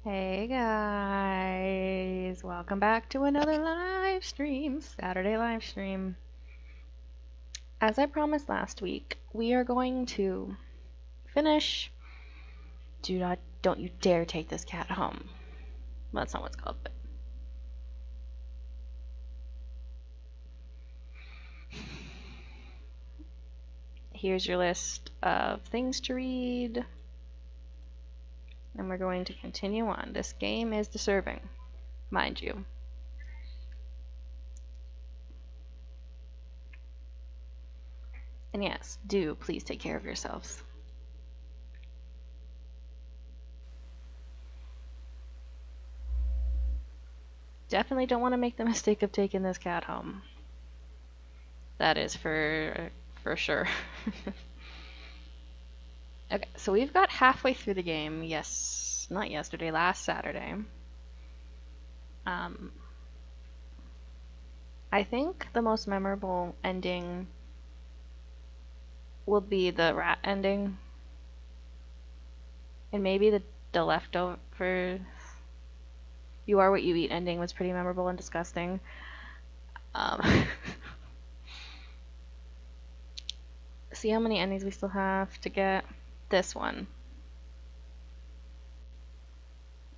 Hey guys, welcome back to another live stream, Saturday live stream. As I promised last week, we are going to finish Don't You Dare Take This Cat Home. Well, that's not what it's called, but here's your list of things to read. And we're going to continue on. This game is disturbing, mind you. And yes, do please take care of yourselves. Definitely don't want to make the mistake of taking this cat home. That is for sure. Okay, so we've got halfway through the game. Yes, not yesterday, last Saturday. I think the most memorable ending will be the rat ending. And maybe the leftover you are what you eat ending was pretty memorable and disgusting. See how many endings we still have to get? This one.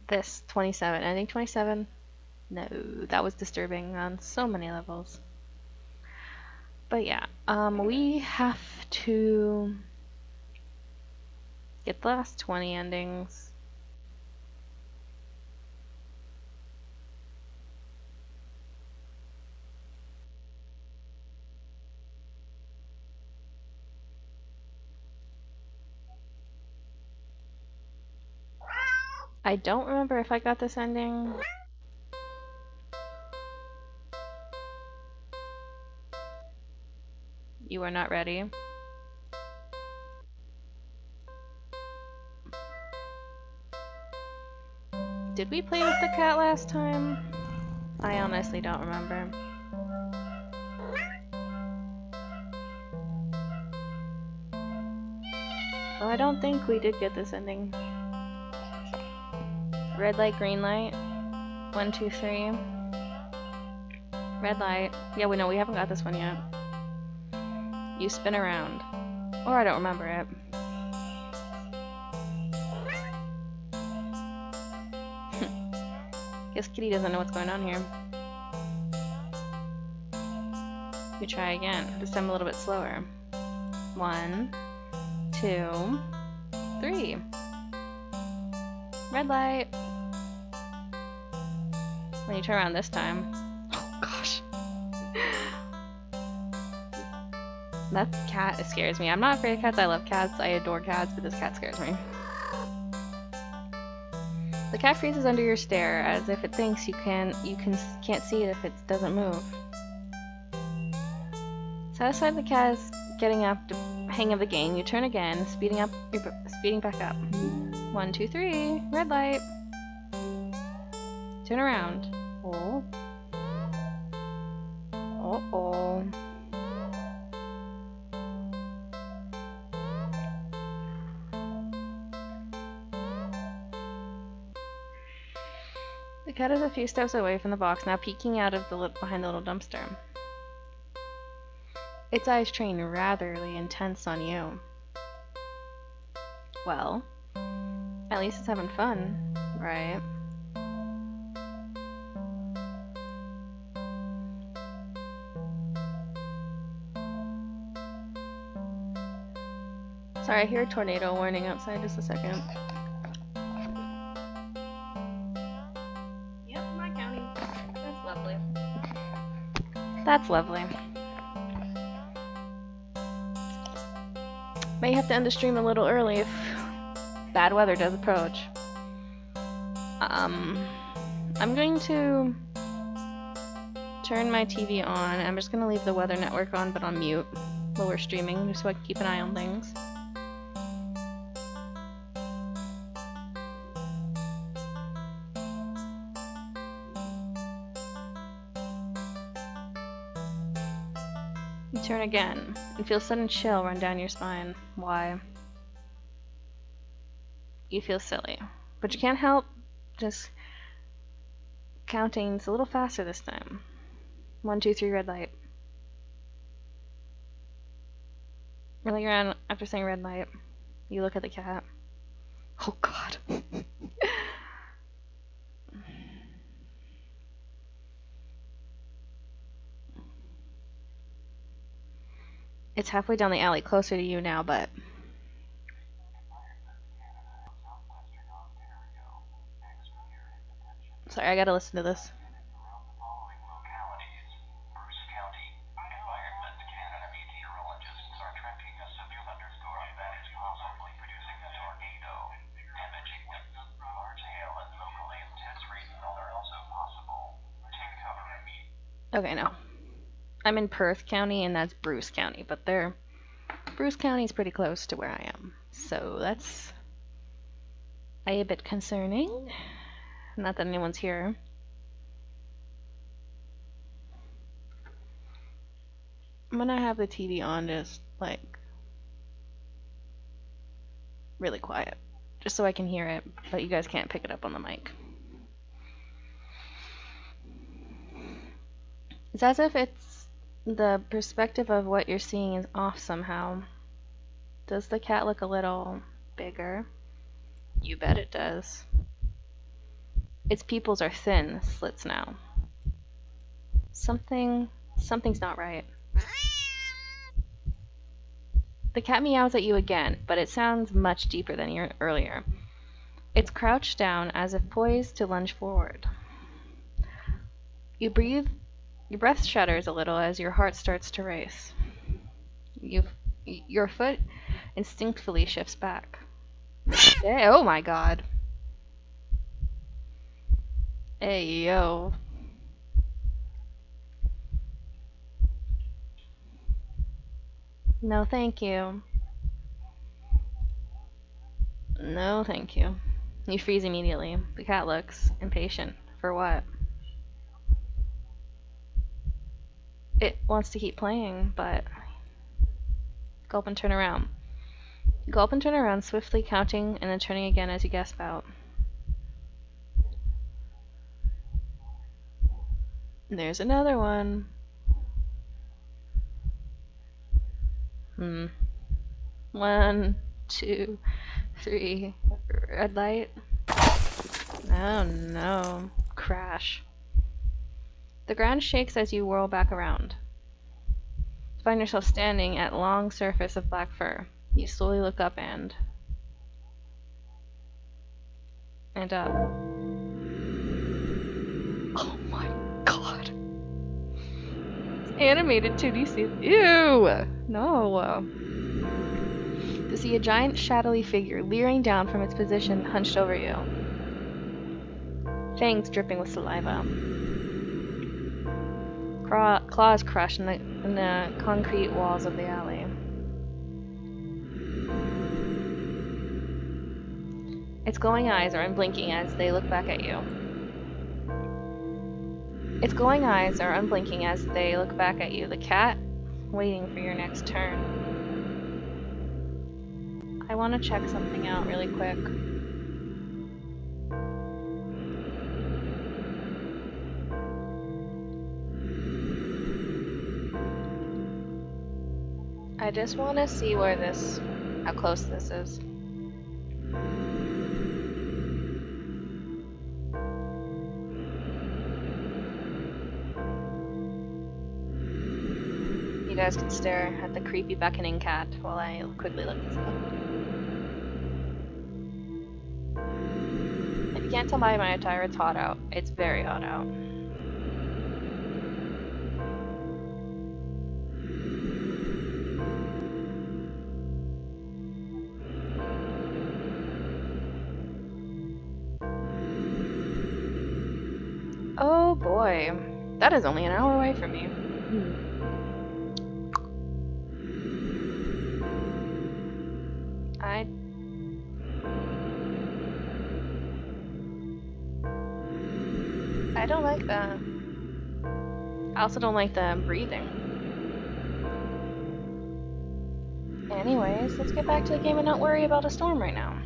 This 27. Ending 27? No, that was disturbing on so many levels. But yeah, we have to get the last 20 endings. I don't remember if I got this ending. You are not ready. Did we play with the cat last time? I honestly don't remember. Well, I don't think we did get this ending. Red light, green light. 1, 2, 3. Red light. Yeah, we know we haven't got this one yet. You spin around. Or I don't remember it. Guess Kitty doesn't know what's going on here. You try again. This time a little bit slower. 1, 2, 3. Red light. When you turn around this time. Oh gosh. That cat scares me. I'm not afraid of cats. I love cats. I adore cats, but this cat scares me. The cat freezes under your stare as if it thinks you can't see it if it doesn't move. Satisfied the cat is getting up to hang of the game, you turn again, speeding back up. 1, 2, 3, red light. Turn around. Oh. Uh-oh. The cat is a few steps away from the box, now peeking out of behind the little dumpster. Its eyes train ratherly intense on you. Well, at least it's having fun, right? Sorry, I hear a tornado warning outside. Just a second. Yep, my county. That's lovely. That's lovely. May have to end the stream a little early if bad weather does approach. I'm going to turn my TV on. I'm just going to leave the weather network on, but on mute while we're streaming, just so I can keep an eye on things. You turn again and feel a sudden chill run down your spine. Why? You feel silly, but you can't help Just counting's a little faster this time. 1, 2, 3, red light. Earlier on, after saying red light, you look at the cat. Oh god. It's halfway down the alley, closer to you now, but... Sorry, I gotta listen to this. Okay, no. I'm in Perth County, and that's Bruce County, but Bruce County's pretty close to where I am, so that's a bit concerning. Not that anyone's here. I'm gonna have the TV on just, like, really quiet, just so I can hear it, but you guys can't pick it up on the mic. It's as if it's the perspective of what you're seeing is off somehow. Does the cat look a little bigger? You bet it does. Its pupils are thin slits now. Something's not right. The cat meows at you again, but it sounds much deeper than earlier. It's crouched down as if poised to lunge forward. You breathe. Your breath shudders a little as your heart starts to race. Your foot instinctively shifts back. Oh my god. Hey, yo. No, thank you. No, thank you. You freeze immediately. The cat looks impatient. For what? It wants to keep playing, but... Gulp and turn around. Gulp and turn around, swiftly counting and then turning again as you gasp out. There's another one. 1, 2, 3. Red light. Oh no. Crash. The ground shakes as you whirl back around. You find yourself standing at a long surface of black fur. You slowly look up and up. Oh my god. It's animated 2D scene. Ew! No. To see a giant shadowy figure leering down from its position hunched over you. Fangs dripping with saliva. Claws crushed in the concrete walls of the alley. Its glowing eyes are unblinking as they look back at you. Its glowing eyes are unblinking as they look back at you, the cat waiting for your next turn. I want to check something out really quick. I just want to see how close this is. You guys can stare at the creepy beckoning cat while I quickly look this up. If you can't tell by my attire, it's hot out. It's very hot out. Oh boy, that is only an hour away from me. I don't like that. I also don't like the breathing. Anyways, let's get back to the game and not worry about a storm right now.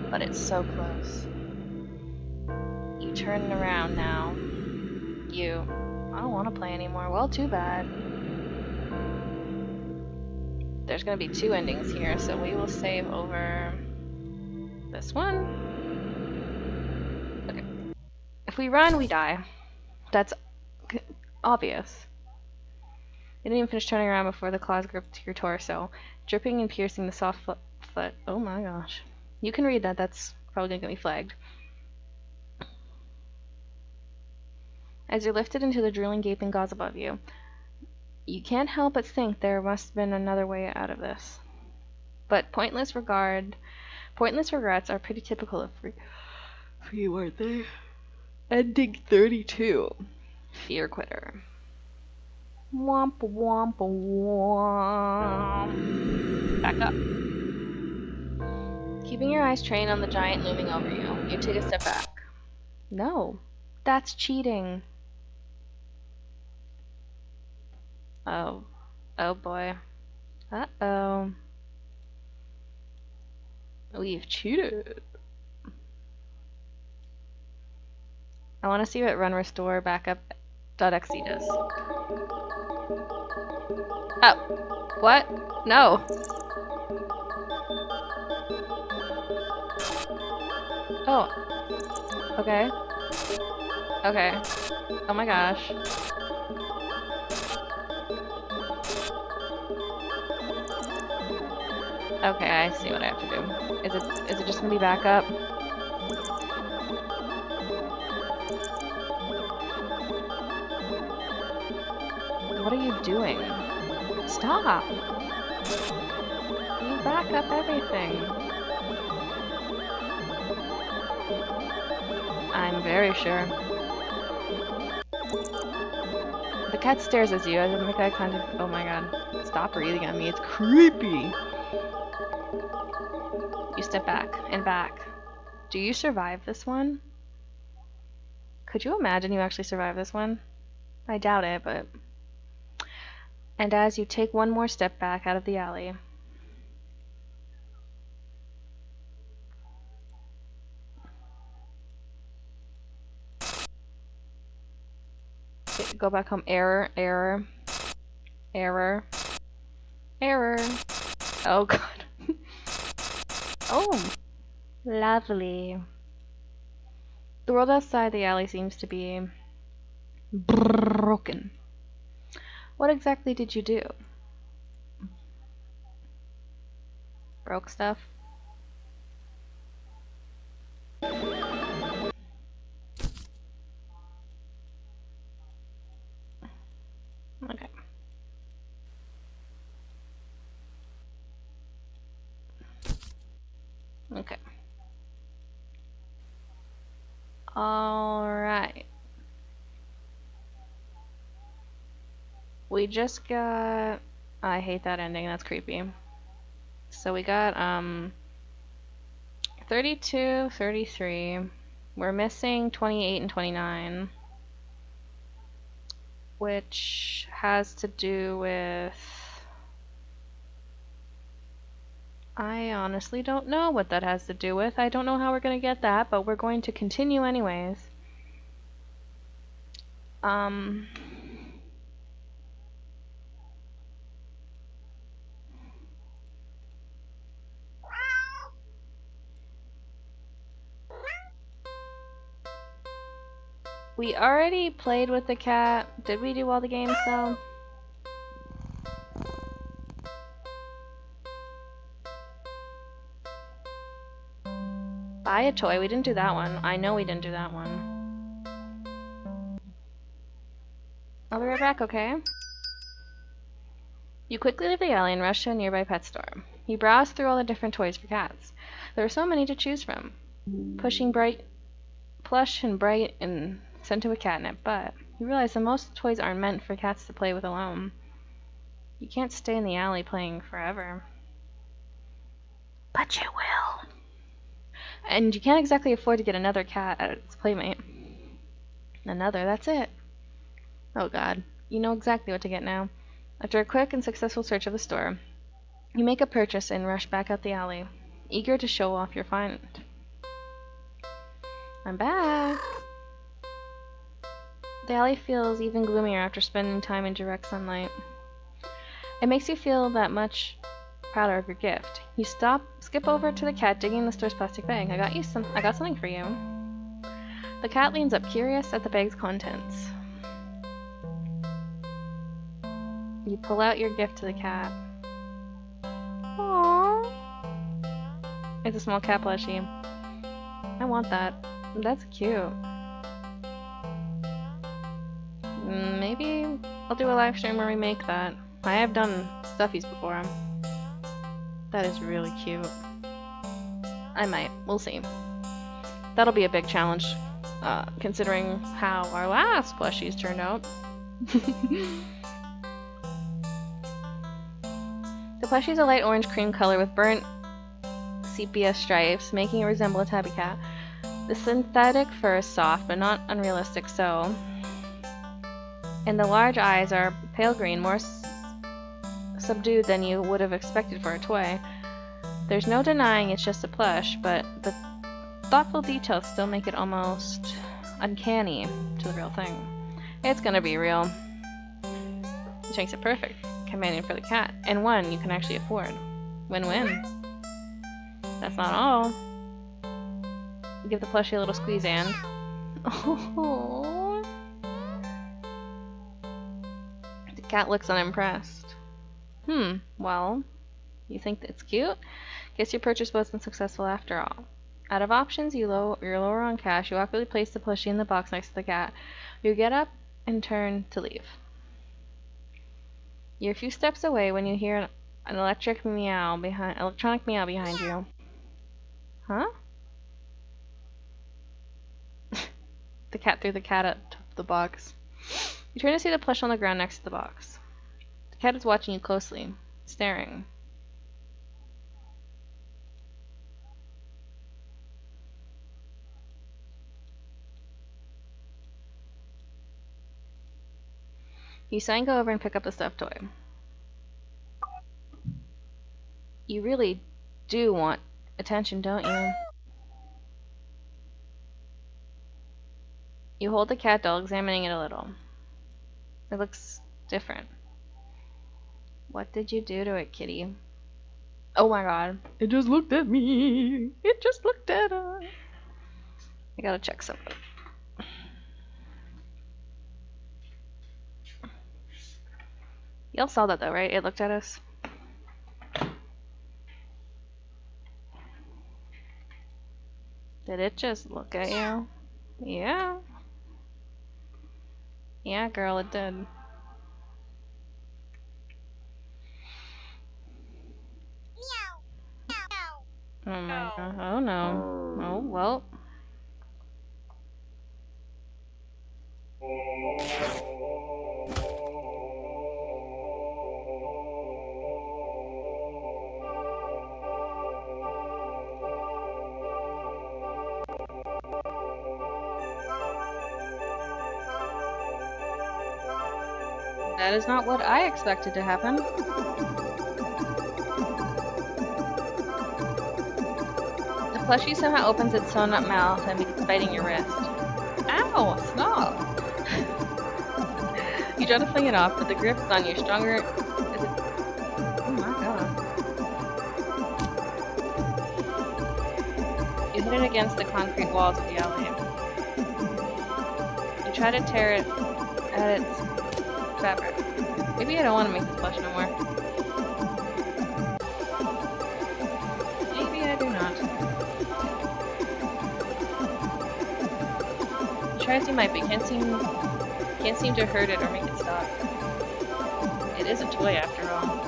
but it's so close. You turn around now. I don't want to play anymore. Well, too bad. There's gonna be 2 endings here, so we will save over this one. Okay. If we run, we die. That's obvious. You didn't even finish turning around before the claws gripped your torso, dripping and piercing the soft foot. Oh my gosh. You can read that. That's probably gonna get me flagged. As you're lifted into the drooling, gaping gauze above you, you can't help but think there must have been another way out of this. But pointless regrets are pretty typical of for you, aren't they? Ending 32. Fear quitter. Womp womp womp. Back up. Keeping your eyes trained on the giant looming over you, you take a step back. No, that's cheating. Oh. Oh boy. Uh-oh. We've cheated. I want to see what run restore backup.exe does. Oh. What? No. Oh. Okay. Okay. Oh my gosh. Okay, I see what I have to do. Is it just gonna be backup? What are you doing? Stop! You back up everything. I'm very sure. The cat stares at you. I didn't make eye contact. Oh my god. Stop breathing at me. It's creepy. You step back and back. Do you survive this one? Could you imagine you actually survive this one? I doubt it, but... And as you take one more step back out of the alley... Go back home. Error, error, error, error. Oh god. Oh, lovely. The world outside the alley seems to be broken. What exactly did you do? Broke stuff? Okay. Okay. Alright. We just got... I hate that ending, that's creepy. So we got, 32, 33. We're missing 28 and 29. Which has to do with... I honestly don't know what that has to do with. I don't know how we're going to get that, but we're going to continue anyways. We already played with the cat. Did we do all the games though? Buy a toy. We didn't do that one. I know we didn't do that one. I'll be right back, okay? You quickly leave the alley and rush to a nearby pet store. You browse through all the different toys for cats. There are so many to choose from. Pushing bright, plush and bright and sent to a catnip, but you realize that most toys aren't meant for cats to play with alone. You can't stay in the alley playing forever. But you will. And you can't exactly afford to get another cat as its playmate. Another, that's it. Oh god, you know exactly what to get now. After a quick and successful search of the store, you make a purchase and rush back out the alley, eager to show off your find. I'm back. The alley feels even gloomier after spending time in direct sunlight. It makes you feel that much prouder of your gift. You skip over to the cat digging in the store's plastic bag. I got something for you. The cat leans up, curious at the bag's contents. You pull out your gift to the cat. Aww. It's a small cat plushie. I want that. That's cute. Maybe I'll do a live stream where we make that. I have done stuffies before. That is really cute. I might. We'll see. That'll be a big challenge, considering how our last plushies turned out. The plushie is a light orange cream color with burnt sepia stripes, making it resemble a tabby cat. The synthetic fur is soft, but not unrealistic so. And the large eyes are pale green, more subdued than you would have expected for a toy. There's no denying it's just a plush, but the thoughtful details still make it almost uncanny to the real thing. It's gonna be real. Which makes it perfect companion for the cat, and one you can actually afford. Win-win. That's not all. Give the plushie a little squeeze and... Oh. The cat looks unimpressed. Well, you think it's cute? Guess your purchase wasn't successful after all. Out of options, you're lower on cash. You awkwardly place the plushie in the box next to the cat. You get up and turn to leave. You're a few steps away when you hear an electronic meow behind you. Huh? The cat threw the cat out of the box. You turn to see the plush on the ground next to the box. The cat is watching you closely, staring. You sigh and go over and pick up the stuffed toy. You really do want attention, don't you? You hold the cat doll, examining it a little. It looks different. What did you do to it, kitty? Oh my god. It just looked at me. It just looked at us. I gotta check something. Y'all saw that though, right? It looked at us. Did it just look at you? Yeah. Yeah, girl, it did. Oh my god. Oh no. Oh, well. That is not what I expected to happen. The plushie somehow opens its sewn up mouth and begins biting your wrist. Ow! Stop! You try to fling it off, but the grip is on you stronger as it... Oh my god. You hit it against the concrete walls of the alley. You try to tear it at its fabric. Maybe I don't want to make this plush no more. Maybe I do not. You try as you might, but can't seem to hurt it or make it stop. It is a toy after all.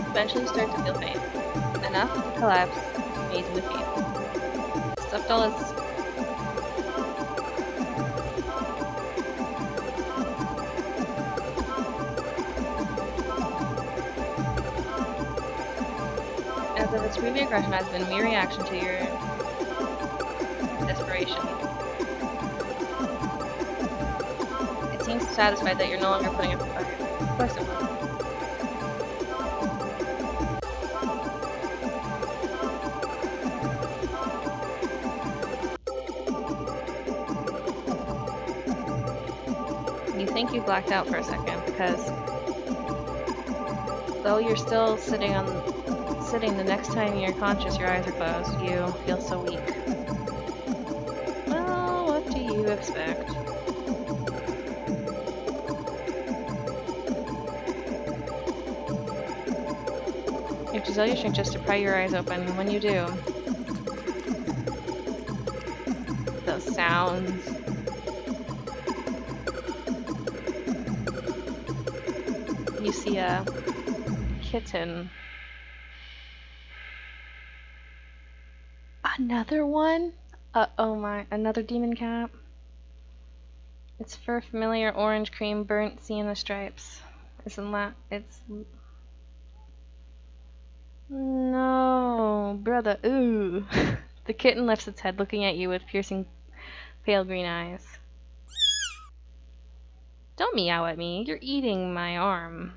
Eventually you start to feel pain. Enough to collapse, knees in the feet. Stuffed doll is... As if its previous aggression has been a mere reaction to your desperation. It seems satisfied that you're no longer putting up a fight. Of course it will. think you blacked out for a second because though you're still sitting, the next time you're conscious, your eyes are closed, you feel so weak. Well, what do you expect? You have to tell your shrink just to pry your eyes open, and when you do, those sounds. You see a kitten. Another one? Oh my, another demon cat. Its fur familiar orange cream burnt sienna stripes. It's... No, brother, ooh. The kitten lifts its head looking at you with piercing pale green eyes. Don't meow at me, you're eating my arm.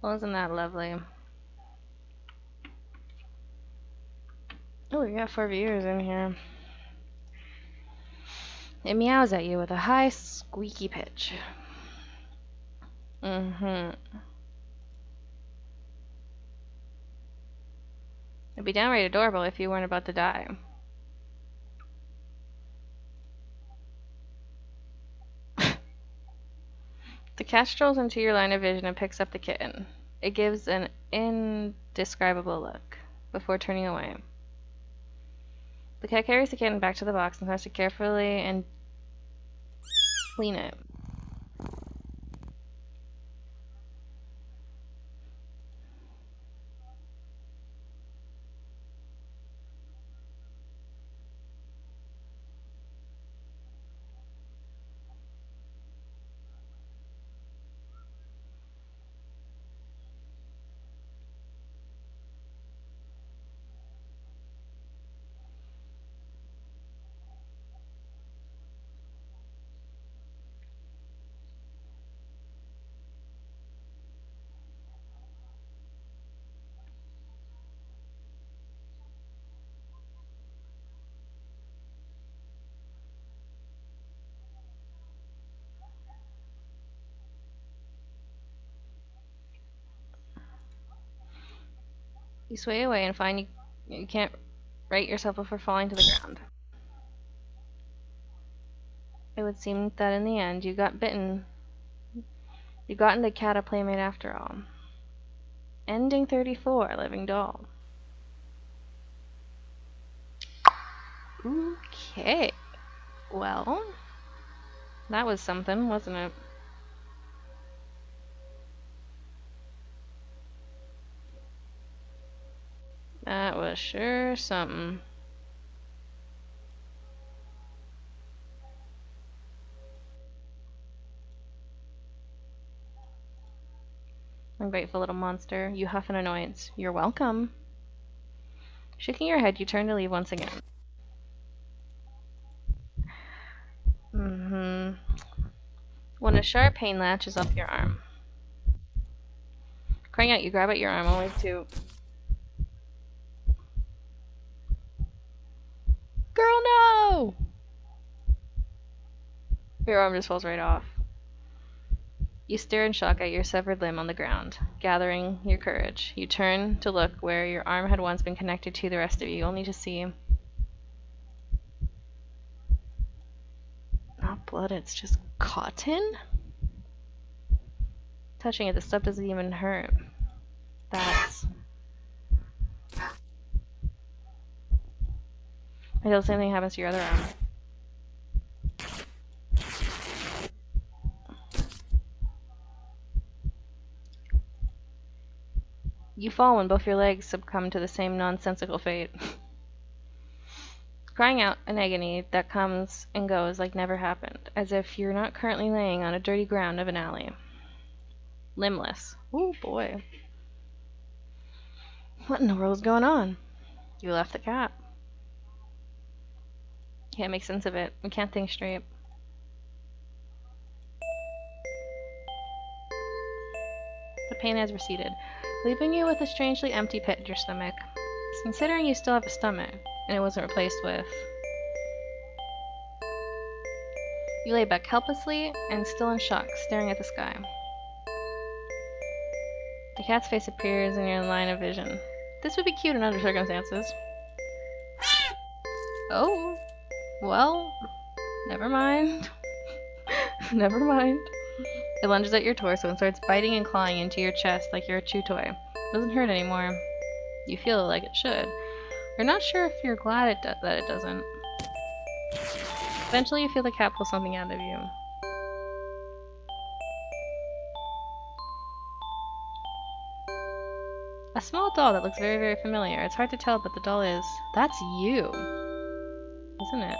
Well, isn't that lovely? Oh, we got 4 viewers in here. It meows at you with a high, squeaky pitch. It'd be downright adorable if you weren't about to die. The cat strolls into your line of vision and picks up the kitten. It gives an indescribable look before turning away. The cat carries the kitten back to the box and starts to carefully and clean it. You sway away and find you can't right yourself before falling to the ground. It would seem that in the end you got bitten. You got into cat a playmate after all. Ending 34, Living Doll. Okay. Well, that was something, wasn't it? That was sure something. Ungrateful little monster. You huff an annoyance. You're welcome. Shaking your head, you turn to leave once again. When a sharp pain latches up your arm. Crying out, you grab at your arm only to... Girl, no! Your arm just falls right off. You stare in shock at your severed limb on the ground. Gathering your courage, you turn to look where your arm had once been connected to the rest of you, only to see a blood, it's just cotton? Touching it, the stuff doesn't even hurt. That's... I know the same thing happens to your other arm. You fall when both your legs succumb to the same nonsensical fate. Crying out in agony that comes and goes like never happened, as if you're not currently laying on a dirty ground of an alley. Limbless. Ooh, boy. What in the world is going on? You left the cat. Can't make sense of it. We can't think straight. The pain has receded, leaving you with a strangely empty pit in your stomach. Considering you still have a stomach, and it wasn't replaced with... You lay back helplessly and still in shock, staring at the sky. The cat's face appears in your line of vision. This would be cute in other circumstances. Oh, well, never mind. Never mind. It lunges at your torso and starts biting and clawing into your chest like you're a chew toy. It doesn't hurt anymore. You feel like it should. You're not sure if you're glad that it doesn't. Eventually you feel the cat pull something out of you. A small doll that looks very, very familiar. It's hard to tell, but the doll is... That's you! Isn't it?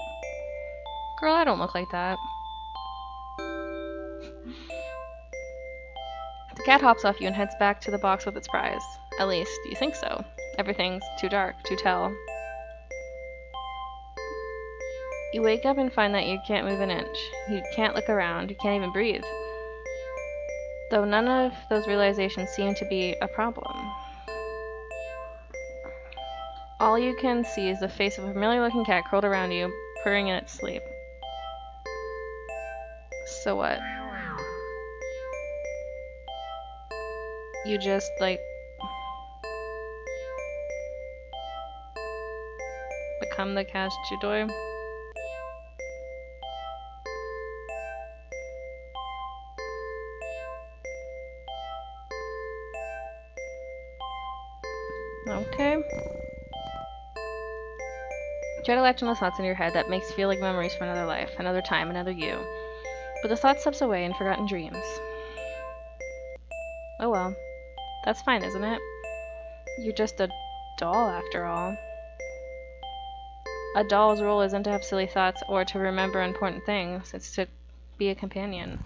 Girl, I don't look like that. The cat hops off you and heads back to the box with its prize. At least, you think so. Everything's too dark to tell. You wake up and find that you can't move an inch. You can't look around. You can't even breathe. Though none of those realizations seem to be a problem. All you can see is the face of a familiar-looking cat curled around you, purring in its sleep. So what? You just, like... become the cat's chew toy? Okay. Try to latch on the thoughts in your head that makes feel like memories from another life, another time, another you. But the thought slips away in forgotten dreams. Oh well. That's fine, isn't it? You're just a doll, after all. A doll's role isn't to have silly thoughts or to remember important things. It's to be a companion.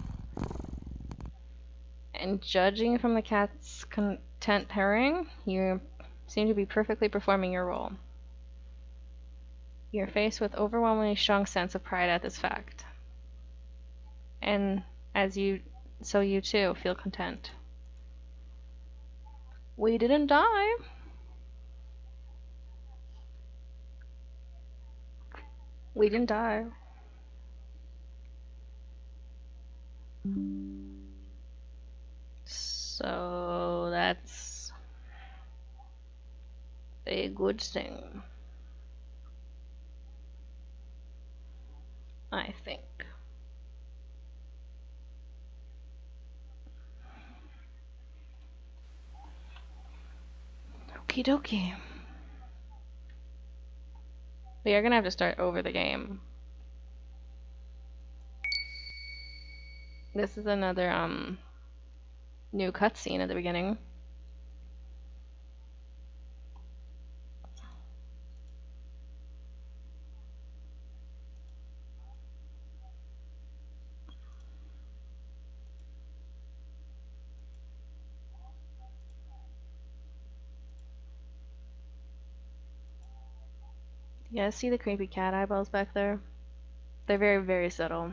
And judging from the cat's content purring, you seem to be perfectly performing your role. You're faced with overwhelmingly strong sense of pride at this fact. And so you too feel content. We didn't die. We didn't die. So that's a good thing, I think. Okie dokie. We are gonna have to start over the game. This is another new cutscene at the beginning. You guys see the creepy cat eyeballs back there? They're very, very subtle.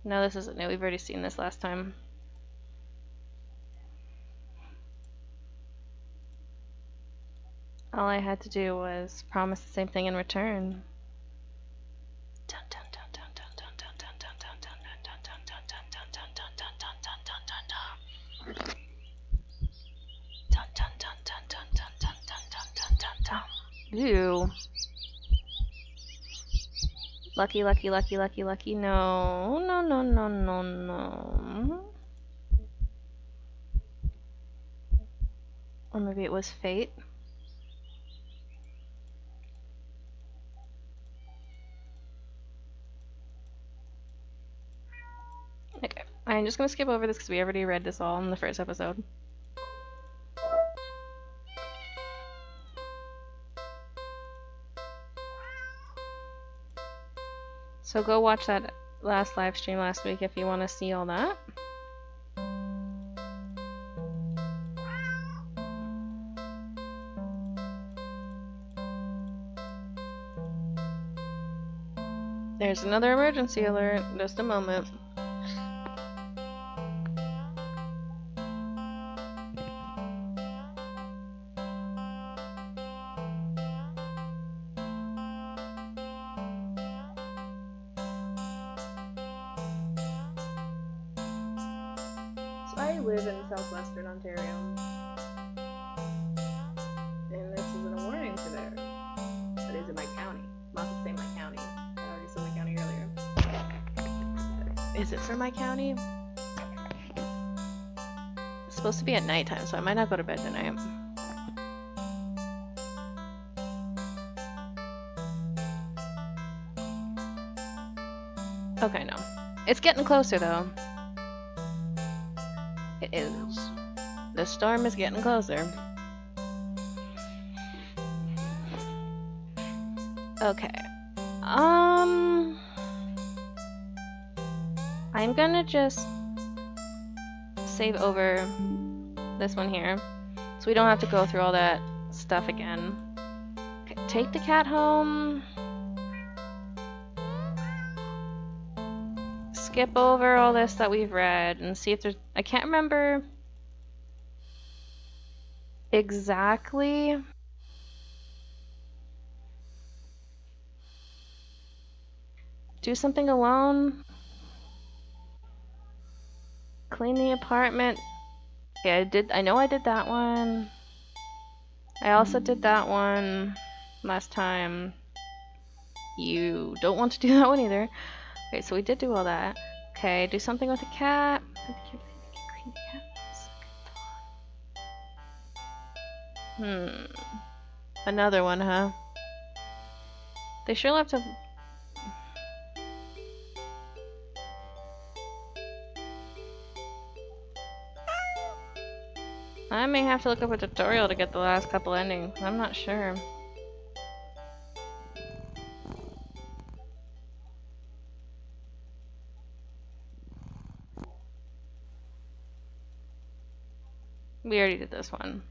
No, this isn't new. We've already seen this last time. All I had to do was promise the same thing in return. Dun, dun, dun, dun, dun, dun, dun, dun, dun, dun, dun, Ew. Lucky, lucky, lucky, lucky, lucky. No. No, no, no, no, no. Or maybe it was fate. Okay. I'm just gonna skip over this because we already read this all in the first episode. So go watch that last live stream last week if you want to see all that. There's another emergency alert. Just a moment. I live in southwestern Ontario, and this isn't a warning for there. That is in my county. I'm not to say my county. I already said my county earlier. Is it for my county? It's supposed to be at nighttime, so I might not go to bed tonight. Okay, no. It's getting closer, though. It is. The storm is getting closer. Okay. I'm gonna just save over this one here, so we don't have to go through all that stuff again. Okay, take the cat home. Skip over all this that we've read and see if there's... I can't remember exactly. Do something alone. Clean the apartment. Okay, I know I did that one. I also did that one last time. You don't want to do that one either. Okay, so we did do all that. Okay, do something with the cat. Another one, huh? They sure love to... I may have to look up a tutorial to get the last couple endings. I'm not sure. We already did this one.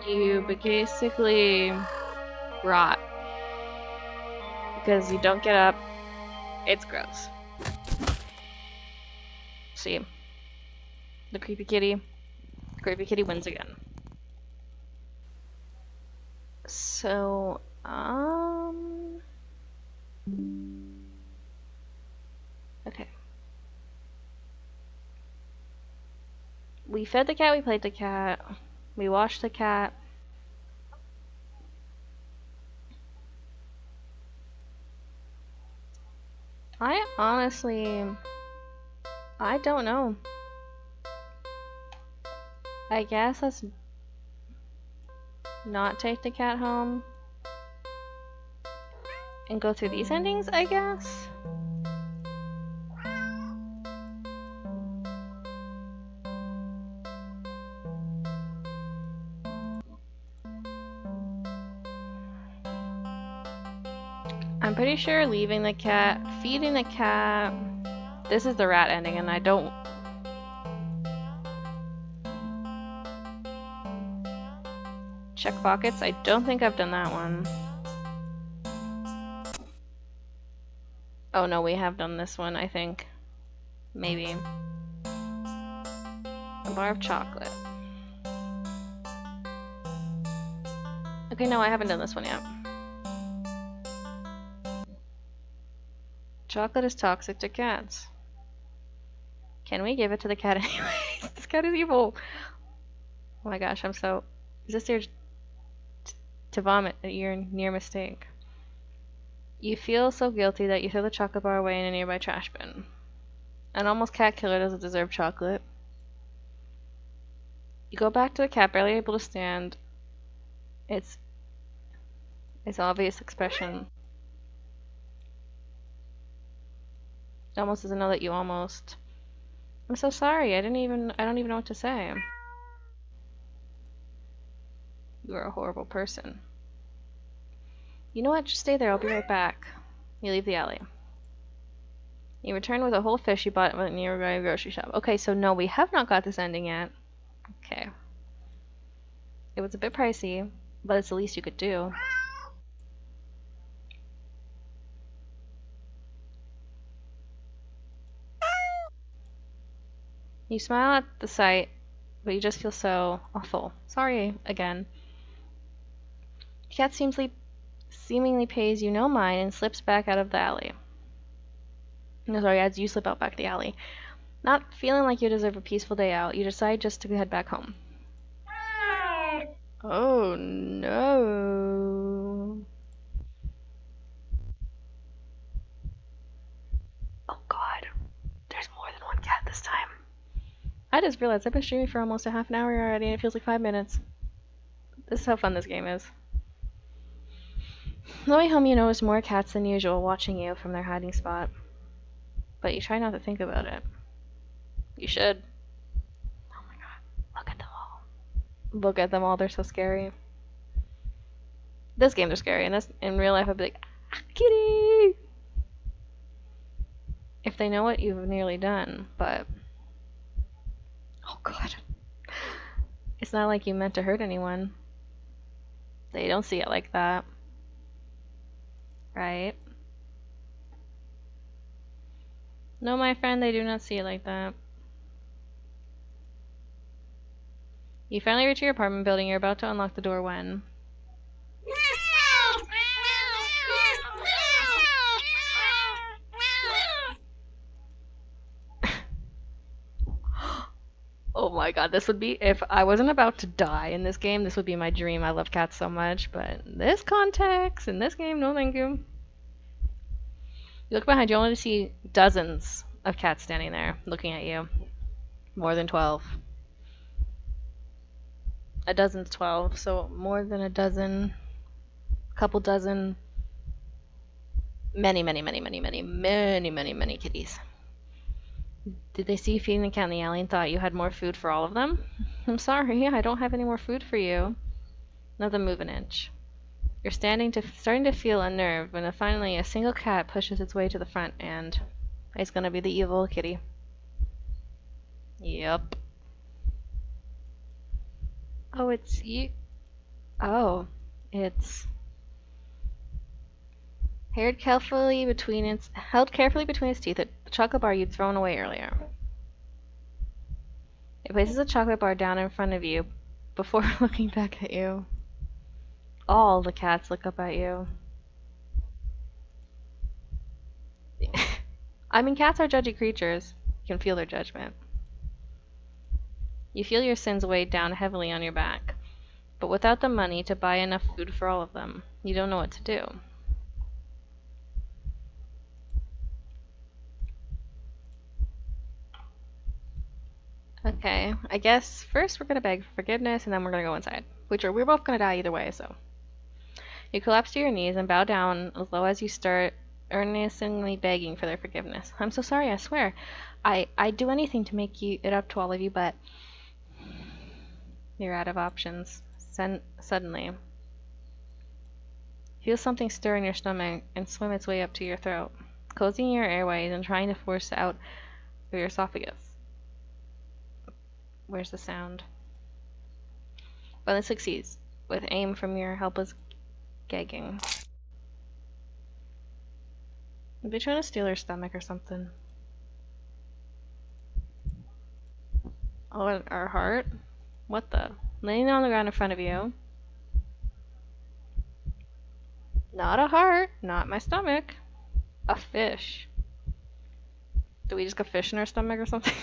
You basically rot because you don't get up. It's gross. See, the creepy kitty. The creepy kitty wins again. So, okay. We fed the cat, we played the cat, we washed the cat. I honestly, I don't know. I guess let's not take the cat home and go through these endings, I guess. I'm pretty sure leaving the cat, feeding the cat. This is the rat ending, and I don't... Check pockets. I don't think I've done that one. Oh no, we have done this one, I think. Maybe. A bar of chocolate. Okay, no, I haven't done this one yet. Chocolate is toxic to cats. Can we give it to the cat anyways? This cat is evil. Oh my gosh, I'm so... Is this your... to vomit at your near mistake? You feel so guilty that you throw the chocolate bar away in a nearby trash bin. An almost cat killer doesn't deserve chocolate. You go back to the cat, barely able to stand. Its obvious expression. It almost doesn't know that you almost... I'm so sorry, I don't even know what to say. You are a horrible person. You know what? Just stay there, I'll be right back. You leave the alley. You return with a whole fish you bought at a nearby grocery shop. Okay, so no, we have not got this ending yet. Okay. It was a bit pricey, but it's the least you could do. You smile at the sight, but you just feel so awful. Sorry, again. The cat seemingly pays you no mind and slips back out of the alley. No, sorry, as you slip out back the alley. Not feeling like you deserve a peaceful day out, you decide just to head back home. Oh no. Oh god. There's more than one cat this time. I just realized I've been streaming for almost a half an hour already and it feels like 5 minutes. This is how fun this game is. On the way home you notice more cats than usual watching you from their hiding spot. But you try not to think about it. You should. Oh my god. Look at them all. Look at them all, they're so scary. This game they're scary, and in real life I'd be like, ah, kitty! If they know what you've nearly done, but... Oh god. It's not like you meant to hurt anyone. They don't see it like that. Right? No, my friend, they do not see it like that. You finally reach your apartment building. You're about to unlock the door when... Oh my god, this would be... If I wasn't about to die in this game, this would be my dream. I love cats so much, but in this context, in this game, no thank you. You look behind you only to see dozens of cats standing there, looking at you. More than 12. A dozen's 12, so more than a dozen, couple dozen, many kitties. Did they see you feeding the cat in the alley and thought you had more food for all of them? I'm sorry, I don't have any more food for you. None of them move an inch. You're starting to feel unnerved when finally a single cat pushes its way to the front and it's gonna be the evil kitty. Yep. Oh, it's you. Oh, it's held carefully between its teeth, the chocolate bar you'd thrown away earlier. It places a chocolate bar down in front of you before looking back at you. All the cats look up at you. I mean, cats are judgy creatures. You can feel their judgment. You feel your sins weighed down heavily on your back, but without the money to buy enough food for all of them, you don't know what to do. Okay, I guess first we're gonna beg for forgiveness and then we're gonna go inside. We're both gonna die either way, so. You collapse to your knees and bow down as low as you start earnestly begging for their forgiveness. I'm so sorry, I swear. I'd do anything to make it up to all of you, but you're out of options. Suddenly. Feel something stir in your stomach and swim its way up to your throat, closing your airways and trying to force it out of your esophagus. Where's the sound? But it succeeds, with aim from your helpless gagging. Are they trying to steal her stomach or something? Oh, and our heart? What the? Laying on the ground in front of you. Not a heart, not my stomach. A fish. Do we just got fish in our stomach or something?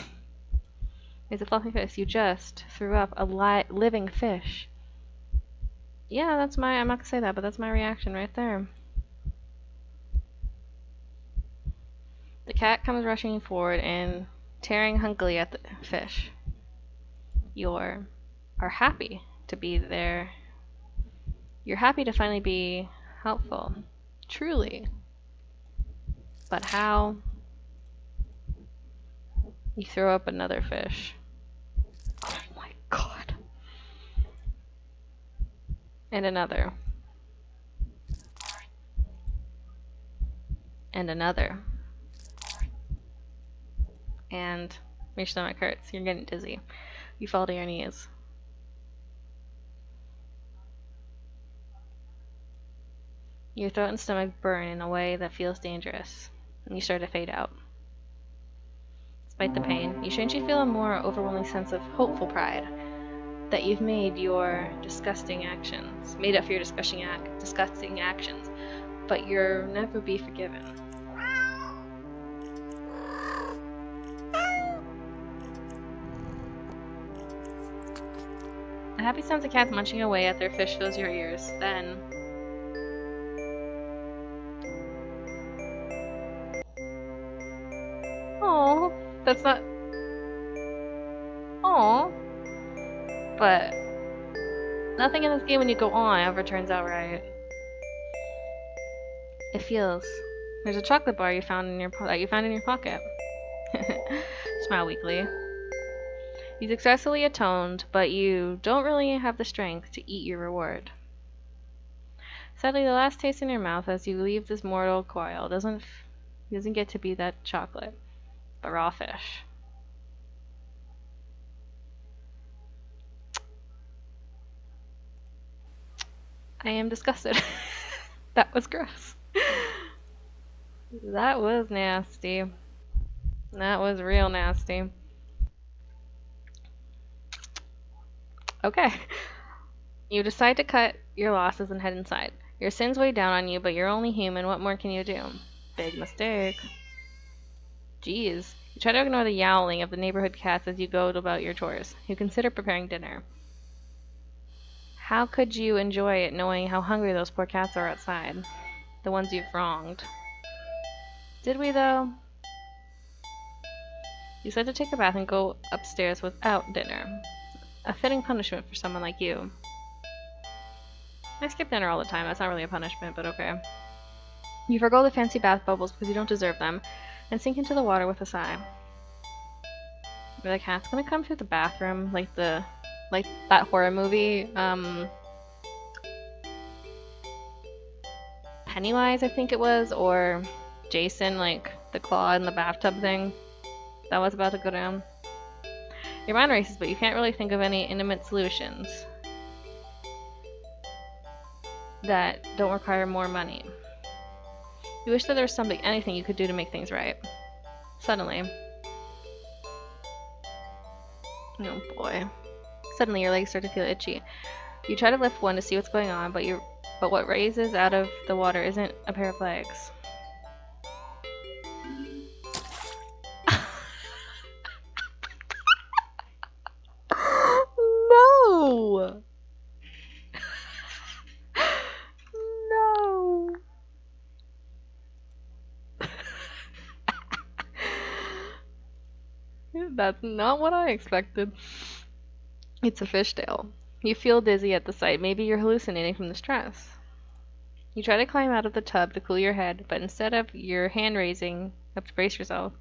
It's a fluffy fish. You just threw up a living fish. Yeah, that's my, I'm not gonna say that, but that's my reaction right there. The cat comes rushing forward and tearing hungrily at the fish. You are happy to be there. You're happy to finally be helpful. Truly. But how? You throw up another fish. Oh my god. And another. And another. And your stomach hurts. You're getting dizzy. You fall to your knees. Your throat and stomach burn in a way that feels dangerous, and you start to fade out. Despite the pain, you strangely feel a more overwhelming sense of hopeful pride that you've made your disgusting actions, made up for your disgusting actions, but you'll never be forgiven. The happy sounds of cats munching away at their fish fills your ears. Then oh, that's not. Oh, but nothing in this game when you go on ever turns out right. It feels. There's a chocolate bar you found in your pocket. Smile weakly. You successfully atoned, but you don't really have the strength to eat your reward. Sadly, the last taste in your mouth as you leave this mortal coil doesn't get to be that chocolate, but raw fish. I am disgusted. That was gross. That was nasty. That was real nasty. Okay. You decide to cut your losses and head inside. Your sins weigh down on you, but you're only human. What more can you do? Big mistake. Jeez. You try to ignore the yowling of the neighborhood cats as you go about your chores. You consider preparing dinner. How could you enjoy it knowing how hungry those poor cats are outside? The ones you've wronged. Did we, though? You decide to take a bath and go upstairs without dinner. A fitting punishment for someone like you. I skip dinner all the time. That's not really a punishment, but okay. You forgo the fancy bath bubbles because you don't deserve them, and sink into the water with a sigh. Are the cat's gonna come through the bathroom like that horror movie, Pennywise, I think it was, or Jason, like the claw in the bathtub thing that was about to go down. Your mind races, but you can't really think of any intimate solutions that don't require more money. You wish that there was anything you could do to make things right. Suddenly. Oh boy. Suddenly your legs start to feel itchy. You try to lift one to see what's going on, but what raises out of the water isn't a pair of legs. No! No! That's not what I expected. It's a fishtail. You feel dizzy at the sight. Maybe you're hallucinating from the stress. You try to climb out of the tub to cool your head, but instead of your hand raising up to brace yourself,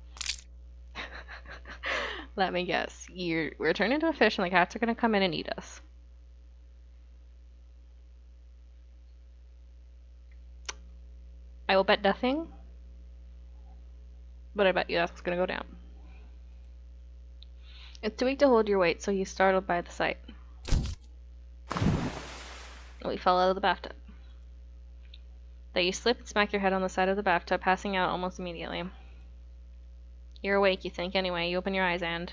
let me guess, we're turned into a fish and the cats are going to come in and eat us. I will bet nothing, but I bet you that's what's going to go down. It's too weak to hold your weight, so he's startled by the sight. Oh, he fell out of the bathtub. Then you slip and smack your head on the side of the bathtub, passing out almost immediately. You're awake, you think. Anyway, you open your eyes and...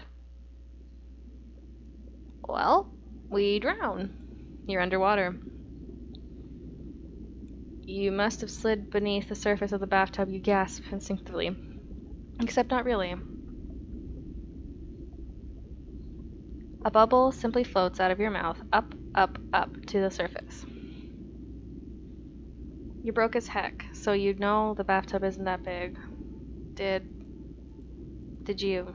well, we drown. You're underwater. You must have slid beneath the surface of the bathtub. You gasp instinctively. Except not really. A bubble simply floats out of your mouth, up, up, up, to the surface. You're broke as heck, so you know the bathtub isn't that big. Did you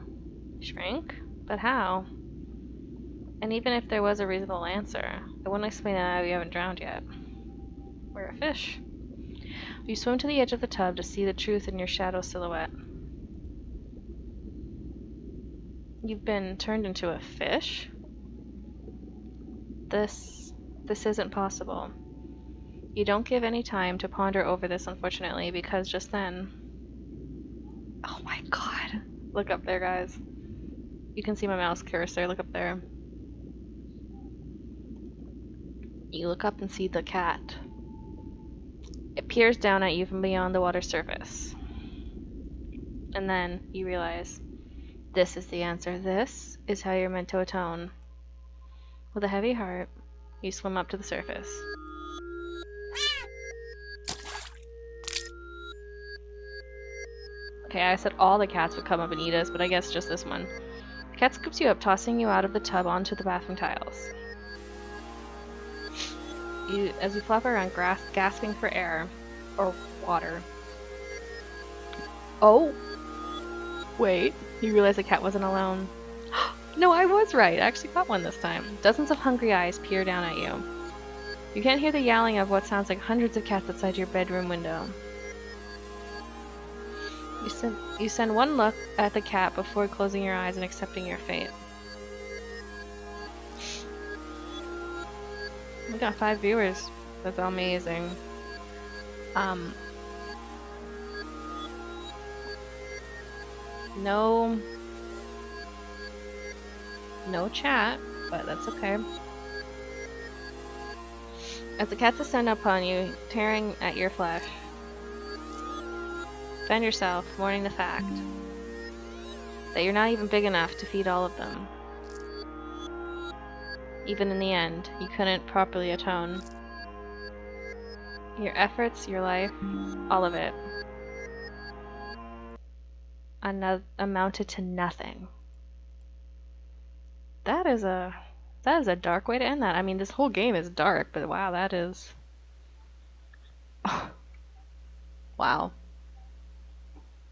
shrink? But how? And even if there was a reasonable answer, it wouldn't explain how you haven't drowned yet. We're a fish. You swim to the edge of the tub to see the truth in your shadow silhouette. You've been turned into a fish? This isn't possible. You don't give any time to ponder over this, unfortunately, because just then... Oh my god. Look up there, guys. You can see my mouse cursor. Look up there. You look up and see the cat. It peers down at you from beyond the water's surface. And then you realize, this is the answer. This is how you're meant to atone. With a heavy heart, you swim up to the surface. Okay, I said all the cats would come up and eat us, but I guess just this one. The cat scoops you up, tossing you out of the tub onto the bathroom tiles. As you flop around, gasping for air, or water. Oh! Wait, you realize the cat wasn't alone. No, I was right. I actually caught one this time. Dozens of hungry eyes peer down at you. You can't hear the yowling of what sounds like hundreds of cats outside your bedroom window. You send one look at the cat before closing your eyes and accepting your fate. We got 5 viewers. That's amazing. No chat, but that's okay. As the cats descend upon you, tearing at your flesh, find yourself mourning the fact that you're not even big enough to feed all of them. Even in the end, you couldn't properly atone. Your efforts, your life, all of it, amounted to nothing. That is a dark way to end that. I mean, this whole game is dark, but wow, that is... Wow.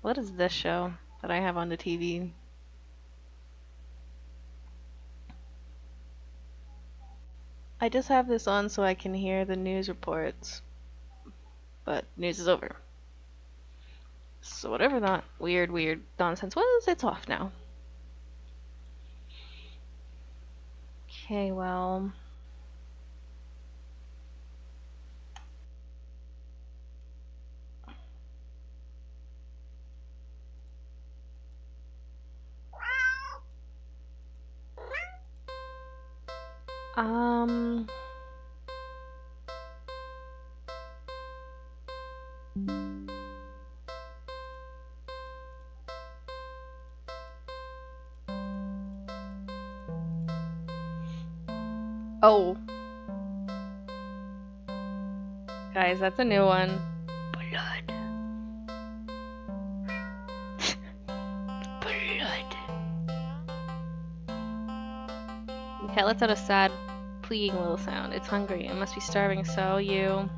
What is this show that I have on the TV? I just have this on so I can hear the news reports. But news is over. So whatever that weird nonsense was, it's off now. Okay, well... Oh. Guys, that's a new one. Blood. Blood. The cat lets out a sad, pleading little sound. It's hungry. It must be starving, so you...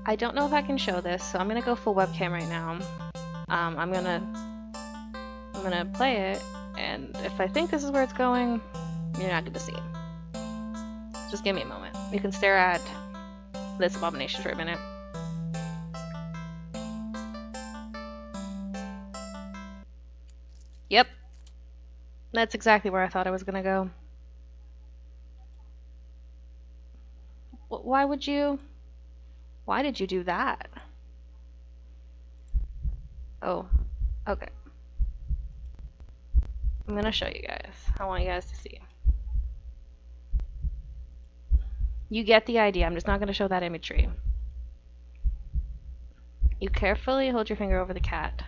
I don't know if I can show this, so I'm gonna go full webcam right now. I'm gonna play it, and if I think this is where it's going, you're not gonna see. Just give me a moment. You can stare at this abomination for a minute. Yep. That's exactly where I thought I was gonna go. Why would you... Why did you do that? Oh, okay. I'm gonna show you guys. I want you guys to see. You get the idea. I'm just not gonna show that imagery. You carefully hold your finger over the cat.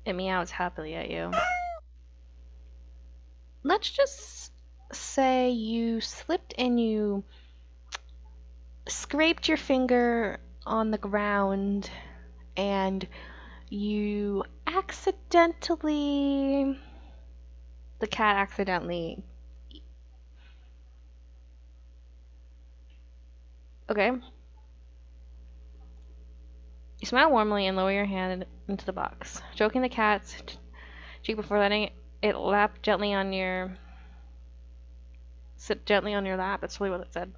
It meows happily at you. Let's just say you slipped and you scraped your finger on the ground and you accidentally... The cat accidentally... Okay. You smile warmly and lower your hand into the box, stroking the cat's cheek before letting it lap gently on your... Sit gently on your lap. That's really what it said.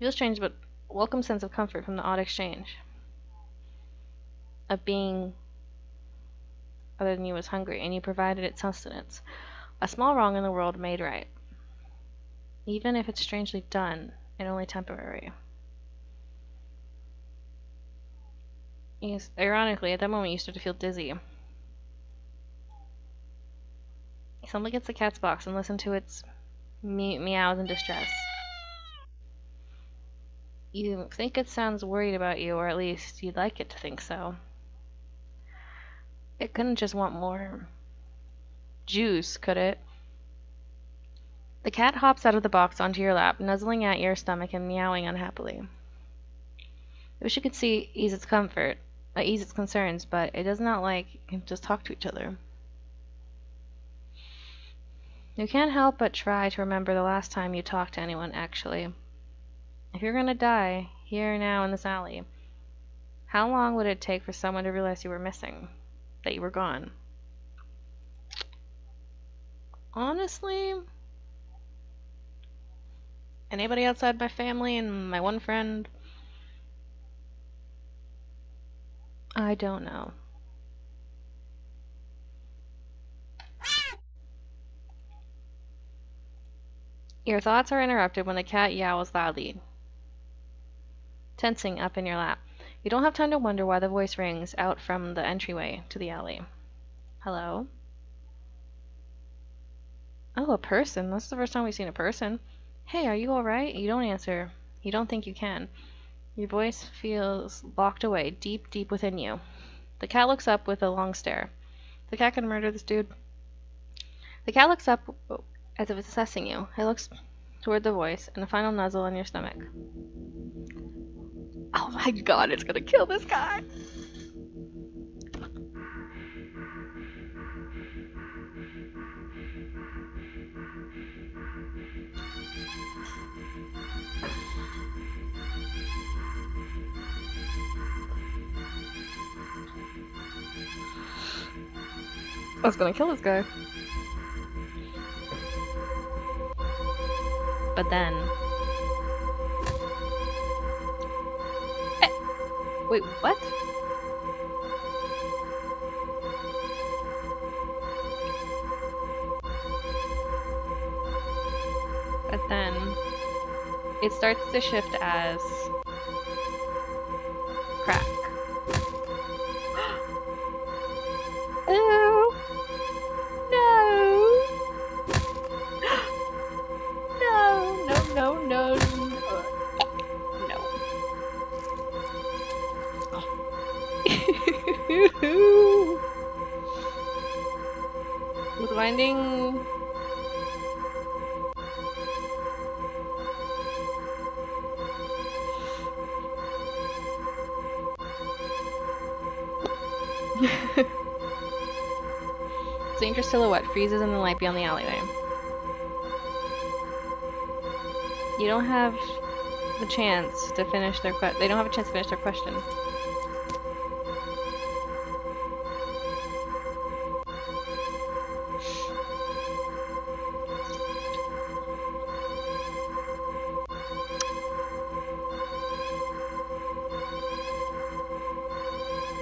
Feels strange, but welcome sense of comfort from the odd exchange. A being other than you was hungry, and you provided it sustenance. A small wrong in the world made right. Even if it's strangely done, and only temporary. Yes, ironically, at that moment you start to feel dizzy. You suddenly gets the cat's box and listen to its meows in distress. You think it sounds worried about you, or at least you'd like it to think so. It couldn't just want more juice, could it? The cat hops out of the box onto your lap, nuzzling at your stomach and meowing unhappily. I wish you could ease its concerns, but it does not like just talk to each other. You can't help but try to remember the last time you talked to anyone, actually. If you're gonna die, here now in this alley, how long would it take for someone to realize you were missing? That you were gone? Honestly, anybody outside my family and my one friend? I don't know. Your thoughts are interrupted when the cat yowls loudly, tensing up in your lap. You don't have time to wonder why the voice rings out from the entryway to the alley. Hello? Oh, a person. That's the first time we've seen a person. Hey, are you alright? You don't answer. You don't think you can. Your voice feels locked away, deep, deep within you. The cat looks up with a long stare. The cat can murder this dude. The cat looks up as if it's assessing you. It looks toward the voice, and a final nuzzle on your stomach. Oh my god, it's gonna kill this guy! I was gonna kill this guy. But then... Wait, what? But then... It starts to shift as... crack. Oh! No! No. With winding... Dangerous silhouette freezes in the light beyond the alleyway. You don't have the chance to finish their they don't have a chance to finish their question.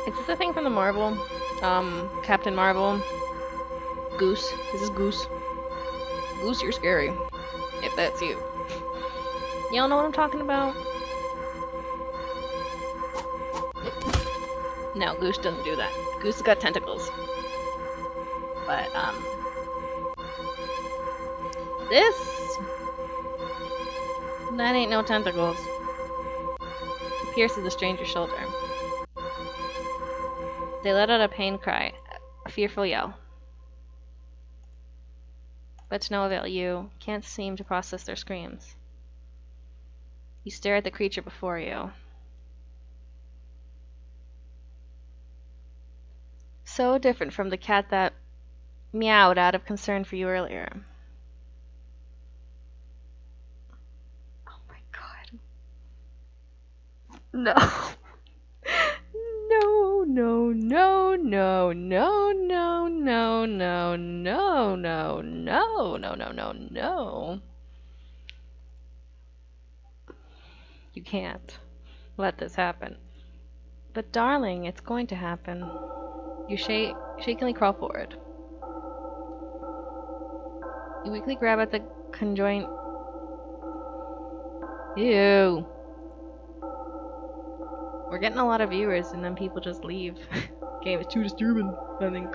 Is this a thing from the Marvel? Captain Marvel? Goose. This is Goose. Goose, you're scary. If that's you. Y'all know what I'm talking about? No, Goose doesn't do that. Goose has got tentacles. But, this... That ain't no tentacles. It pierces the stranger's shoulder. They let out a pain cry, a fearful yell. But to no avail, you can't seem to process their screams. You stare at the creature before you. So different from the cat that meowed out of concern for you earlier. Oh my god. No. No, no, no, no, no, no, no, no, no, no, no, no, no, no, no. You can't let this happen. But darling, it's going to happen. You shakily crawl forward. You weakly grab at the conjoint. Ew. We're getting a lot of viewers and then people just leave. Game is too disturbing, I think.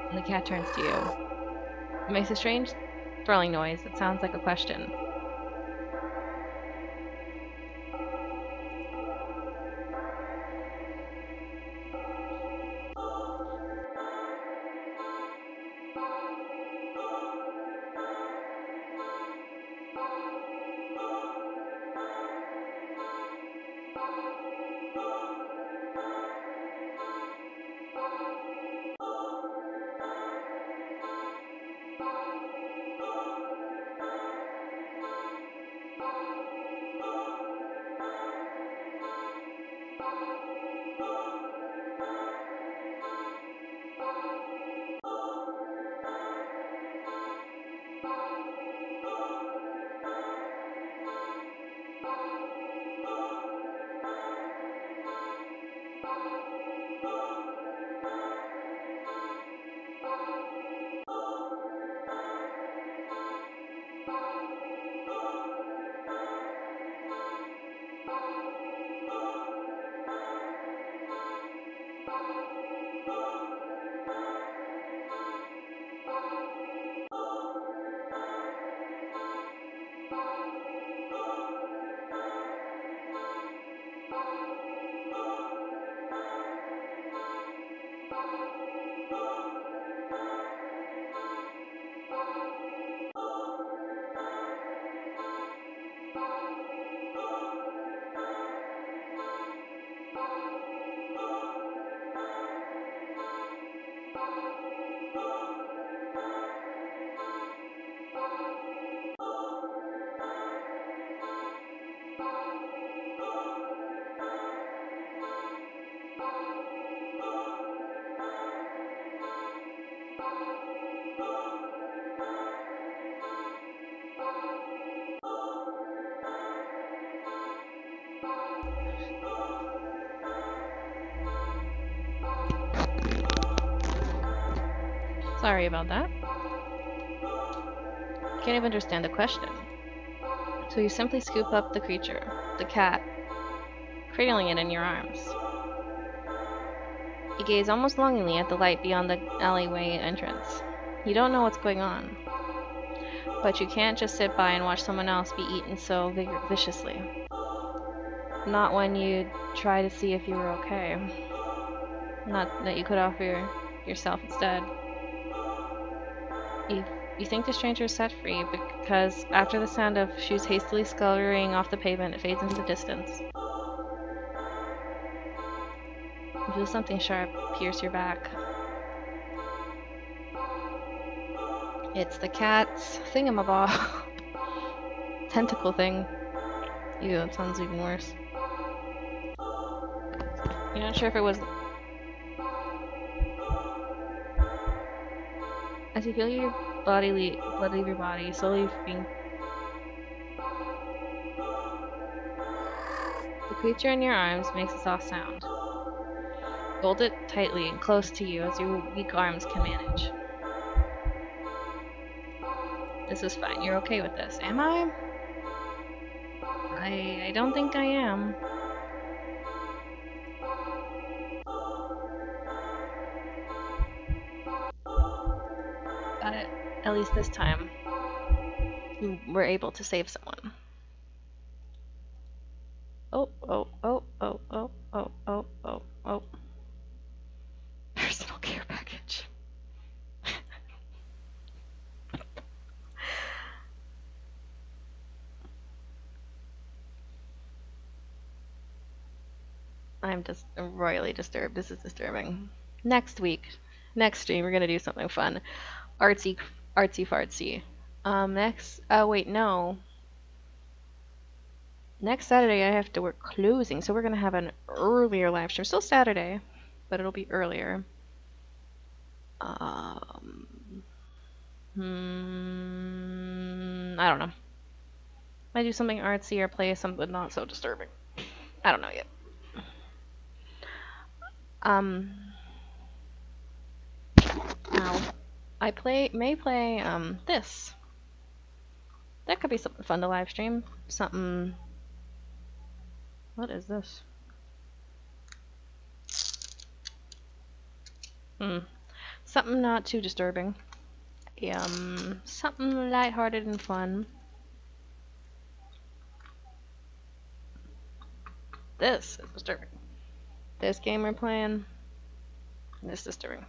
And the cat turns to you. It makes a strange, thrilling noise that sounds like a question. Sorry about that. Can't even understand the question. So you simply scoop up the creature, the cat, cradling it in your arms. You gaze almost longingly at the light beyond the alleyway entrance. You don't know what's going on, but you can't just sit by and watch someone else be eaten so viciously. Not when you try to see if you were okay. Not that you could offer yourself instead. You think the stranger is set free because after the sound of shoes hastily scuttering off the pavement, it fades into the distance. You feel something sharp pierce your back. It's the cat's thingamabob. Tentacle thing. Ew, that sounds even worse. You're not sure if it was... As you feel your blood leave your body, slowly being... The creature in your arms makes a soft sound. Hold it tightly and close to you as your weak arms can manage. This is fine. You're okay with this. Am I? I don't think I am. Got it. At least this time, you were able to save someone. Oh, oh, oh, oh, oh, oh, oh, oh, I'm just royally disturbed. This is disturbing. Next week, next stream, we're gonna do something fun. Artsy, artsy fartsy. Oh wait, no. Next Saturday I have to work closing, so we're gonna have an earlier live stream. Still Saturday, but it'll be earlier. I don't know. Might do something artsy or play something not so disturbing. I don't know yet. Now, may play, this. That could be something fun to live stream. Something... What is this? Something not too disturbing. Something lighthearted and fun. This is disturbing. This game we're playing, this is disturbing.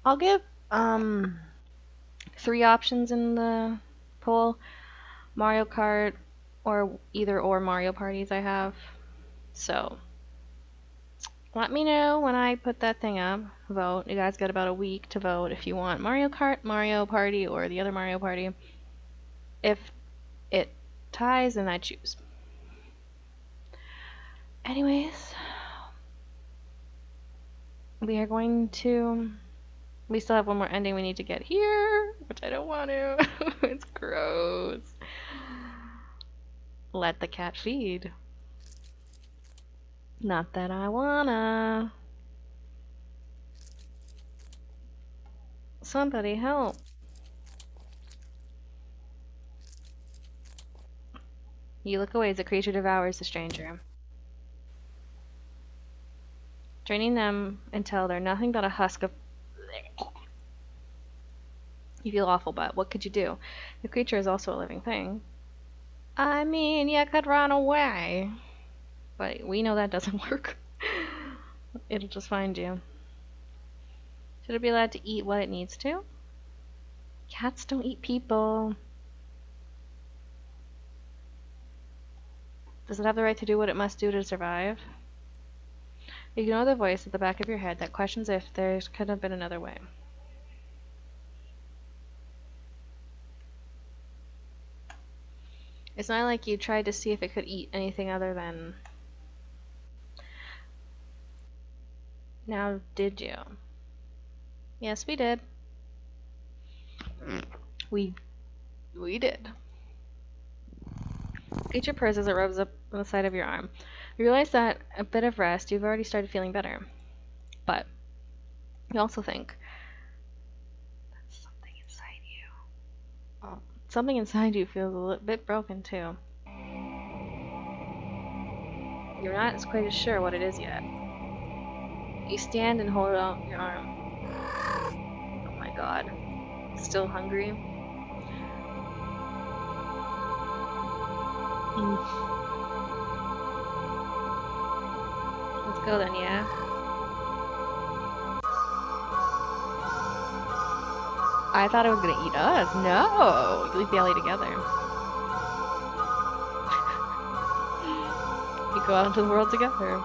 I'll give, 3 options in the poll. Mario Kart, or either or Mario parties I have. So, let me know when I put that thing up. Vote. You guys got about a week to vote if you want Mario Kart, Mario Party, or the other Mario Party. If it ties, then I choose. Anyways, we are going to... We still have one more ending we need to get here, which I don't want to. It's gross. Let the cat feed. Not that I wanna. Somebody help. You look away as the creature devours the stranger. Draining them until they're nothing but a husk of... You feel awful, but what could you do? The creature is also a living thing. I mean, you could run away. But we know that doesn't work. It'll just find you. Should it be allowed to eat what it needs to? Cats don't eat people. Does it have the right to do what it must do to survive? Ignore the voice at the back of your head that questions if there could have been another way. It's not like you tried to see if it could eat anything other than... Now, did you? Yes, we did. We did. Eat your purse as it rubs up on the side of your arm. You realize that a bit of rest, you've already started feeling better. But you also think that's something inside you. Oh, something inside you feels a little bit broken too. You're not quite as sure what it is yet. You stand and hold out your arm. Oh my god. Still hungry? Let's go then, yeah? I thought it was gonna eat us. No! We belly together. We go out into the world together.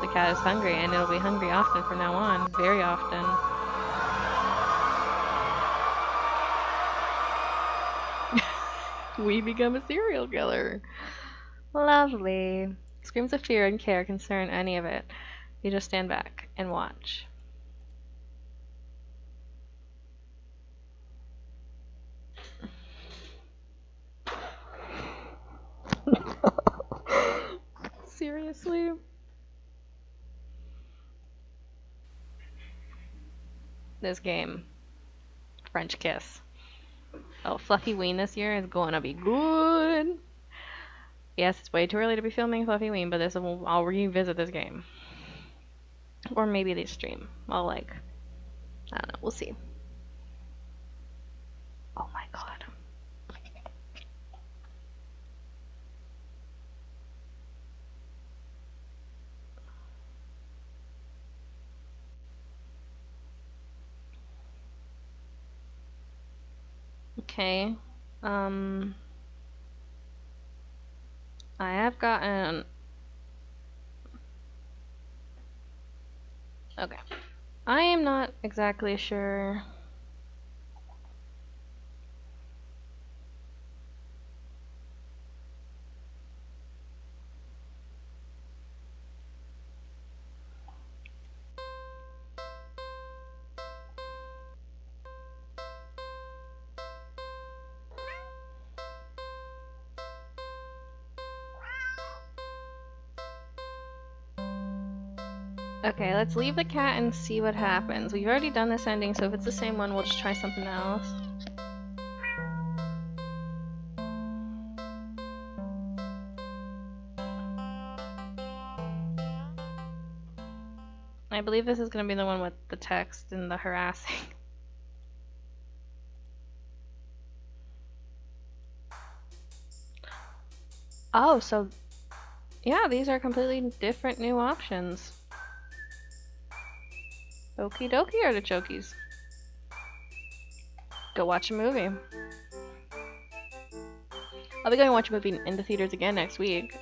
The cat is hungry, and it'll be hungry often from now on. Very often. We become a serial killer. Lovely. Screams of fear and care concern any of it. You just stand back and watch. Seriously? This game. French Kiss. Oh, Fluffy Ween this year is going to be good. Yes, it's way too early to be filming Fluffy Ween, but I'll revisit this game. Or maybe they stream. I don't know, we'll see. Oh my god. Okay. I have gotten Okay. I am not exactly sure. Okay, let's leave the cat and see what happens. We've already done this ending, so if it's the same one, we'll just try something else. I believe this is going to be the one with the text and the harassing. Oh, so yeah, these are completely different new options. Okie dokie, artichokes. Go watch a movie. I'll be going to watch a movie in the theaters again next week.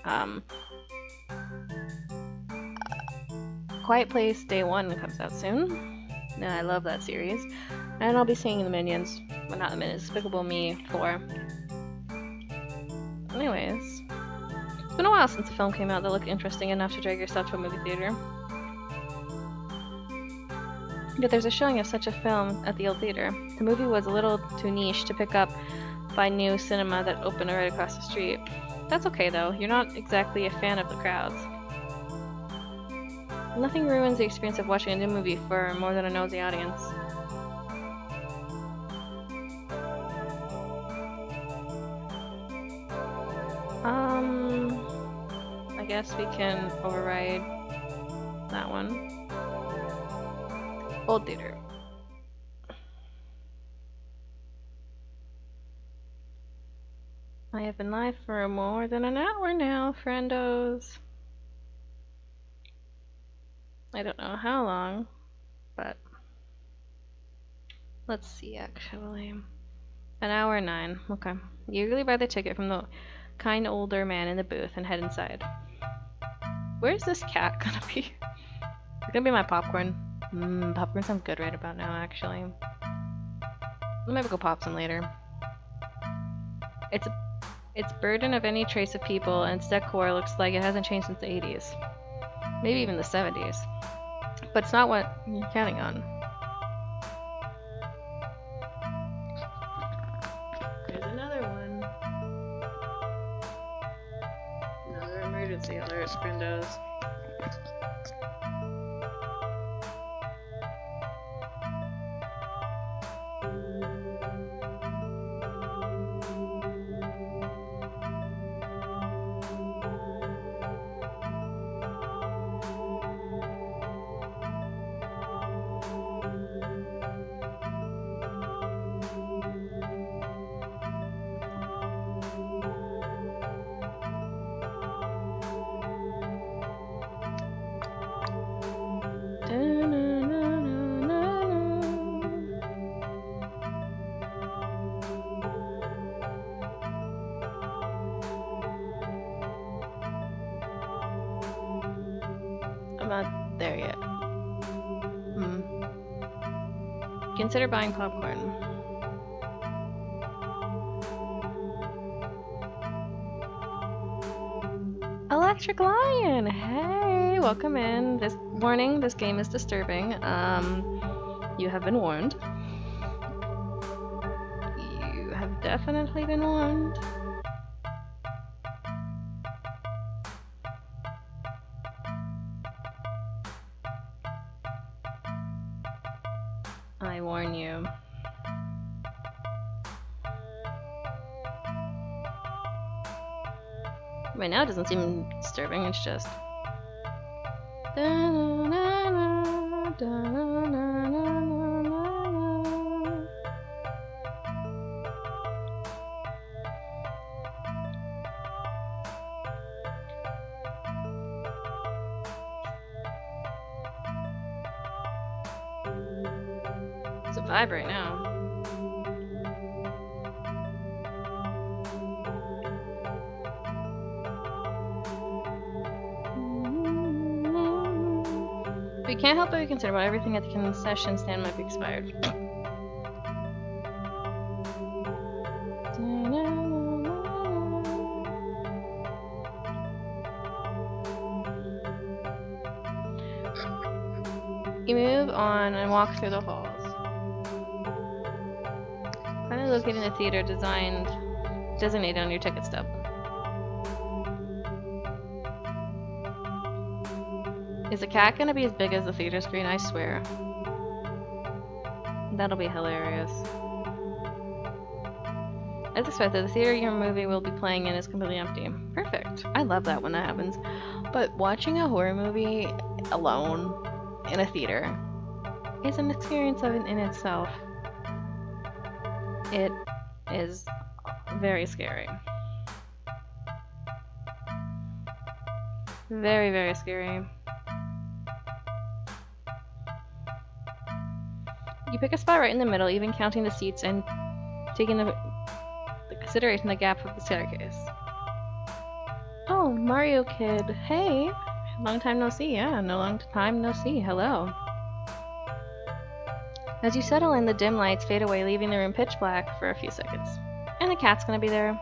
Quiet Place Day 1 comes out soon. No, I love that series. And I'll be seeing the Minions. Well, not the Minions, Despicable Me 4. Anyways. It's been a while since a film came out that looked interesting enough to drag yourself to a movie theater. Yet there's a showing of such a film at the old theater. The movie was a little too niche to pick up by new cinema that opened right across the street. That's okay though, you're not exactly a fan of the crowds. Nothing ruins the experience of watching a new movie for more than a nosy audience. I guess we can override that one. Old theater. I have been live for more than an hour now, friendos. I don't know how long, but let's see actually. An hour and 9. Okay. You eagerly buy the ticket from the kind older man in the booth and head inside. Where's this cat gonna be? It's gonna be my popcorn. Popcorn sounds good right about now, actually. I'll maybe go pop some later. Its burden of any trace of people and its decor looks like it hasn't changed since the 80s. Maybe even the 70s. But it's not what you're counting on. There's another one. Another emergency alert, friendos. I'm not there yet. Consider buying popcorn. Electric Lion! Hey, welcome in. This warning, this game is disturbing. You have been warned. You have definitely been warned. I warn you. Right now it doesn't seem disturbing, it's just... It's a vibe right now. Be can't help but be concerned about everything at the concession stand might be expired. You move on and walk through the halls. Finally locating the theater designated on your ticket stub. Is the cat gonna be as big as the theater screen? I swear. That'll be hilarious. As expected, the theater your movie will be playing in is completely empty. Perfect. I love that when that happens. But watching a horror movie alone in a theater is an experience in itself. It is very scary. Very, very scary. You pick a spot right in the middle, even counting the seats and taking the consideration the gap of the staircase. Oh, Mario Kid. Hey! Long time no see. Yeah, long time no see. Hello. As you settle in, the dim lights fade away, leaving the room pitch black for a few seconds. And the cat's gonna be there.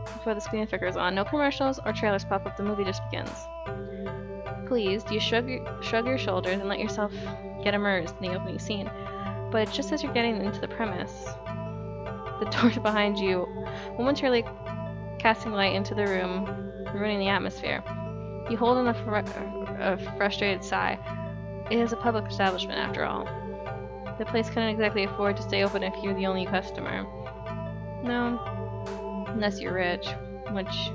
Before the screen flickers on, no commercials or trailers pop up, the movie just begins. Pleased, you shrug your shoulders and let yourself get immersed in the opening scene. But just as you're getting into the premise, the doors behind you momentarily casting light into the room, ruining the atmosphere. You hold in a frustrated sigh. It is a public establishment, after all. The place couldn't exactly afford to stay open if you're the only customer. No, unless you're rich, which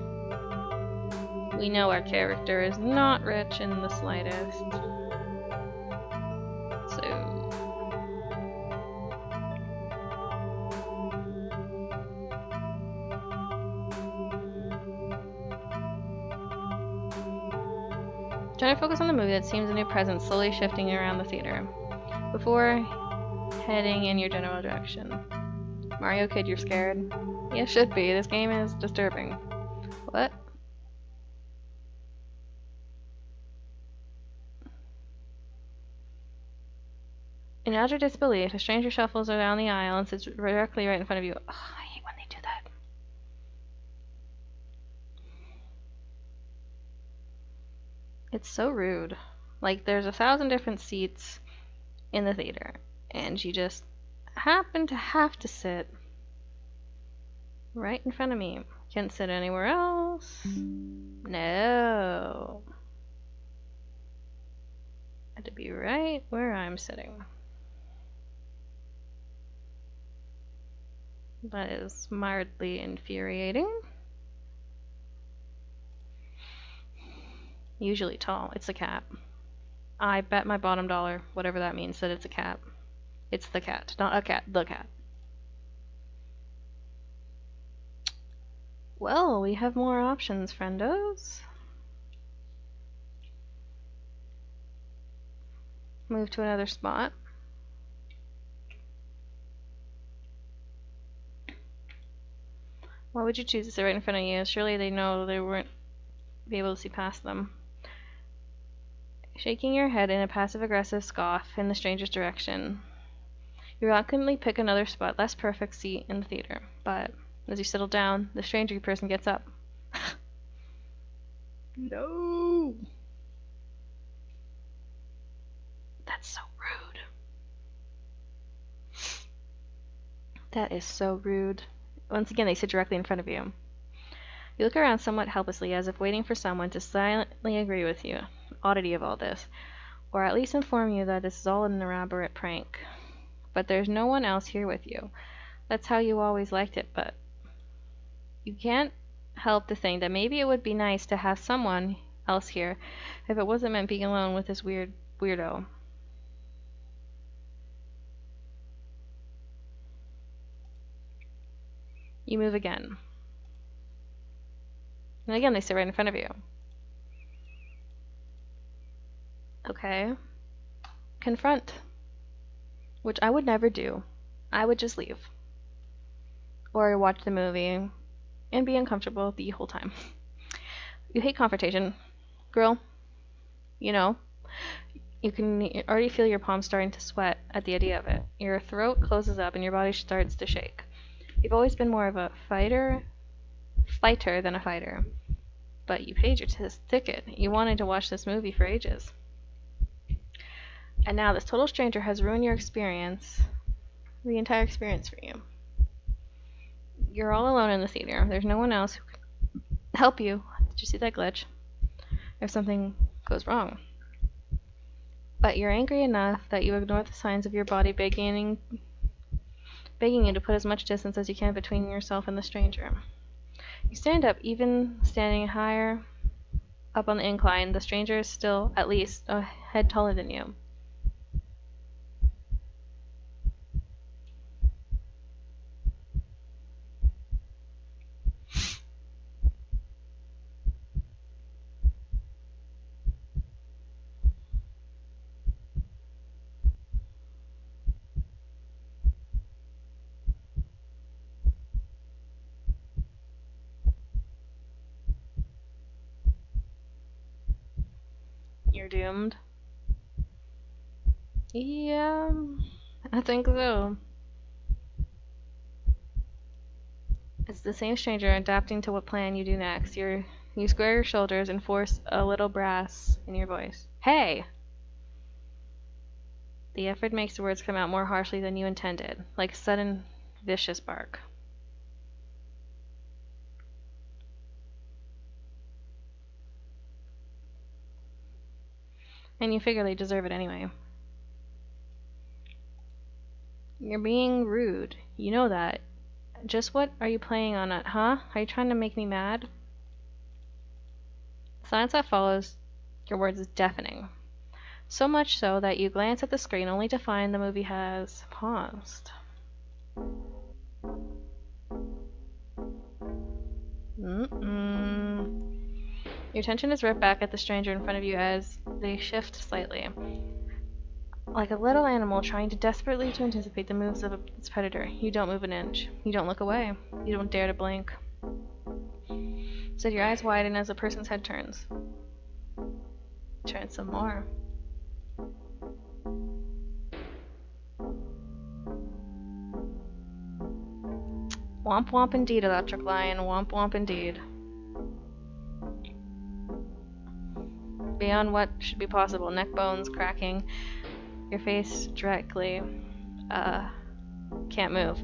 we know our character is not rich in the slightest. So... try to focus on the movie that seems a new presence slowly shifting around the theater before heading in your general direction. Mario Kid, you're scared? Yeah, should be. This game is disturbing. What? In utter disbelief, a stranger shuffles down the aisle and sits directly right in front of you. Ugh, I hate when they do that. It's so rude. Like, there's 1,000 different seats in the theater, and you just happen to have to sit right in front of me. Can't sit anywhere else. No. Had to be right where I'm sitting. That is mildly infuriating. Usually tall. It's a cat. I bet my bottom dollar, whatever that means, that it's a cat. It's the cat, not a cat, the cat. Well, we have more options, friendos. Move to another spot. Why would you choose to sit right in front of you? Surely they know they won't be able to see past them. Shaking your head in a passive-aggressive scoff in the stranger's direction, you reluctantly pick another spot, less perfect seat in the theater. But as you settle down, the stranger person gets up. No! That's so rude. That is so rude. Once again, they sit directly in front of you. You look around somewhat helplessly, as if waiting for someone to silently agree with you, oddity of all this, or at least inform you that this is all an elaborate prank. But there's no one else here with you. That's how you always liked it, but you can't help to think that maybe it would be nice to have someone else here if it wasn't meant being alone with this weirdo. You move again. And again, they sit right in front of you. Okay. Confront. Which I would never do. I would just leave. Or watch the movie and be uncomfortable the whole time. You hate confrontation. Girl, You know, you can already feel your palms starting to sweat at the idea of it. Your throat closes up and your body starts to shake. You've always been more of a fighter than a fighter. But you paid your ticket. You wanted to watch this movie for ages. And now this total stranger has ruined your experience, the entire experience for you. You're all alone in the theater. There's no one else who can help you. Did you see that glitch? If something goes wrong. But you're angry enough that you ignore the signs of your body begging you to put as much distance as you can between yourself and the stranger. You stand up, even standing higher up on the incline. The stranger is still at least a head taller than you. You're doomed. Yeah, I think so. It's the same stranger adapting to what plan you do next. You square your shoulders and force a little brass in your voice. Hey! The effort makes the words come out more harshly than you intended, like sudden, vicious bark. And you figure they deserve it anyway. You're being rude. You know that. Just what are you playing on it, huh? Are you trying to make me mad? The silence that follows your words is deafening. So much so that you glance at the screen only to find the movie has paused. Your attention is ripped back at the stranger in front of you as they shift slightly. Like a little animal trying desperately to anticipate the moves of its predator, you don't move an inch. You don't look away. You don't dare to blink. Instead, your eyes widen as the person's head turns. Turn some more. Womp womp indeed, Electric Lion. Womp womp indeed. Beyond what should be possible. Neck bones cracking. Your face directly. Can't move.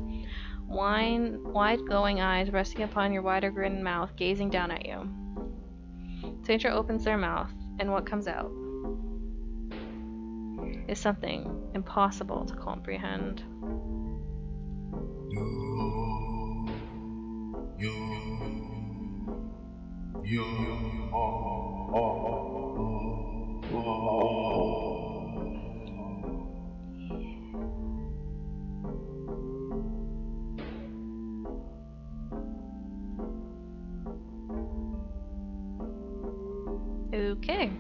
Wide glowing eyes resting upon your wider grinned mouth, gazing down at you. Stranger opens their mouth, and what comes out is something impossible to comprehend. Okay.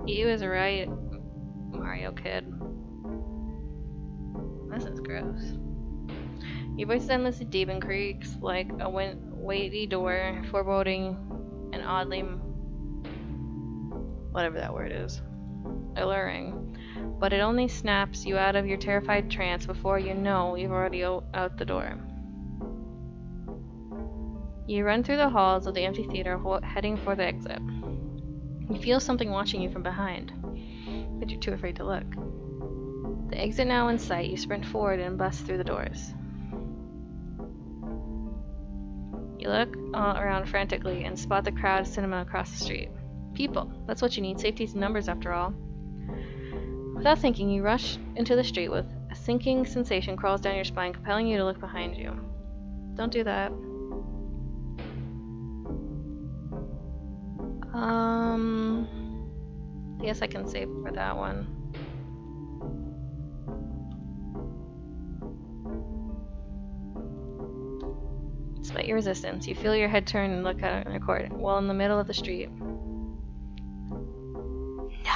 You is right, Mario Kid. This is gross. Your voice is endlessly deep and creaks like a weighty door, foreboding and oddly, whatever that word is, alluring. But it only snaps you out of your terrified trance before you know you've already out the door. You run through the halls of the empty theater, heading for the exit. You feel something watching you from behind, but you're too afraid to look. The exit now in sight, you sprint forward and bust through the doors. You look around frantically and spot the crowd cinema across the street. People, that's what you need. Safety's in numbers after all. Without thinking, you rush into the street with a sinking sensation crawls down your spine, compelling you to look behind you. Don't do that. I guess I can save for that one. Despite your resistance, you feel your head turn and look at a record. Well, in the middle of the street. No!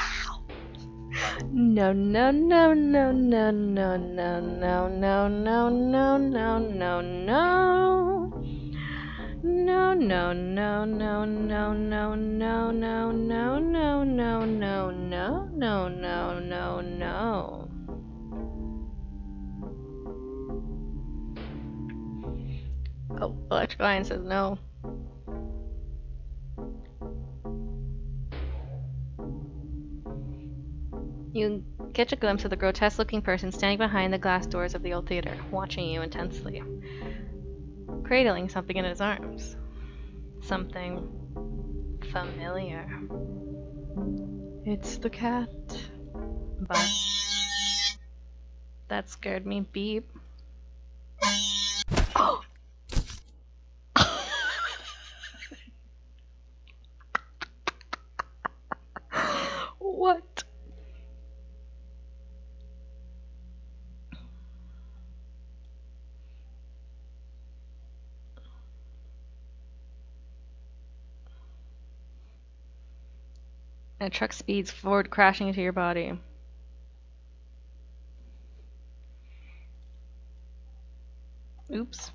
No, no, no, no, no, no, no, no, no, no, no, no, no, no. No, no, no, no, no, no, no, no, no, no, no, no, no, no, no, no, no. Oh, electrical line says no. You catch a glimpse of the grotesque-looking person standing behind the glass doors of the old theater, watching you intensely, cradling something in his arms. Something familiar. It's the cat. But that scared me. Beep. Oh! What? A truck speeds forward, crashing into your body. Oops.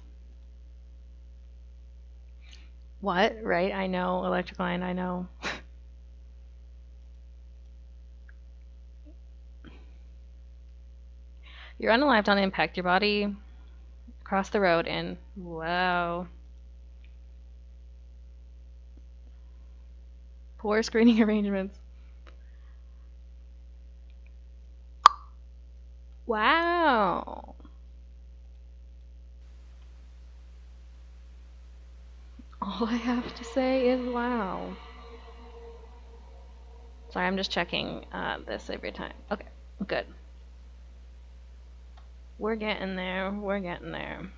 What? Right? I know. Electrical line, I know. You're unalived on impact. Your body across the road and wow. Poor screening arrangements. Wow. All I have to say is wow. Sorry, I'm just checking this every time. Okay, good. We're getting there. We're getting there.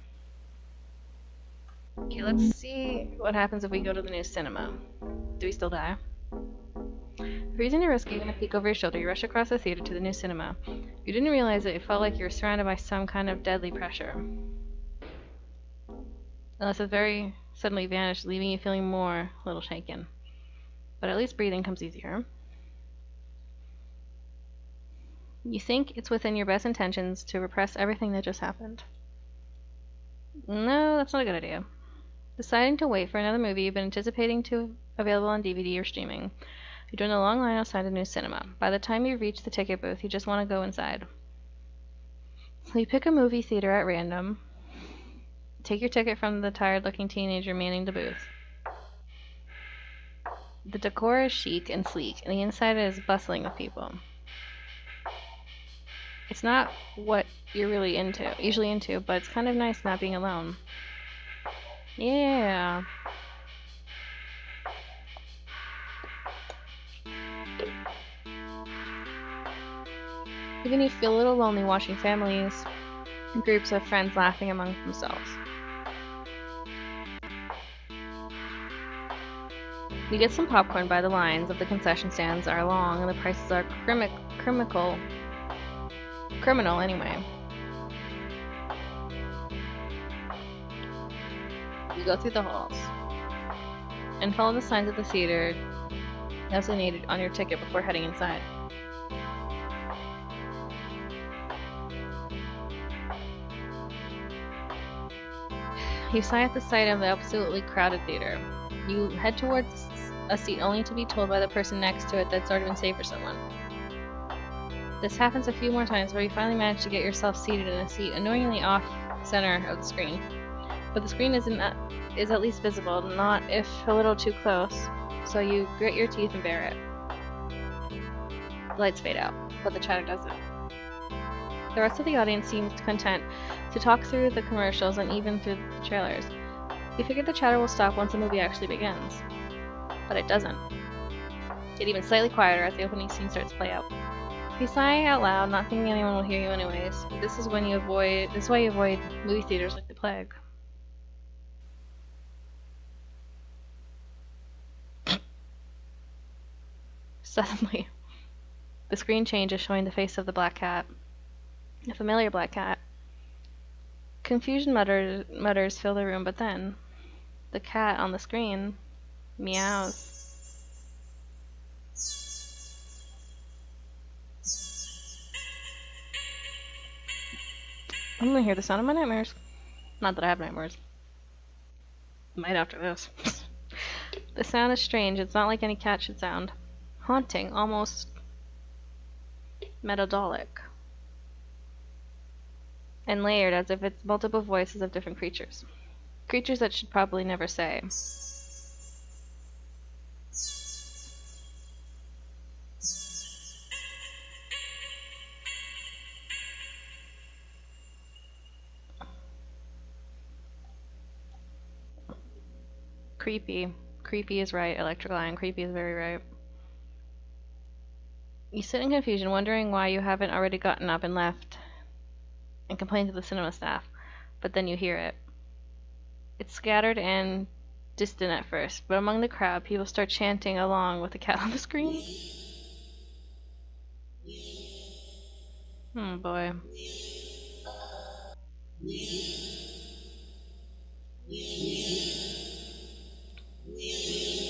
Okay, let's see what happens if we go to the new cinema. Do we still die? Freezing your wrist, giving a peek over your shoulder, you rush across the theater to the new cinema. You didn't realize it felt like you were surrounded by some kind of deadly pressure. Unless it very suddenly vanished, leaving you feeling a little shaken. But at least breathing comes easier. You think it's within your best intentions to repress everything that just happened. No, that's not a good idea. Deciding to wait for another movie you've been anticipating to available on DVD or streaming. You join a long line outside a new cinema. By the time you reach the ticket booth, you just want to go inside. So you pick a movie theater at random. Take your ticket from the tired-looking teenager manning the booth. The decor is chic and sleek, and the inside is bustling with people. It's not what you're really usually into, but it's kind of nice not being alone. Yeah. Even you feel a little lonely watching families and groups of friends laughing among themselves. You get some popcorn by the lines of the concession stands are long and the prices are criminal anyway. You go through the halls and follow the signs of the theater designated on your ticket before heading inside. You sigh at the sight of the absolutely crowded theater. You head towards a seat only to be told by the person next to it that it's already been saved for someone. This happens a few more times where you finally manage to get yourself seated in a seat annoyingly off center of the screen. But the screen is at least visible, not if a little too close, so you grit your teeth and bear it. The lights fade out, but the chatter doesn't. The rest of the audience seems content to talk through the commercials and even through the trailers. You figure the chatter will stop once the movie actually begins. But it doesn't. Get even slightly quieter as the opening scene starts to play out. You sigh out loud, not thinking anyone will hear you anyways. This is why you avoid movie theaters like the plague. Suddenly, the screen changes, showing the face of the black cat. A familiar black cat. Confusion mutters fill the room, but then the cat on the screen meows. I'm gonna hear the sound of my nightmares. Not that I have nightmares. Might after this. The sound is strange. It's not like any cat should sound. Haunting, almost metadolic. And layered as if it's multiple voices of different creatures. Creatures that should probably never say. Creepy. Creepy is right. Electrical Lion. Creepy is very right. You sit in confusion, wondering why you haven't already gotten up and left and complained to the cinema staff, but then you hear it. It's scattered and distant at first, but among the crowd, people start chanting along with the cat on the screen. Oh boy.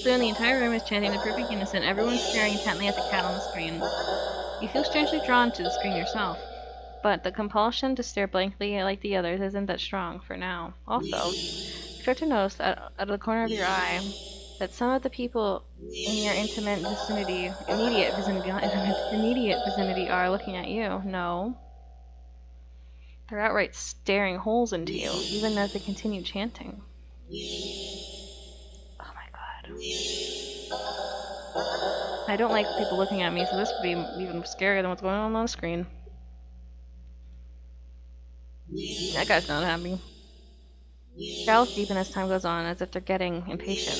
Soon the entire room is chanting the perfect unison, everyone staring intently at the cat on the screen. You feel strangely drawn to the screen yourself, but the compulsion to stare blankly like the others isn't that strong for now. Also, you start to notice that out of the corner of your eye that some of the people in your immediate vicinity are looking at you. No. They're outright staring holes into you, even as they continue chanting. Oh my god. I don't like people looking at me, so this would be even scarier than what's going on the screen. That guy's not happy. Growls deepen as time goes on, as if they're getting impatient.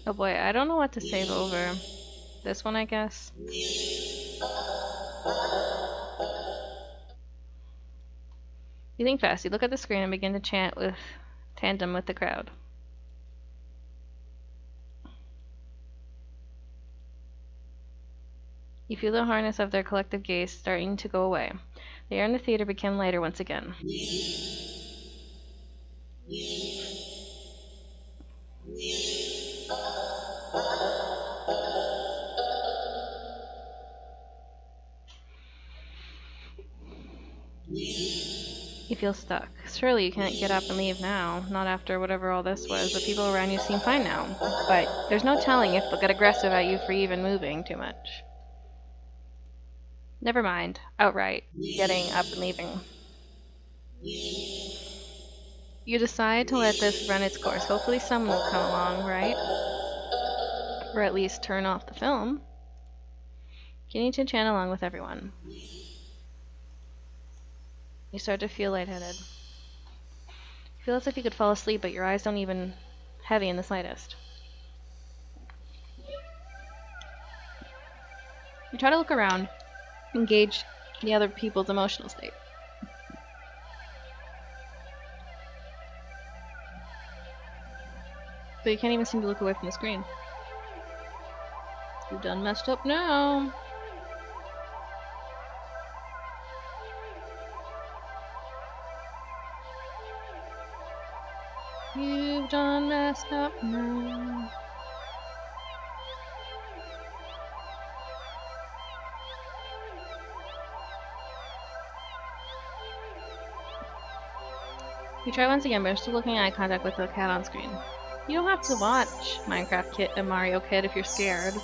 Oh boy, I don't know what to save over. This one, I guess. You think fast. You look at the screen and begin to chant with tandem with the crowd. You feel the harness of their collective gaze starting to go away. The air in the theater became lighter once again. You feel stuck. Surely you can't get up and leave now, not after whatever all this was. The people around you seem fine now, but there's no telling if they'll get aggressive at you for even moving too much. Never mind. Outright getting up and leaving. You decide to let this run its course. Hopefully someone will come along, right? Or at least turn off the film. You need to chant along with everyone. You start to feel lightheaded. You feel as if you could fall asleep, but your eyes don't even heavy in the slightest. You try to look around, engage the other people's emotional state. But you can't even seem to look away from the screen. You done messed up now. You've done messed up now. You try once again, but you're still looking at eye contact with the cat on screen. You don't have to watch Minecraft Kid and Mario Kid if you're scared.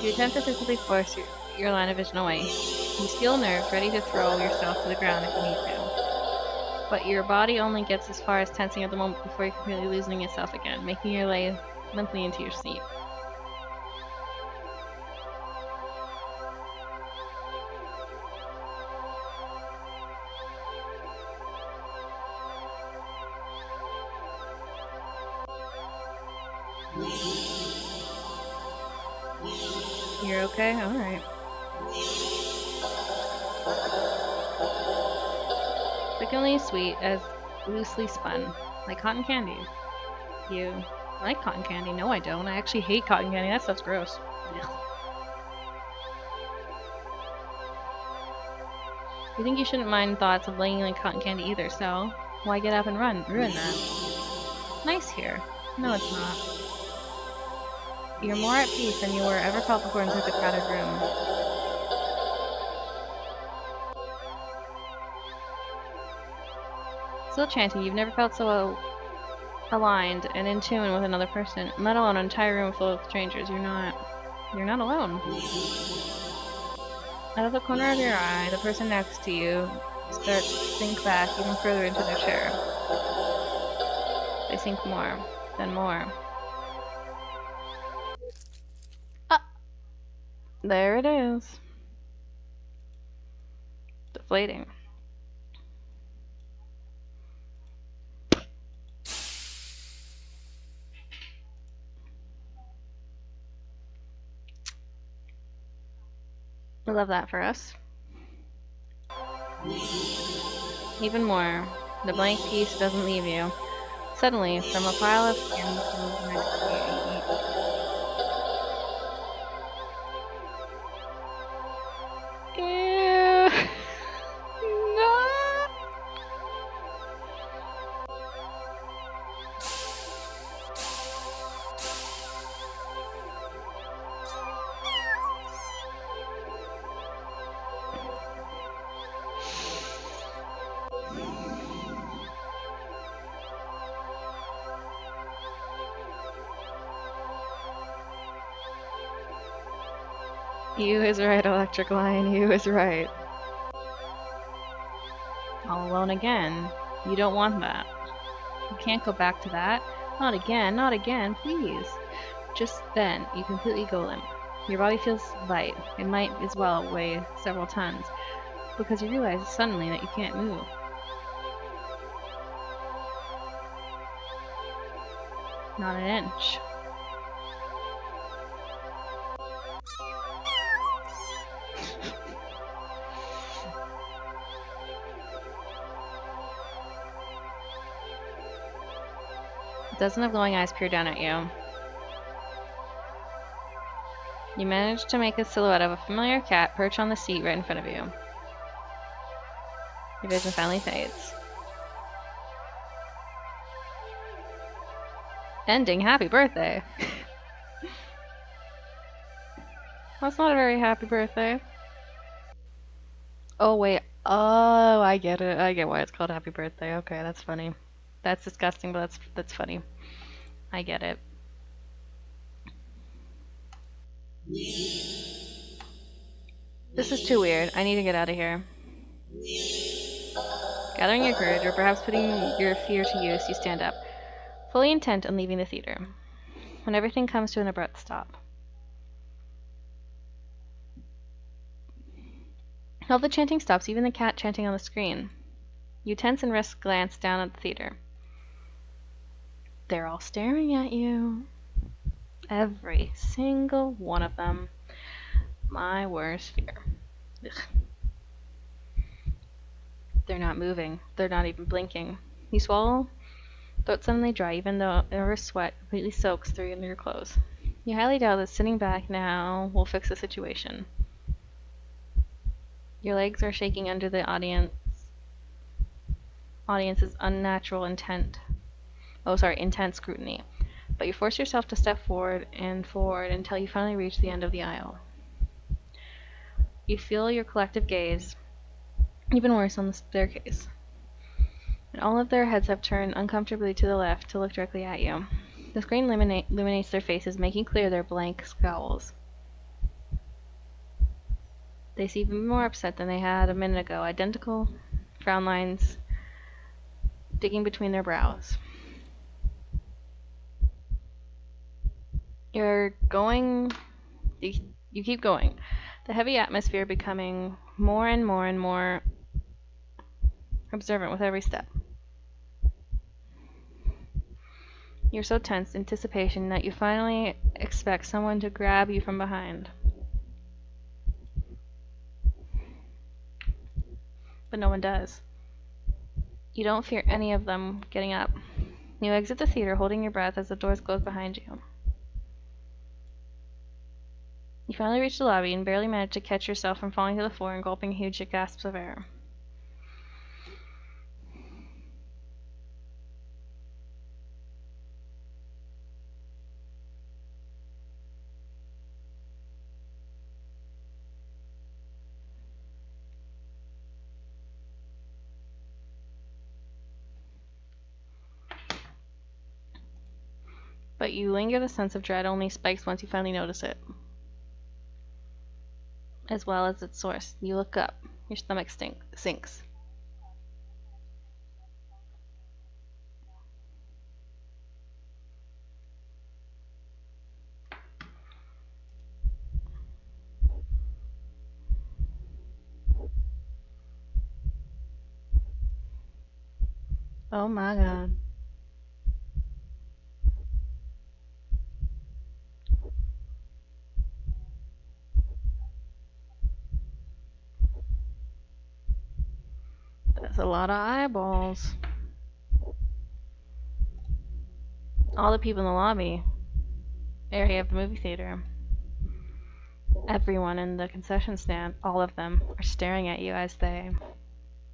You attempt to physically force your line of vision away. You feel nerves, ready to throw yourself to the ground if you need to. But your body only gets as far as tensing at the moment before you're completely losing yourself again, making your way limply into your seat. You're okay? Alright. Sickeningly sweet as loosely spun, like cotton candy. You like cotton candy? No, I don't. I actually hate cotton candy. That stuff's gross. Ugh. You think you shouldn't mind thoughts of laying like cotton candy either, so why get up and ruin that? Nice here. No, it's not. You're more at peace than you were ever felt before in such a crowded room. Still chanting, you've never felt so aligned and in tune with another person, let alone an entire room full of strangers. You're not alone. Out of the corner of your eye, the person next to you starts to sink back even further into their chair. They sink more, then more. Ah! There it is. Deflating. I love that for us. Even more, the blank piece doesn't leave you. Suddenly, from a pile of skins moves next to you. Ew. No. You is right, Electric Lion, you is right. All alone again. You don't want that. You can't go back to that. Not again, not again, please. Just then, you completely go limp. Your body feels light. It might as well weigh several tons, because you realize suddenly that you can't move. Not an inch. A dozen of glowing eyes peer down at you. You manage to make a silhouette of a familiar cat perched on the seat right in front of you. Your vision finally fades. Ending happy birthday! That's not a very happy birthday. Oh wait, oh, I get it. I get why it's called happy birthday. Okay, that's funny. That's disgusting, but that's funny. I get it. This is too weird. I need to get out of here. Gathering your courage, or perhaps putting your fear to use, you stand up, fully intent on leaving the theater, when everything comes to an abrupt stop. All the chanting stops, even the cat chanting on the screen. You tense and risk a glance down at the theater. They're all staring at you. Every single one of them. My worst fear. Ugh. They're not moving. They're not even blinking. You swallow, throat suddenly dry, even though every sweat completely soaks through into your clothes. You highly doubt that sitting back now will fix the situation. Your legs are shaking under the audience's unnatural intense scrutiny. But you force yourself to step forward until you finally reach the end of the aisle. You feel your collective gaze, even worse on the staircase. And all of their heads have turned uncomfortably to the left to look directly at you. The screen illuminates their faces, making clear their blank scowls. They seem even more upset than they had a minute ago, identical frown lines digging between their brows. You keep going, the heavy atmosphere becoming more and more and more observant with every step. You're so tense in anticipation that you finally expect someone to grab you from behind. But no one does. You don't fear any of them getting up. You exit the theater holding your breath as the doors close behind you. You finally reach the lobby and barely manage to catch yourself from falling to the floor and gulping huge gasps of air. But you linger, the sense of dread only spikes once you finally notice it, as well as its source. You look up. Your stomach sinks. Oh my god. That's a lot of eyeballs. All the people in the lobby area of the movie theater. Everyone in the concession stand, all of them, are staring at you as they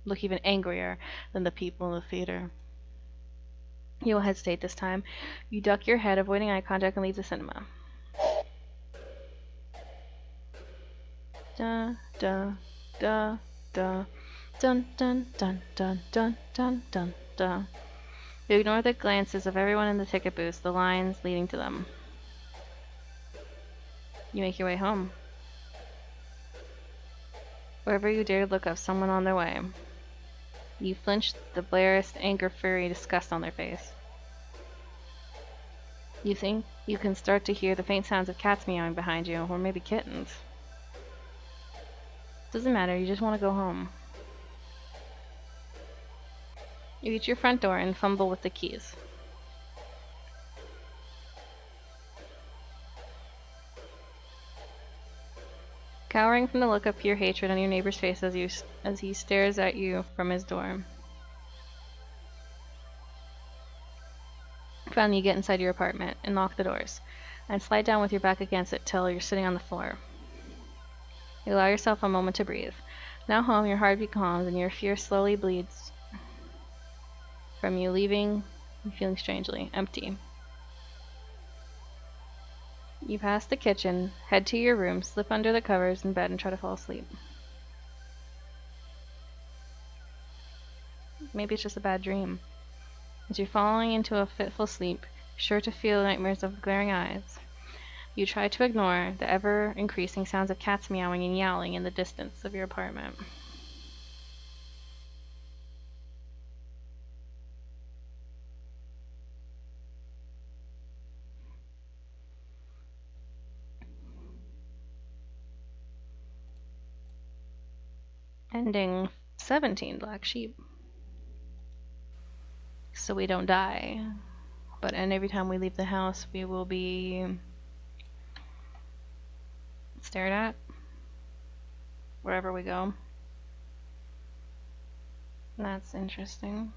look even angrier than the people in the theater. You will hesitate this time. You duck your head, avoiding eye contact, and leave the cinema. Da da da da. Dun dun dun dun dun dun dun dun. You ignore the glances of everyone in the ticket booths, the lines leading to them. You make your way home. Wherever you dare look up someone on their way. You flinch, the Blairist anger, fury, disgust on their face. You think you can start to hear the faint sounds of cats meowing behind you, or maybe kittens. Doesn't matter, you just want to go home. You reach your front door and fumble with the keys. Cowering from the look of pure hatred on your neighbor's face as he stares at you from his door. Finally, you get inside your apartment and lock the doors, and slide down with your back against it till you're sitting on the floor. You allow yourself a moment to breathe. Now home, your heartbeat calms and your fear slowly bleeds from you, leaving you feeling strangely empty. You pass the kitchen, head to your room, slip under the covers in bed, and try to fall asleep. Maybe it's just a bad dream. As you're falling into a fitful sleep, sure to feel nightmares of glaring eyes, you try to ignore the ever-increasing sounds of cats meowing and yowling in the distance of your apartment. Ending 17, Black Sheep. So we don't die. And every time we leave the house, we will be stared at wherever we go. That's interesting.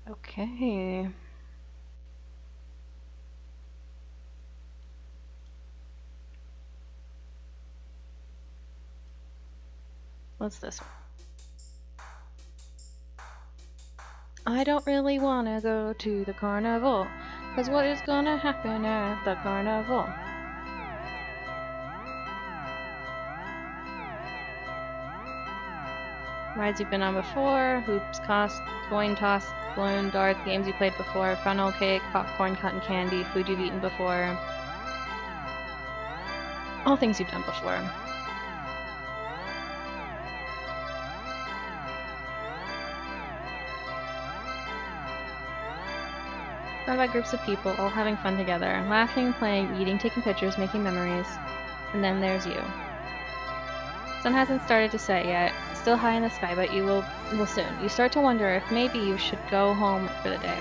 Okay. What's this? I don't really wanna go to the carnival, 'cause what is gonna happen at the carnival? Rides you've been on before, hoops, coin toss, balloon, darts, games you played before, funnel cake, popcorn, cotton candy, food you've eaten before. All things you've done before. Thought about groups of people all having fun together, laughing, playing, eating, taking pictures, making memories. And then there's you. Sun hasn't started to set yet, still high in the sky, but you will soon. You start to wonder if maybe you should go home for the day.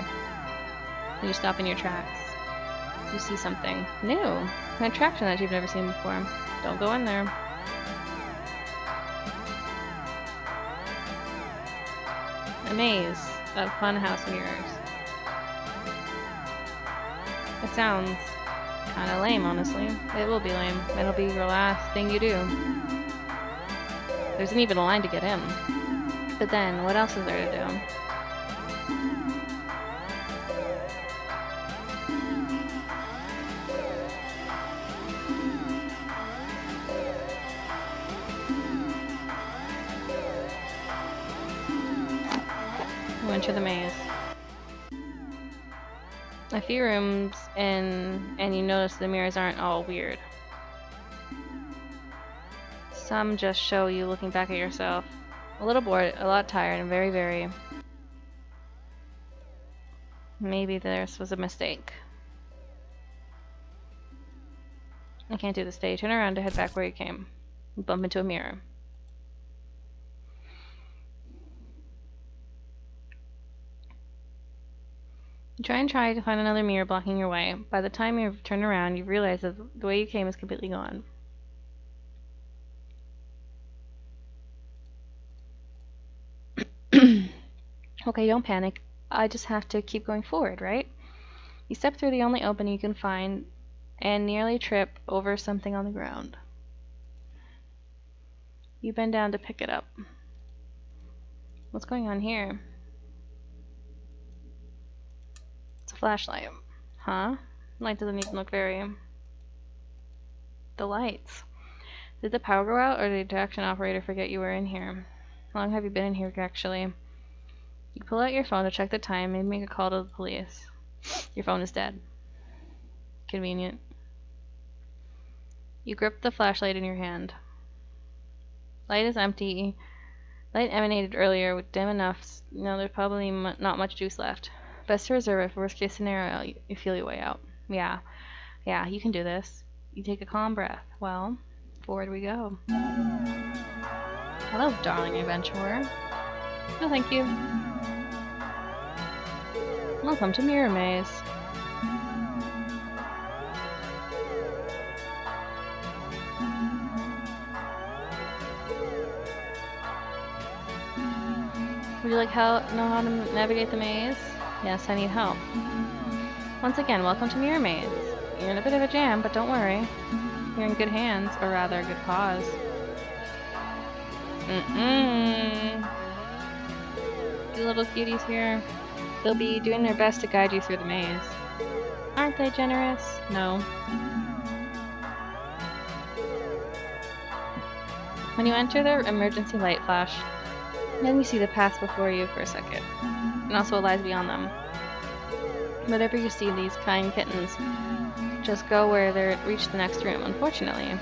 And you stop in your tracks. You see something new, an attraction that you've never seen before. Don't go in there. A maze of funhouse mirrors. It sounds kinda lame, honestly. It will be lame. It'll be your last thing you do. There isn't even a line to get in. But then, what else is there to do? enter the maze. A few rooms in, and you notice the mirrors aren't all weird. Some just show you looking back at yourself. A little bored, a lot tired, and very... Maybe this was a mistake. I can't do this day. Turn around to head back where you came. You bump into a mirror. You try to find another mirror blocking your way. By the time you've turned around, you realize that the way you came is completely gone. Okay, don't panic. I just have to keep going forward, right? You step through the only opening you can find and nearly trip over something on the ground. You bend down to pick it up. What's going on here? It's a flashlight. Huh? Light doesn't even look very... The lights. Did the power go out, or did the detection operator forget you were in here? How long have you been in here, actually? You pull out your phone to check the time and make a call to the police. Your phone is dead. Convenient. You grip the flashlight in your hand. Light is empty. Light emanated earlier with dim enough. No, there's probably not much juice left. Best to reserve it for worst case scenario. You feel your way out. Yeah, you can do this. You take a calm breath. Well, forward we go. Hello, darling adventurer. No, thank you. Welcome to Mirror Maze. Would you like know how to navigate the maze? Yes, I need help. Once again, welcome to Mirror Maze. You're in a bit of a jam, but don't worry. You're in good hands, or rather, good paws. The little cuties here. They'll be doing their best to guide you through the maze. Aren't they generous? No. When you enter the emergency light flash, then you see the path before you for a second, and also what lies beyond them. Whatever you see, these kind kittens just go where they reach the next room. Unfortunately,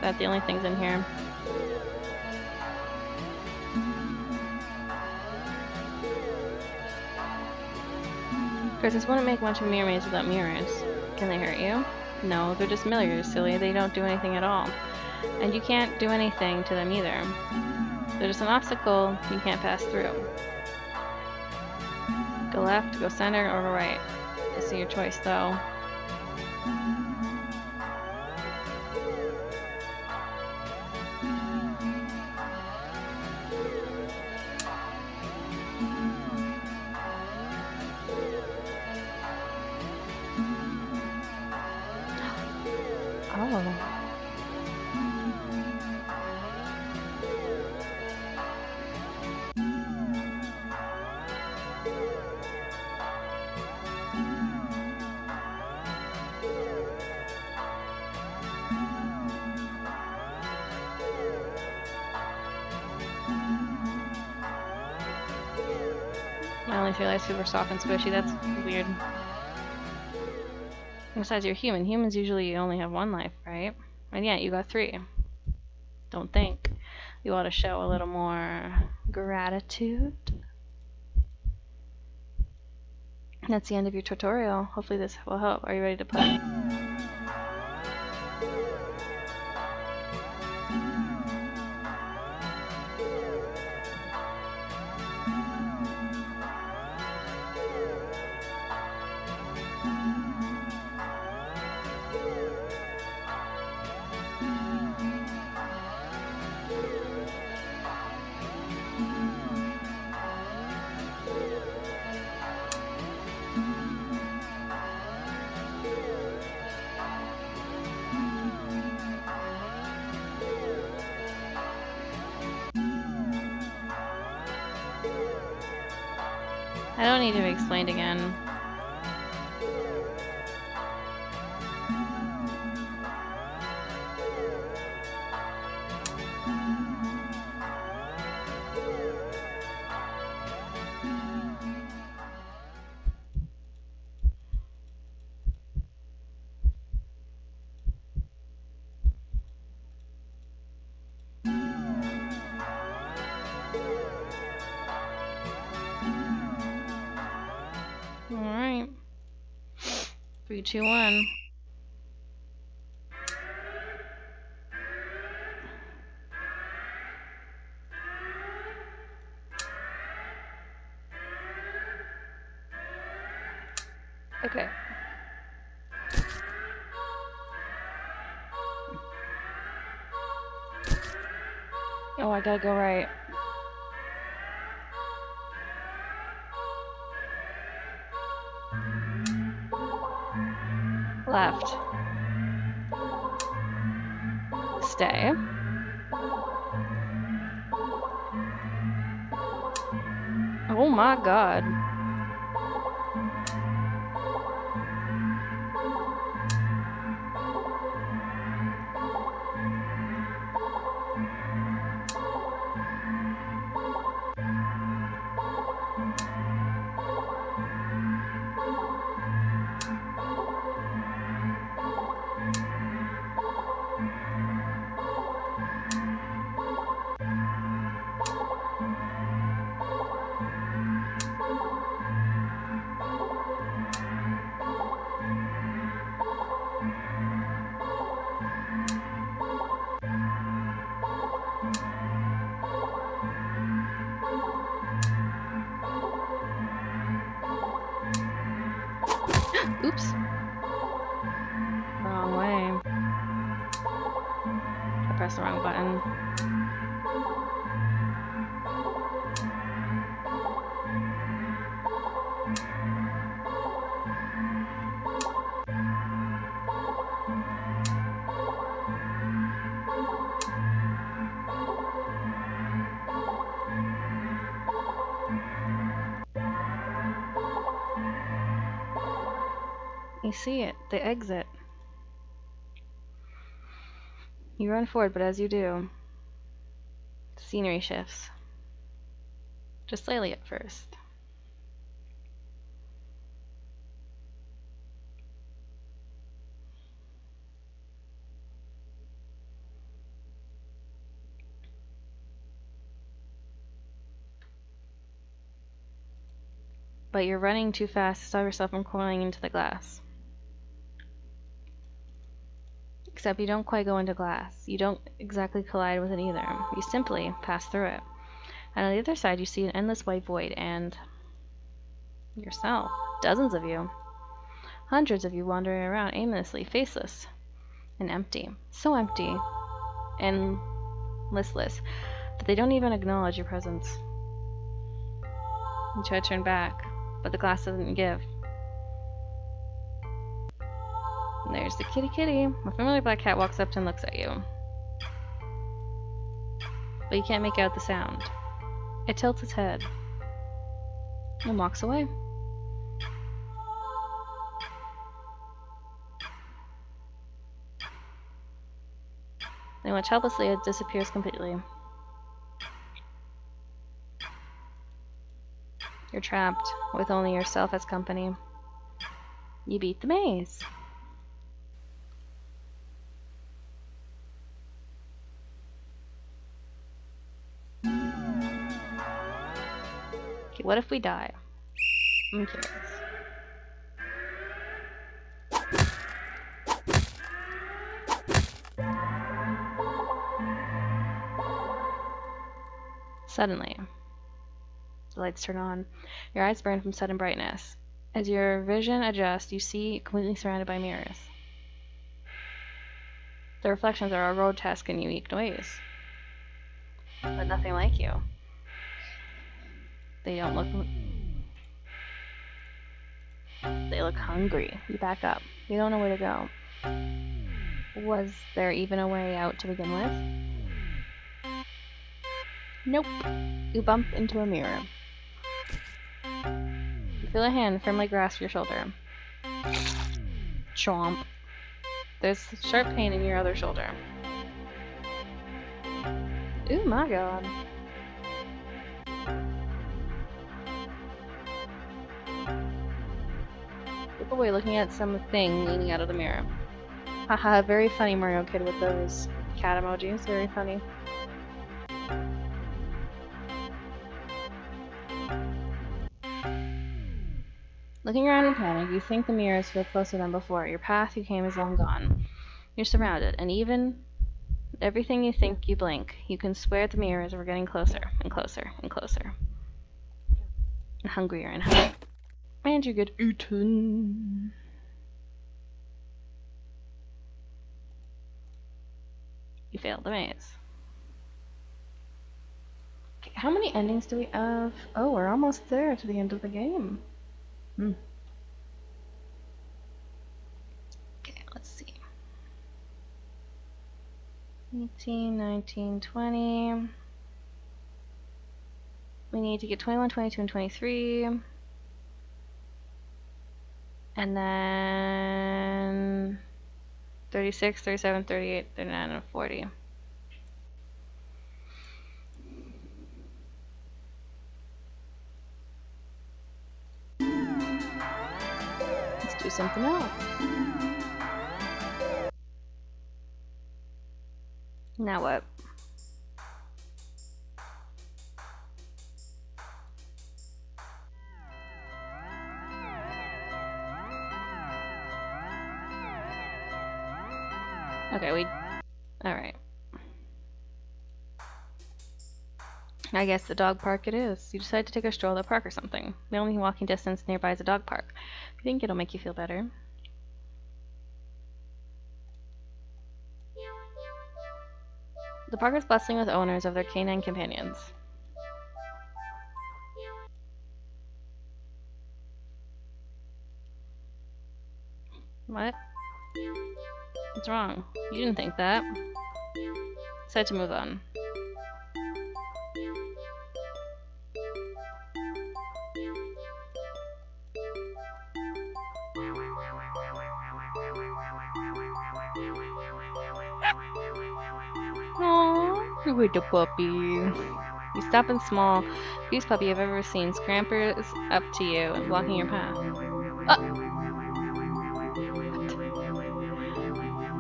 that's the only things in here. Of course, this wouldn't make much of a mirror maze without mirrors. Can they hurt you? No, they're just mirrors, silly. They don't do anything at all. And you can't do anything to them either. They're just an obstacle you can't pass through. Go left, go center, or go right. I see your choice, though. Oh. I only realized super soft and squishy. That's weird. Besides, you're human. Humans usually only have one life, right? And yet, you got 3. Don't think. You ought to show a little more gratitude. That's the end of your tutorial. Hopefully this will help. Are you ready to play? I don't need to be explained again. 3, 2, 1. Okay. Oh, I gotta go right. Left. Stay. Oh my god. Oops. Wrong way. I pressed the wrong button. You see it, the exit. You run forward, but as you do, the scenery shifts. Just slightly at first. But you're running too fast to stop yourself from falling into the glass. Except you don't quite go into glass. You don't exactly collide with it either. You simply pass through it. And on the other side, you see an endless white void and yourself. Dozens of you. Hundreds of you wandering around aimlessly, faceless and empty. So empty and listless that they don't even acknowledge your presence. You try to turn back, but the glass doesn't give. And there's the kitty. A familiar black cat walks up and looks at you. But you can't make out the sound. It tilts its head and walks away. Then watch helplessly, it disappears completely. You're trapped with only yourself as company. You beat the maze. Okay, what if we die? I'm curious. Suddenly, the lights turn on. Your eyes burn from sudden brightness. As your vision adjusts, you see completely surrounded by mirrors. The reflections are all grotesque in unique ways, but nothing like you. They don't look... They look hungry. You back up. You don't know where to go. Was there even a way out to begin with? Nope. You bump into a mirror. You feel a hand firmly grasp your shoulder. Chomp. There's sharp pain in your other shoulder. Ooh, my god. Look away, looking at something leaning out of the mirror. Haha, very funny, Mario Kid, with those cat emojis. Very funny. Looking around in panic, you think the mirrors feel closer than before. Your path you came is long gone. You're surrounded, and even everything you think you blink, you can swear the mirrors were getting closer and closer and closer. And hungrier and hungrier. And you get eaten. You failed the maze. Okay, how many endings do we have? Oh, we're almost there to the end of the game. Okay, let's see. 18, 19, 20. We need to get 21, 22, and 23. And then 36, 37, 38, 39, and 40. Let's do something else. Now what? Okay, alright. I guess the dog park it is. You decide to take a stroll at the park or something. The only walking distance nearby is a dog park. I think it'll make you feel better. The park is bustling with owners of their canine companions. What? What's wrong? You didn't think that. Decide to move on. Aww, look at the puppy. You stop in small, cutest puppy I've ever seen scampers up to you and blocking your path.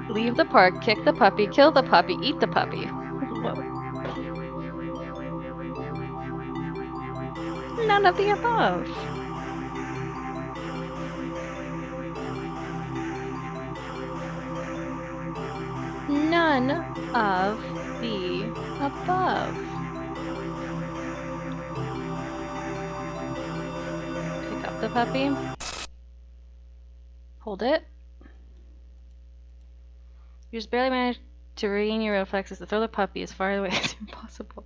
Leave the park, kick the puppy, kill the puppy, eat the puppy. Whoa. None of the above. None of the above. Pick up the puppy. Hold it. You just barely managed to regain your reflexes to throw the puppy as far away as possible.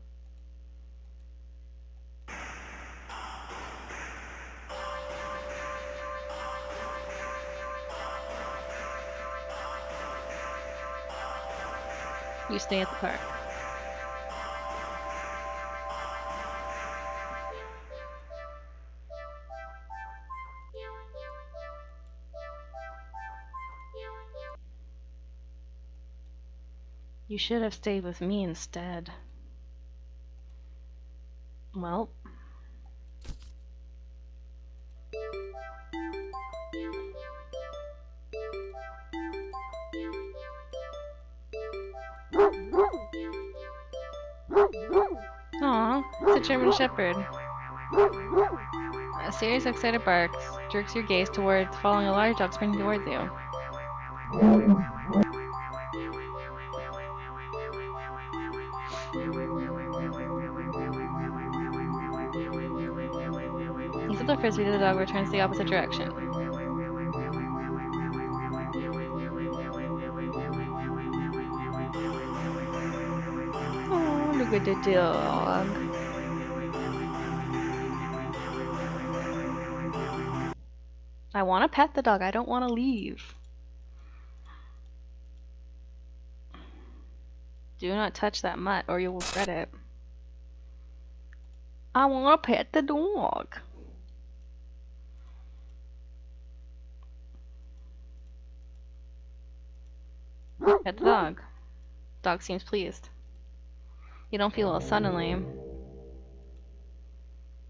You stay at the park. You should have stayed with me instead. Well. Aw, it's a German Shepherd. A series of excited barks jerks your gaze towards following a large dog sprinting towards you. You throw the frisbee to the dog, returns the opposite direction. Oh, look at the dog. I want to pet the dog. I don't want to leave. Do not touch that mutt or you will regret it. I want to pet the dog. Pet the dog. Dog seems pleased. You don't feel well suddenly.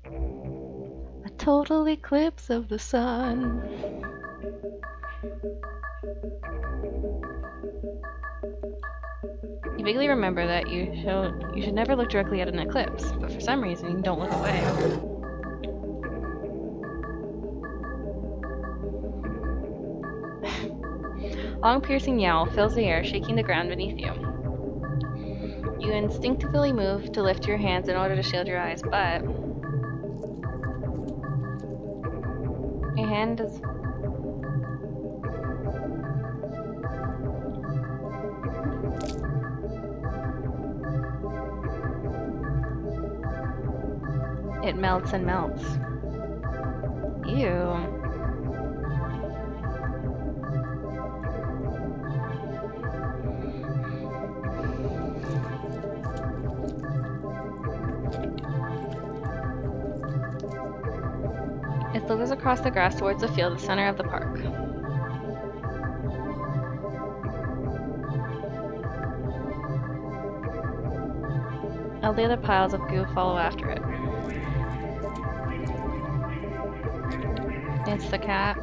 A total eclipse of the sun. You vaguely remember that you should never look directly at an eclipse, but for some reason you don't look away. Long piercing yowl fills the air, shaking the ground beneath you. You instinctively move to lift your hands in order to shield your eyes, but your hand is it melts and melts. Ew. It slithers across the grass towards the field, the center of the park. All the other piles of goo follow after it. It's the cat.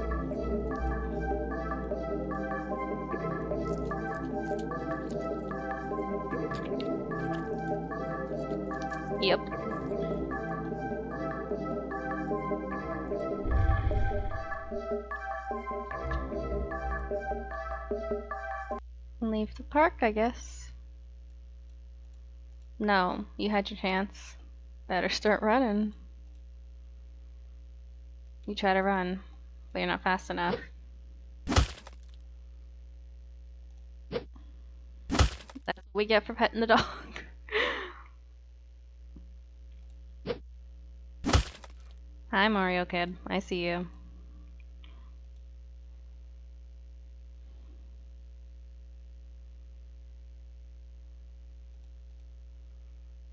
Yep. Leave the park, I guess. No, you had your chance. Better start running. You try to run, but you're not fast enough. That's what we get for petting the dog. Hi, Mario Kid. I see you.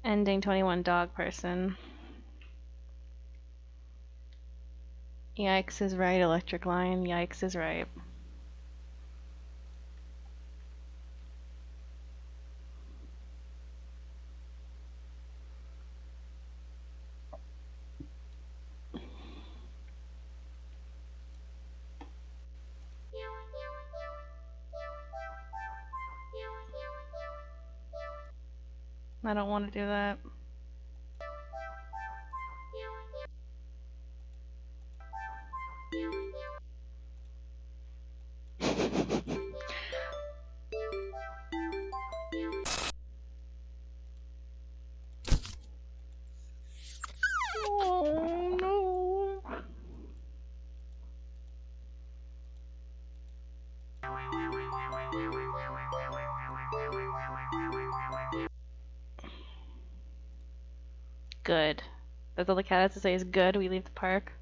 Ending 21 dog person. Yikes is right, Electric Lion. Yikes is right. I don't want to do that. Oh no. Good. That's all the cat has to say is good. We leave the park.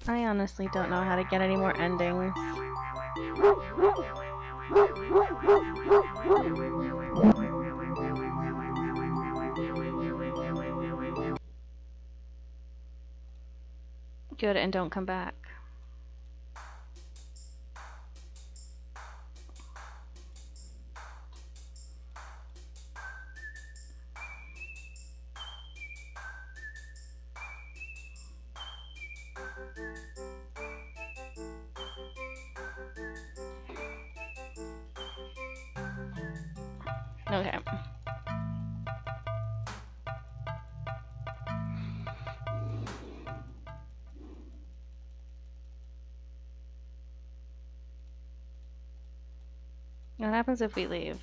I honestly don't know how to get any more endings. Good, and don't come back. Okay. What happens if we leave?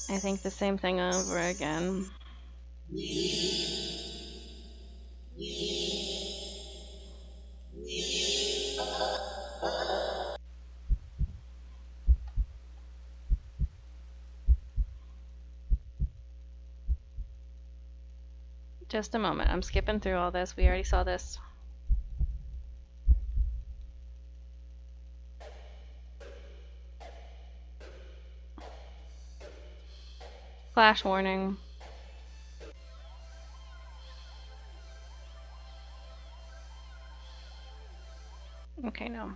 I think the same thing over again. Just a moment. I'm skipping through all this. We already saw this. Flash warning. Okay, no.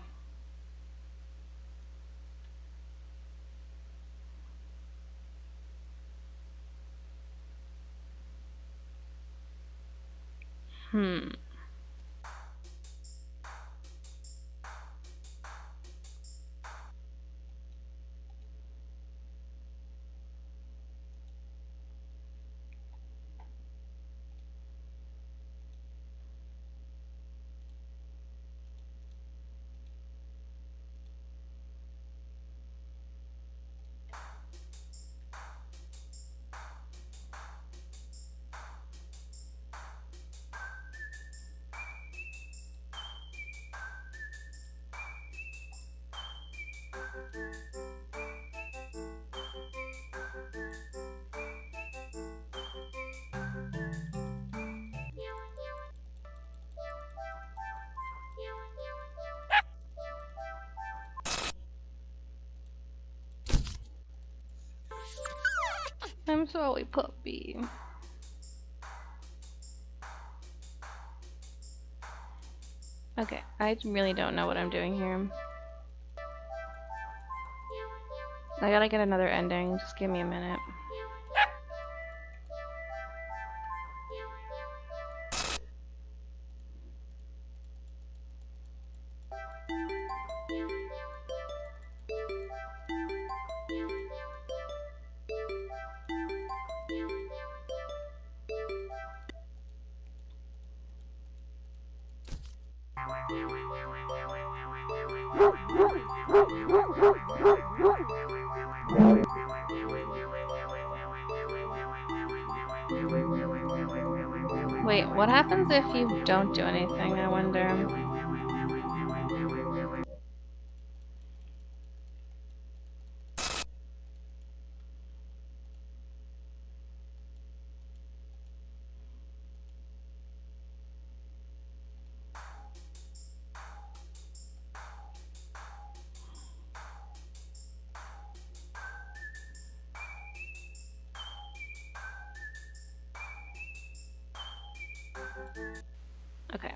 Hmm. I'm sorry, puppy. Okay, I really don't know what I'm doing here. I gotta get another ending. Just give me a minute. Wait, what happens if you don't do anything, I wonder? Okay.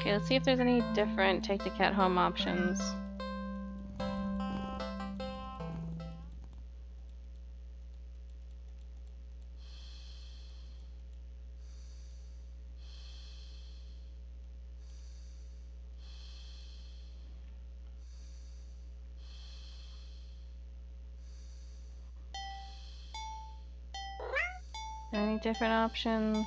Okay, let's see if there's any different take the cat home options. Any different options?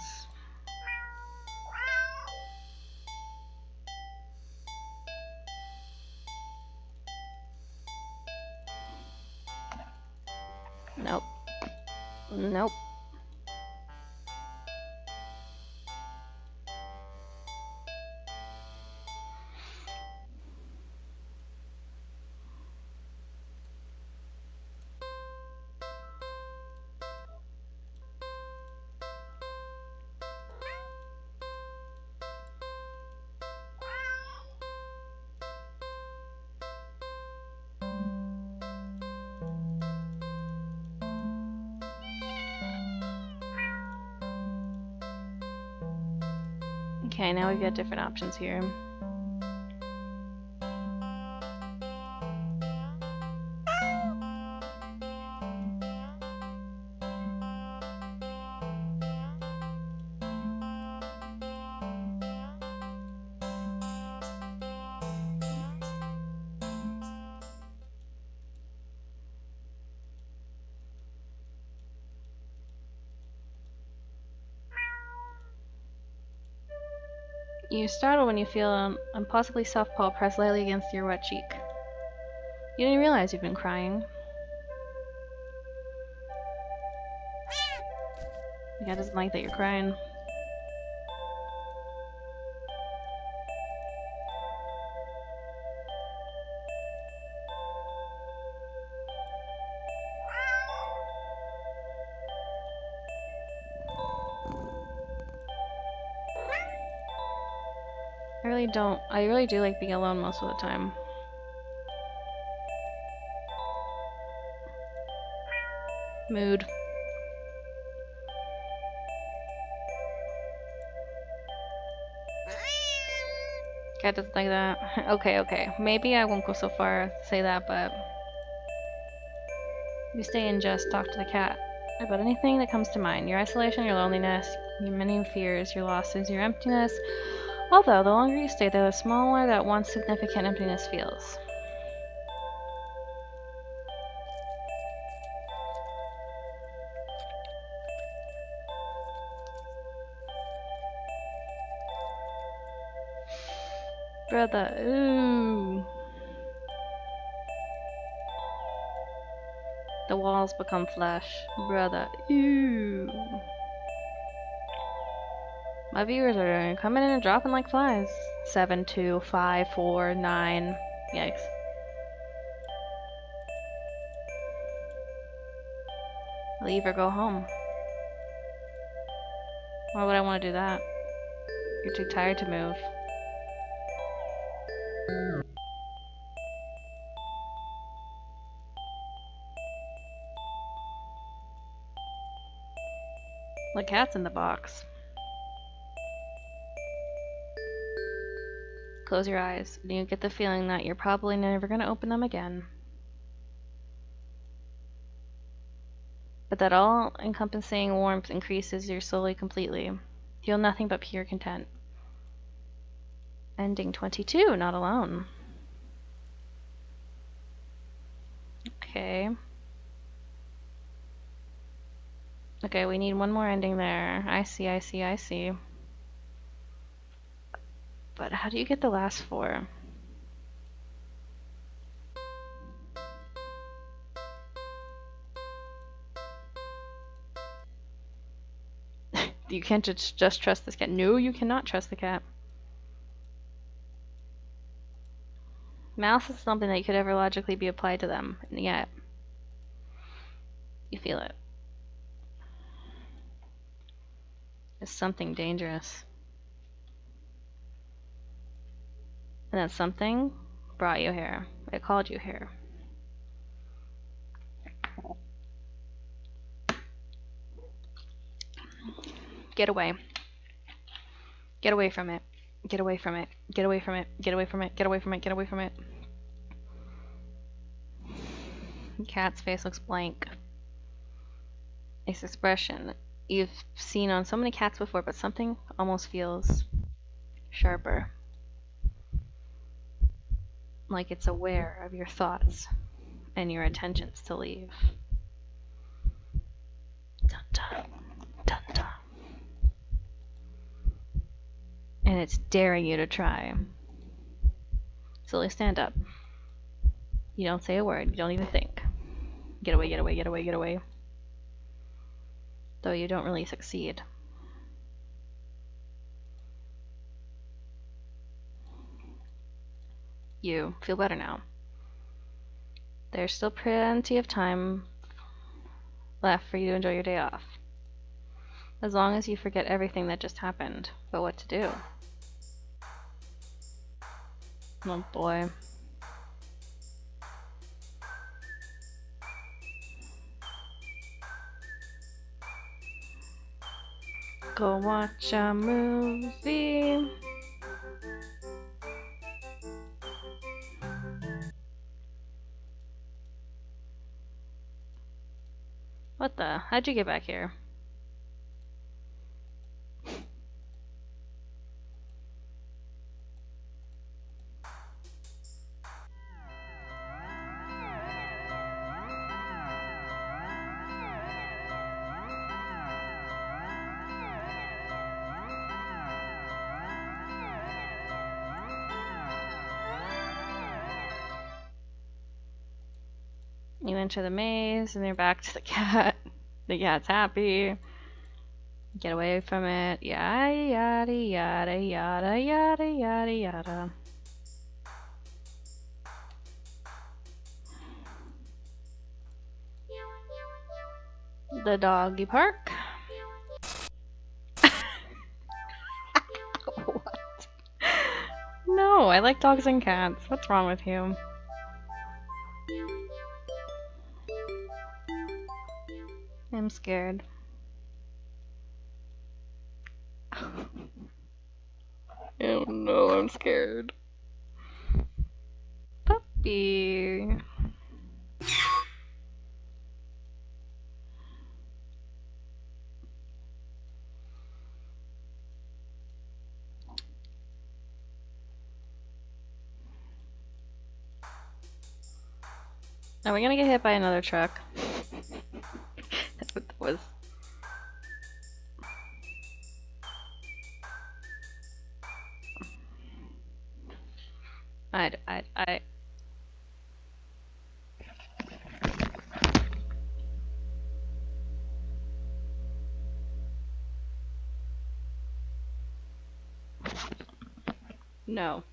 Nope. Nope. Okay, now we've got different options here. You startle when you feel an impossibly soft paw pressed lightly against your wet cheek. You didn't realize you've been crying. The cat doesn't like that you're crying. I really do like being alone most of the time. Mood. Cat doesn't like that. Okay. Maybe I won't go so far to say that, but you stay and just talk to the cat about anything that comes to mind. Your isolation, your loneliness, your many fears, your losses, your emptiness. Although, the longer you stay there, the smaller that once significant emptiness feels. Brother, ooh. The walls become flesh. Brother, ooh. My viewers are coming in and dropping like flies. 7, 2, 5, 4, 9. Yikes. Leave or go home. Why would I want to do that? You're too tired to move. The cat's in the box. Close your eyes, and you get the feeling that you're probably never going to open them again. But that all-encompassing warmth increases your soul completely. Feel nothing but pure content. Ending 22, not alone. Okay. Okay, we need one more ending there. I see. But how do you get the last 4? You can't just trust this cat. No, you cannot trust the cat. Malice is something that could ever logically be applied to them, and yet you feel it. It's something dangerous. And that something brought you here. It called you here. Get away. Get away from it. Get away from it. Get away from it. Get away from it. Get away from it. Get away from it. The cat's face looks blank. Its expression you've seen on so many cats before, but something almost feels sharper. Like it's aware of your thoughts and your intentions to leave. Dun dun. Dun dun. And it's daring you to try. Slowly stand up. You don't say a word. You don't even think. Get away, get away, get away, get away. Though you don't really succeed. You feel better now. There's still plenty of time left for you to enjoy your day off. As long as you forget everything that just happened. But what to do? Oh boy. Go watch a movie. What the? How'd you get back here? You enter the maze, and you're back to the cat. The cat's happy. Get away from it. Yada yada yada yada yada yada yada. The doggy park. What? No, I like dogs and cats. What's wrong with you? I'm scared. Oh no, I'm scared. Puppy. Are we gonna get hit by another truck? That's what that was. I. No.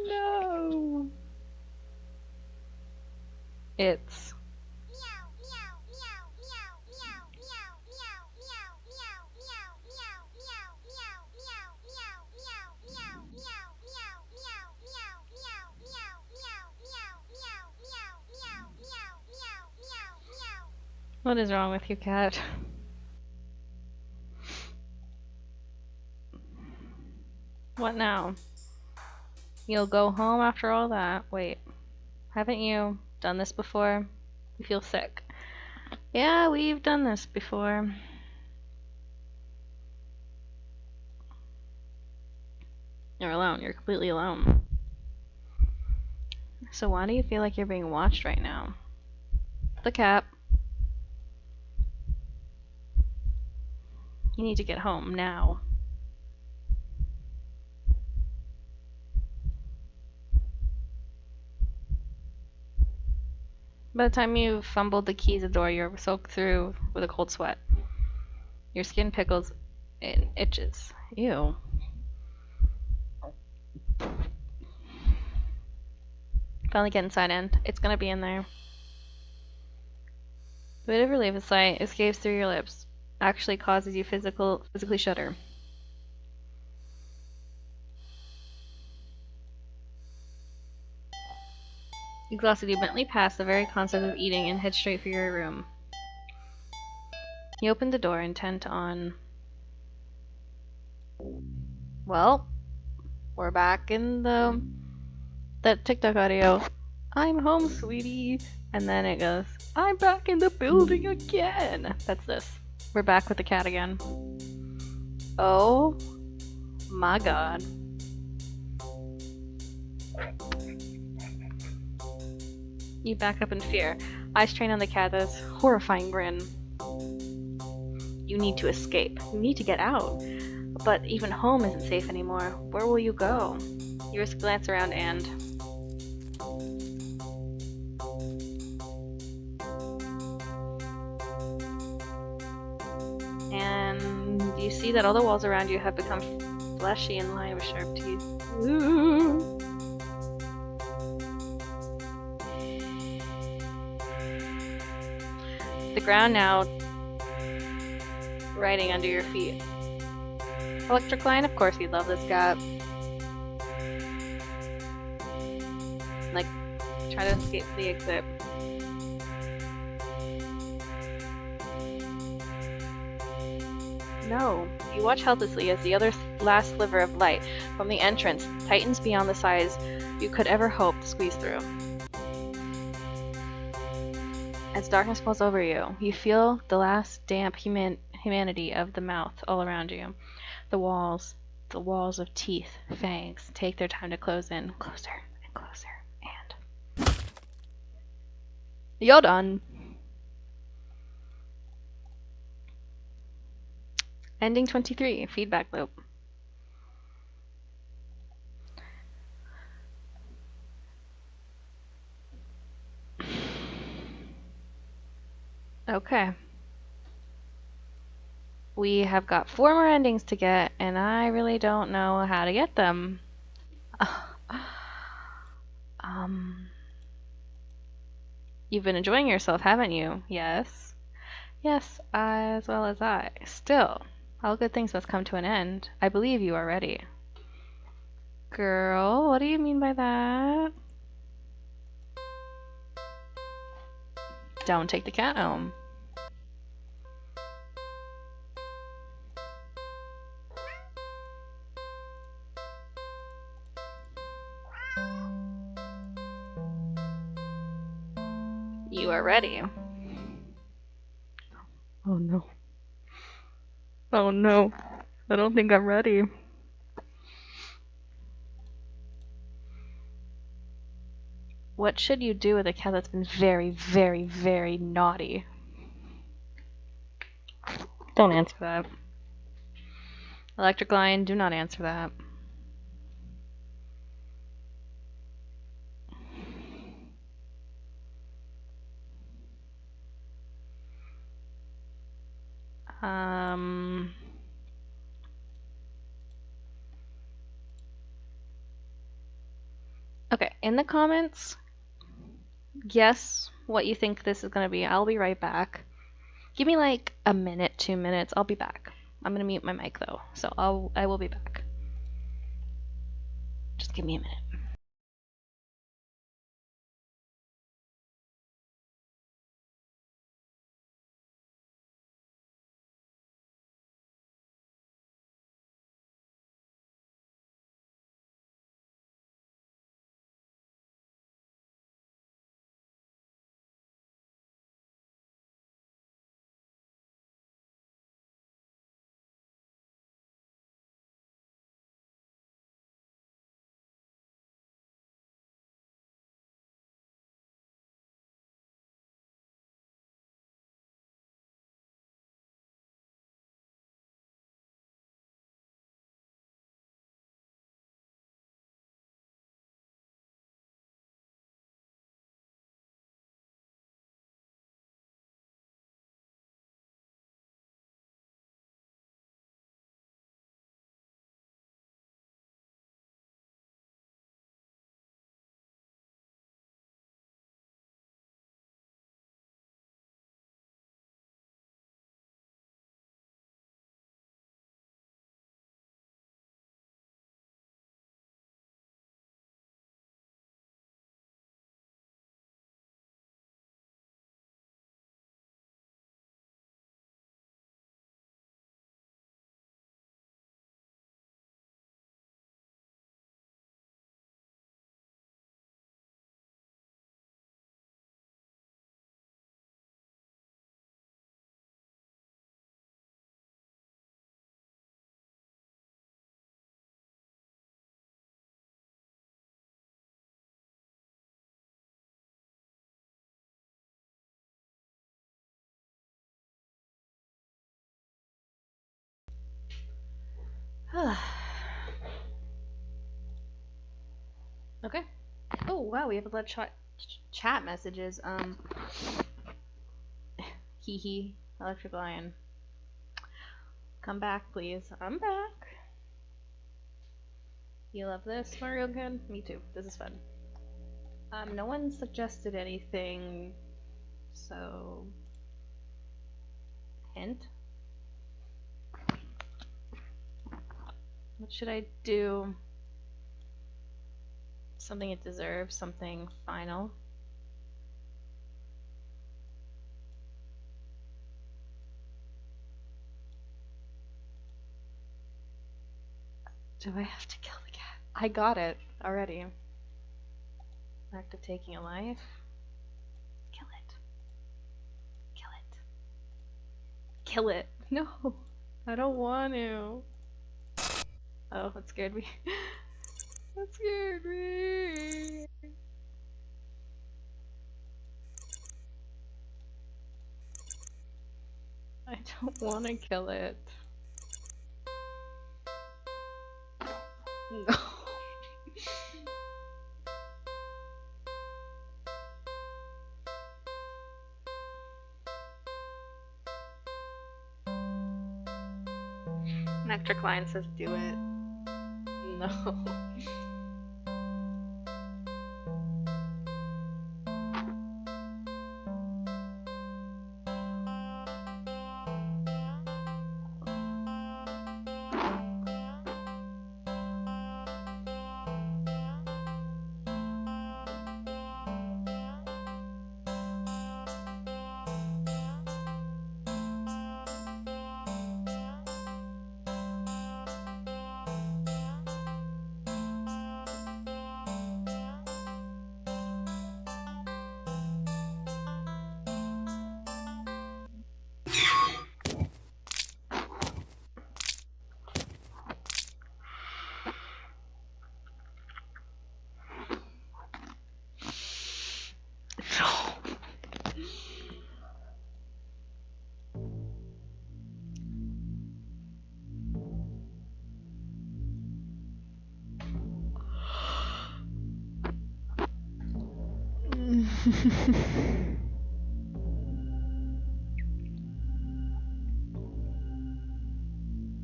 No. It's. What is wrong with you, cat? What now? You'll go home after all that? Wait. Haven't you done this before? You feel sick. Yeah, we've done this before. You're alone. You're completely alone. So why do you feel like you're being watched right now? The cat. You need to get home now. By the time you fumbled the keys at the door, you're soaked through with a cold sweat. Your skin pickles and itches. Ew. Finally get inside in. It's gonna be in there. The bit of relief a sight escapes through your lips. Actually causes you physically shudder. Exhausted, you mentally pass the very concept of eating and head straight for your room. You open the door, intent on... Well, we're back in that TikTok audio. I'm home, sweetie. And then it goes, I'm back in the building again. That's this. We're back with the cat again. Oh my god. You back up in fear. Eyes trained on the cat, this horrifying grin. You need to escape. You need to get out. But even home isn't safe anymore. Where will you go? You risk a glance around and... you see that all the walls around you have become fleshy and lined with sharp teeth. Ooh. The ground now riding under your feet. Electric line, of course you'd love this guy. Like, try to escape the exit. No. You watch helplessly as the other last sliver of light from the entrance tightens beyond the size you could ever hope to squeeze through. As darkness falls over you, you feel the last damp humanity of the mouth all around you. The walls of teeth, fangs, take their time to close in, closer and closer, and... You're done! Ending 23, feedback loop. Okay. We have got 4 more endings to get, and I really don't know how to get them. Um, you've been enjoying yourself, haven't you? Yes. Yes, as well as I. Still, all good things must come to an end. I believe you are ready. Girl, what do you mean by that? Don't take the cat home. You are ready. Oh no. Oh no. I don't think I'm ready. What should you do with a cat that's been very, very, very naughty? Don't answer that. Electric Lion, do not answer that. Okay, in the comments, guess what you think this is gonna be. I'll be right back. Give me like a minute, 2 minutes. I'll be back. I'm gonna mute my mic though, so I will be back. Just give me a minute. Okay. Oh wow, we have a lot of chat messages. Hee hee. Electric Lion. Come back, please. I'm back. You love this, Mario Kid? Me too. This is fun. No one suggested anything, so hint. What should I do? Something it deserves, something final. Do I have to kill the cat? I got it already. Act of taking a life. Kill it. Kill it. Kill it. No, I don't want to. Oh, that scared me. That scared me. I don't want to kill it. No. Hector Klein says do it. No.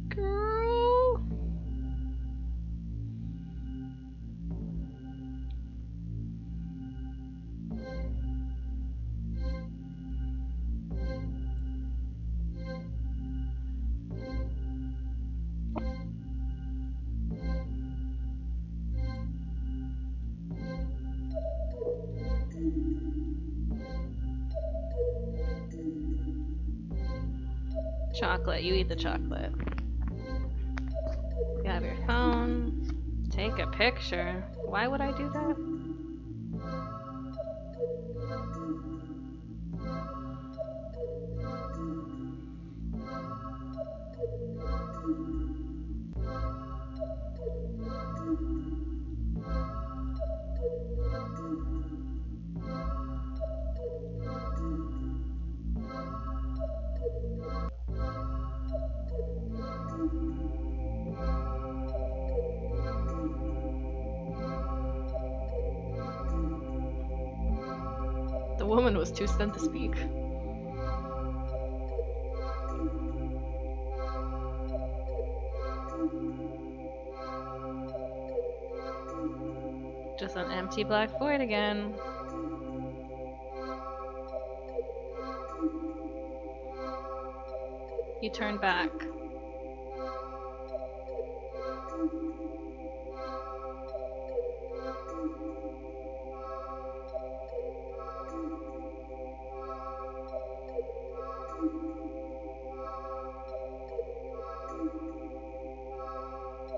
Girl. Chocolate, you eat the chocolate. You have your phone. Take a picture. Why would I do that? The woman was too stunned to speak. Just an empty black void again. He turned back.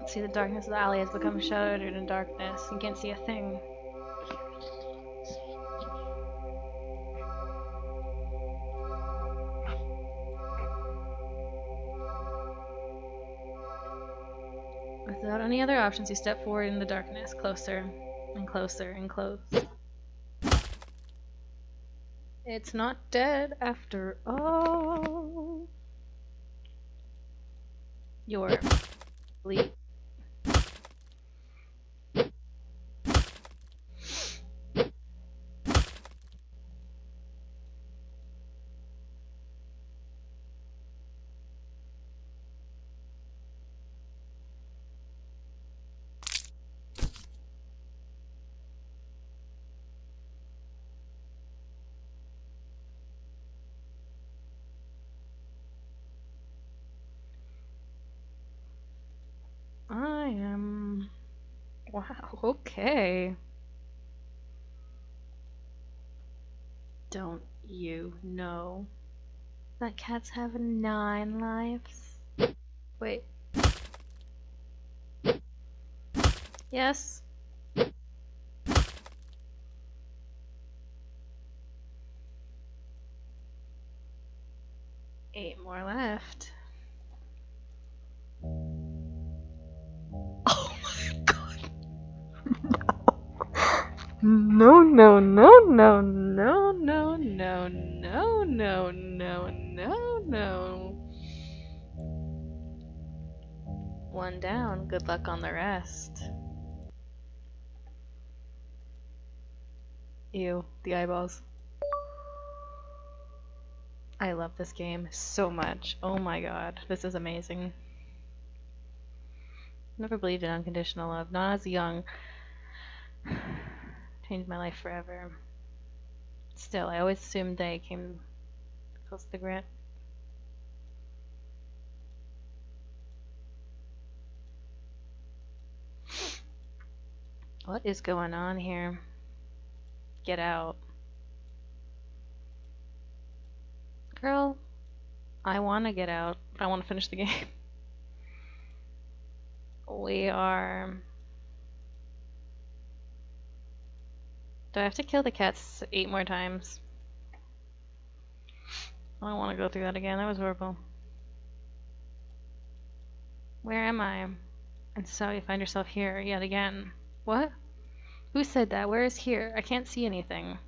See, the darkness of the alley has become shrouded in darkness. You can't see a thing. Without any other options, you step forward in the darkness, closer and closer and close. It's not dead after all. You're asleep. I am... Wow, okay. Don't you know that cats have 9 lives? Wait. Yes? 8 more left. Oh my god. No, no, no, no, no, no, no, no, no, no, no, no. 1 down. Good luck on the rest. Ew, the eyeballs. I love this game so much. Oh my god, this is amazing. Never believed in unconditional love. Not as young. Changed my life forever. Still, I always assumed they came close to the grant. What is going on here? Get out. Girl, I want to get out. I want to finish the game. We are... Do I have to kill the cats 8 more times? I don't want to go through that again. That was horrible. Where am I? And so you find yourself here yet again. What? Who said that? Where is here? I can't see anything.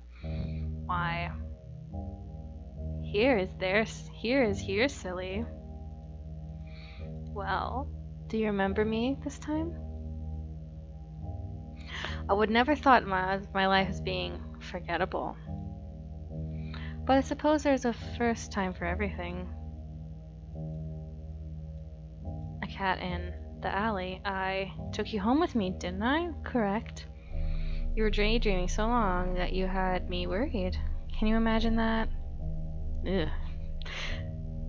Why? Here is there. Here is here, silly. Well, do you remember me this time? I would never thought my life as being forgettable. But I suppose there's a first time for everything. A cat in the alley. I took you home with me, didn't I? Correct. You were daydreaming so long that you had me worried. Can you imagine that? Ugh.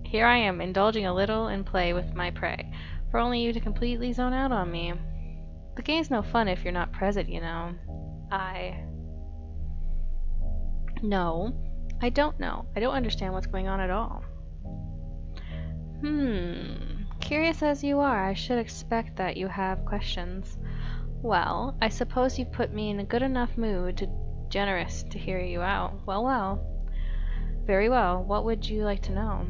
Here I am, indulging a little in play with my prey, for only you to completely zone out on me. The game's no fun if you're not present, you know. No, I don't know. I don't understand what's going on at all. Curious as you are, I should expect that you have questions. Well, I suppose you've put me in a good enough mood generous to hear you out. Well, well. Very well. What would you like to know?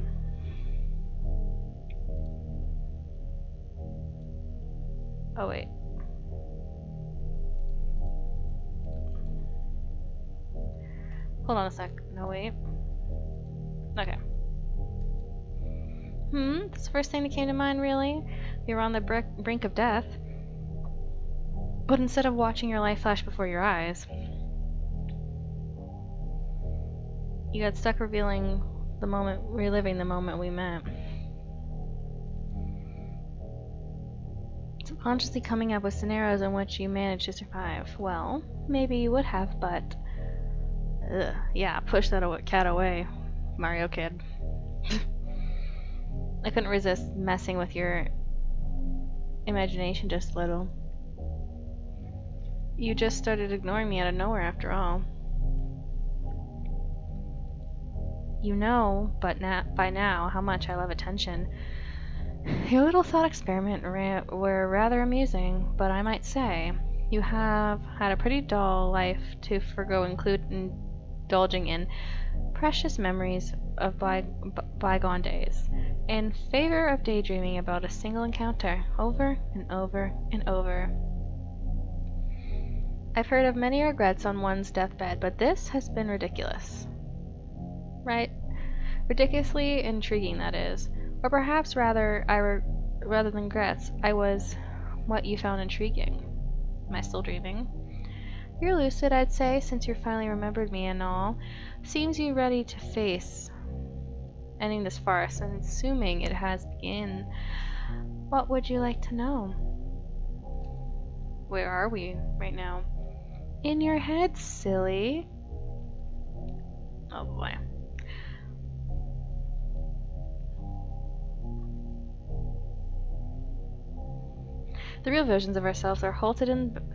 Oh, wait. Hold on a sec. No, wait. Okay. That's the first thing that came to mind, really? You were on the brink of death. But instead of watching your life flash before your eyes, you got stuck reliving the moment we met. Subconsciously coming up with scenarios in which you managed to survive. Well, maybe you would have, but... yeah, push that cat away, Mario Kid. I couldn't resist messing with your imagination just a little. You just started ignoring me out of nowhere after all. You know, by now, how much I love attention. Your little thought experiment were rather amusing, but I might say, you have had a pretty dull life to forgo indulging in precious memories of bygone days, in favor of daydreaming about a single encounter, over and over and over. I've heard of many regrets on one's deathbed, but this has been ridiculous. Right? Ridiculously intriguing, that is. Or perhaps rather than regrets, I was what you found intriguing. Am I still dreaming? You're lucid, I'd say, since you finally remembered me and all. Seems you ready to face ending this farce, and assuming it has begun. What would you like to know? Where are we right now? In your head, silly. Oh boy. The real versions of ourselves are halted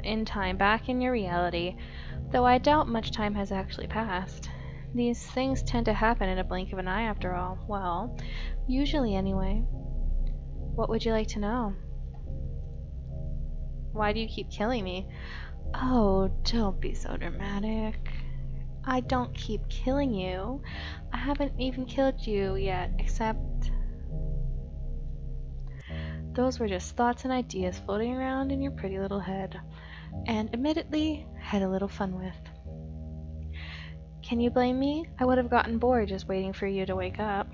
in time back in your reality, though I doubt much time has actually passed. These things tend to happen in a blink of an eye after all. Well, usually anyway. What would you like to know? Why do you keep killing me? Oh, don't be so dramatic. I don't keep killing you. I haven't even killed you yet, except... Those were just thoughts and ideas floating around in your pretty little head, and admittedly, had a little fun with. Can you blame me? I would have gotten bored just waiting for you to wake up.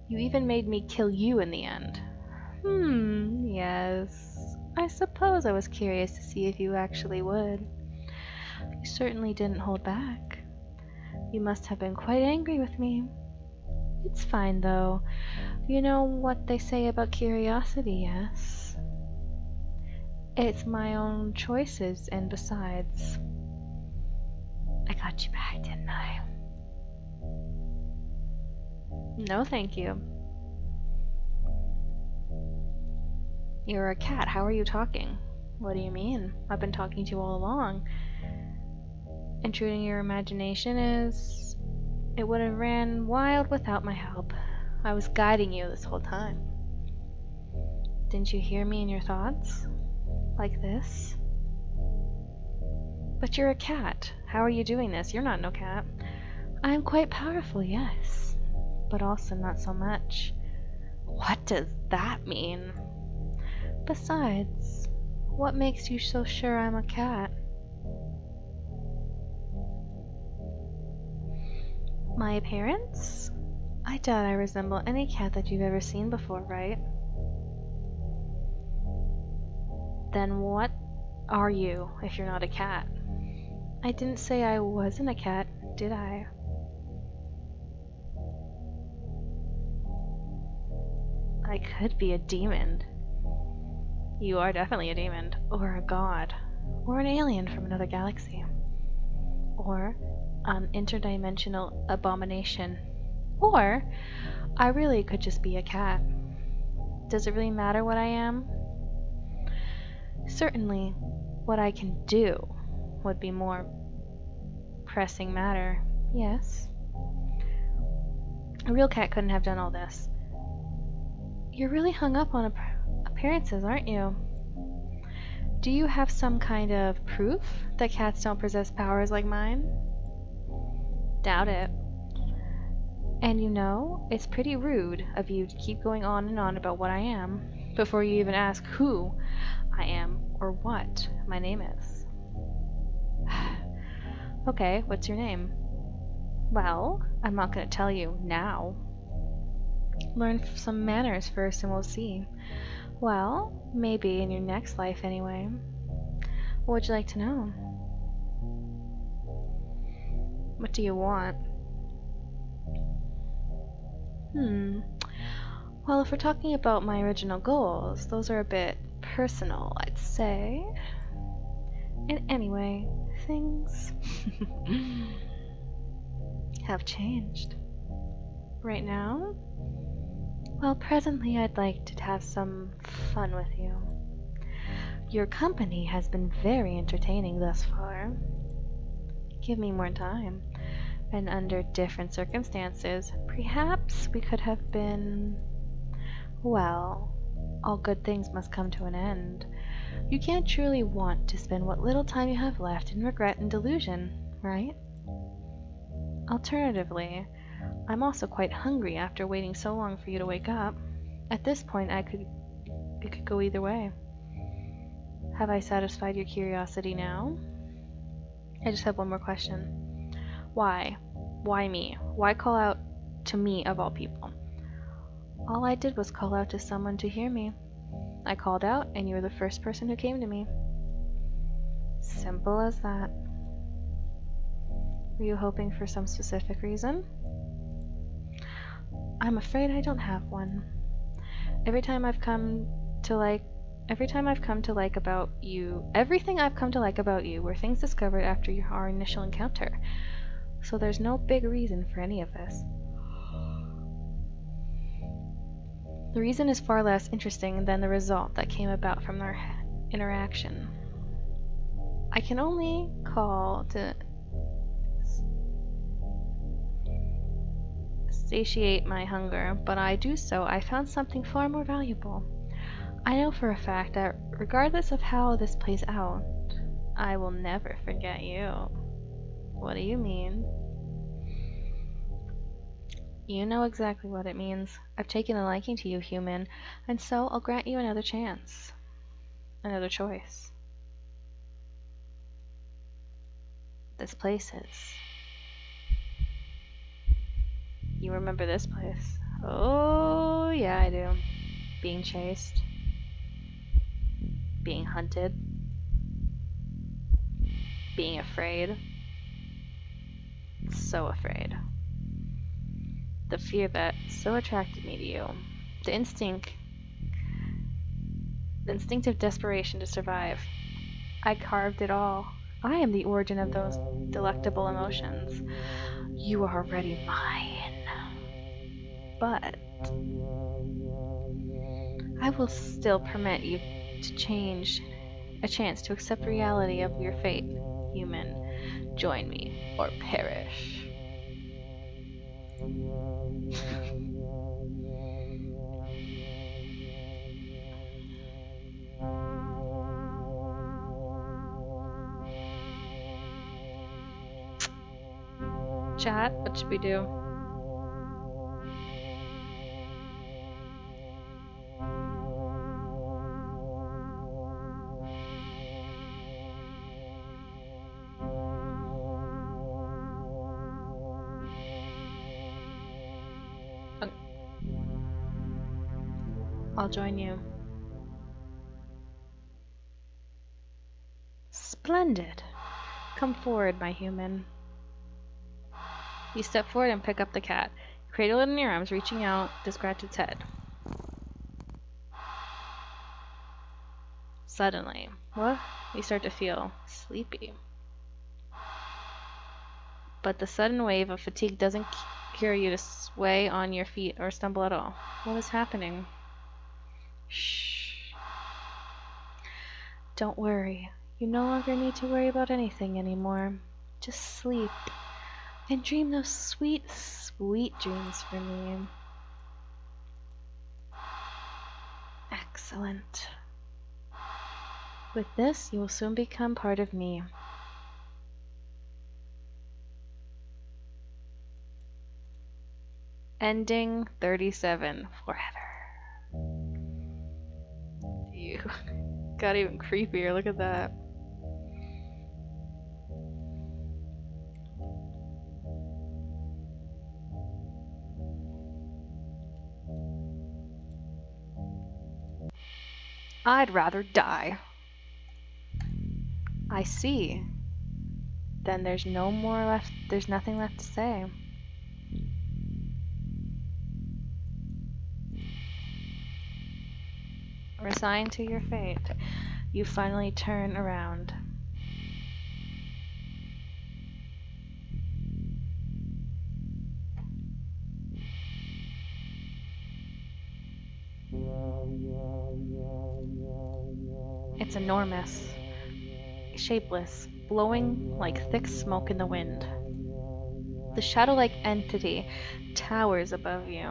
You even made me kill you in the end. Yes. I suppose I was curious to see if you actually would. You certainly didn't hold back. You must have been quite angry with me. It's fine though. You know what they say about curiosity, yes? It's my own choices, and besides, I got you back, didn't I? No, thank you. You're a cat. How are you talking? What do you mean? I've been talking to you all along. Intruding your imagination is... It would have ran wild without my help. I was guiding you this whole time. Didn't you hear me in your thoughts? Like this? But you're a cat. How are you doing this? You're not no cat. I am quite powerful, yes. But also not so much. What does that mean? Besides, what makes you so sure I'm a cat? My appearance? I doubt I resemble any cat that you've ever seen before, right? Then what are you if you're not a cat? I didn't say I wasn't a cat, did I? I could be a demon. You are definitely a demon, or a god, or an alien from another galaxy, or an interdimensional abomination, or I really could just be a cat. Does it really matter what I am? Certainly, what I can do would be more pressing matter, yes. A real cat couldn't have done all this. You're really hung up on appearances, aren't you? Do you have some kind of proof that cats don't possess powers like mine? Doubt it. And you know, it's pretty rude of you to keep going on and on about what I am before you even ask who I am or what my name is. Okay, what's your name? Well, I'm not going to tell you now. Learn some manners first and we'll see. Well, maybe in your next life anyway. What would you like to know? What do you want? Well, if we're talking about my original goals, those are a bit personal, I'd say. And anyway, things have changed. Right now? Well, presently I'd like to have some fun with you. Your company has been very entertaining thus far. Give me more time, and under different circumstances, perhaps we could have been... Well, all good things must come to an end. You can't truly want to spend what little time you have left in regret and delusion, right? Alternatively, I'm also quite hungry after waiting so long for you to wake up. At this point, it could go either way. Have I satisfied your curiosity now? I just have one more question. Why? Why me? Why call out to me of all people? All I did was call out to someone to hear me. I called out, and you were the first person who came to me. Simple as that. Were you hoping for some specific reason? I'm afraid I don't have one. Everything I've come to like about you were things discovered after our initial encounter. So there's no big reason for any of this. The reason is far less interesting than the result that came about from our interaction. I can only call to satiate my hunger, but I do so, I found something far more valuable. I know for a fact that regardless of how this plays out, I will never forget you. What do you mean? You know exactly what it means. I've taken a liking to you, human, and so I'll grant you another chance. Another choice. This place is. You remember this place? Oh, yeah, I do. Being chased. Being hunted. Being afraid. So afraid. the fear that so attracted me to you. The instinctive desperation to survive. I carved it all. I am the origin of those delectable emotions. You are already mine. But I will still permit you to change, a chance to accept reality of your fate. Human, join me or perish. Chat, what should we do? I'll join you. Splendid. Come forward, my human. You step forward and pick up the cat. Cradle it in your arms, reaching out to scratch its head. Suddenly, what? You start to feel sleepy. But the sudden wave of fatigue doesn't cure you to sway on your feet or stumble at all. What is happening? Shh. Don't worry. You no longer need to worry about anything anymore. Just sleep. And dream those sweet, sweet dreams for me. Excellent. With this, you will soon become part of me. Ending 37. Forever. Ew. Got even creepier. Look at that. I'd rather die. I see. Then there's no more left. There's nothing left to say. Resigned to your fate, you finally turn around. It's enormous, shapeless, blowing like thick smoke in the wind. The shadow-like entity towers above you.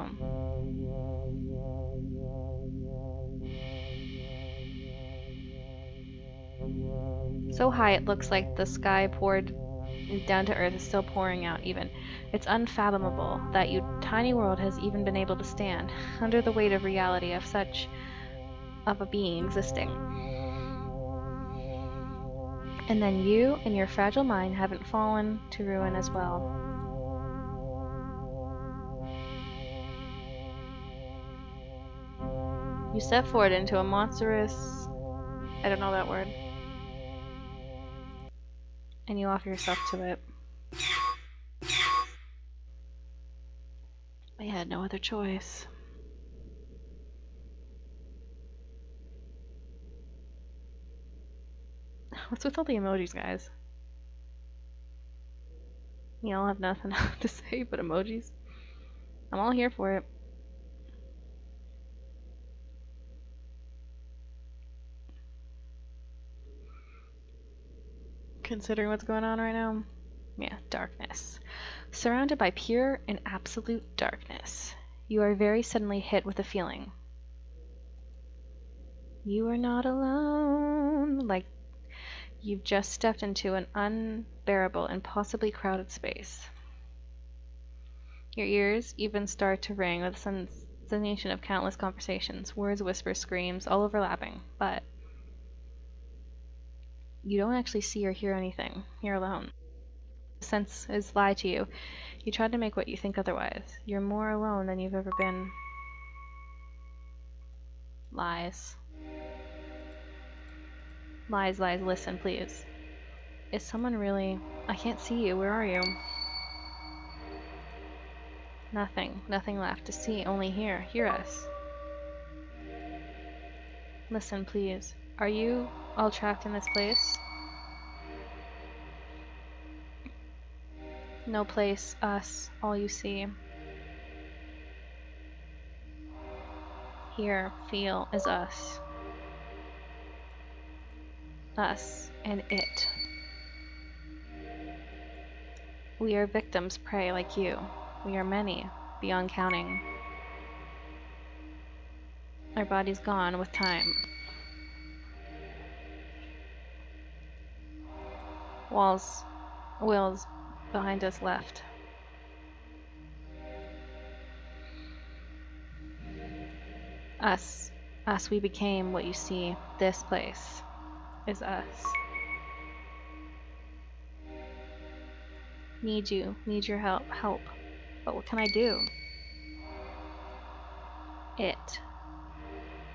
So high it looks like the sky poured down to earth is still pouring out even. It's unfathomable that your tiny world has even been able to stand under the weight of reality of such of a being existing. And then you and your fragile mind haven't fallen to ruin as well. You step forward into a monstrous... I don't know that word. And you offer yourself to it. I had no other choice. What's with all the emojis, guys? Y'all have nothing to say but emojis. I'm all here for it. Considering what's going on right now. Yeah, darkness. Surrounded by pure and absolute darkness, you are very suddenly hit with a feeling. You are not alone. Like you've just stepped into an unbearable and possibly crowded space. Your ears even start to ring with the sensation of countless conversations, words, whispers, screams, all overlapping, but you don't actually see or hear anything. You're alone. The senses lie to you. You try to make what you think otherwise. You're more alone than you've ever been. Lies. Lies, lies, listen, please. Is someone really... I can't see you. Where are you? Nothing. Nothing left to see, only hear. Hear us. Listen, please. Are you all trapped in this place? No place, us, all you see. Hear, feel is us. Us and it. We are victims, prey like you. We are many, beyond counting. Our body's gone with time. Wills behind us left. Us, we became what you see. This place is us. Need you, need your help. But what can I do? It.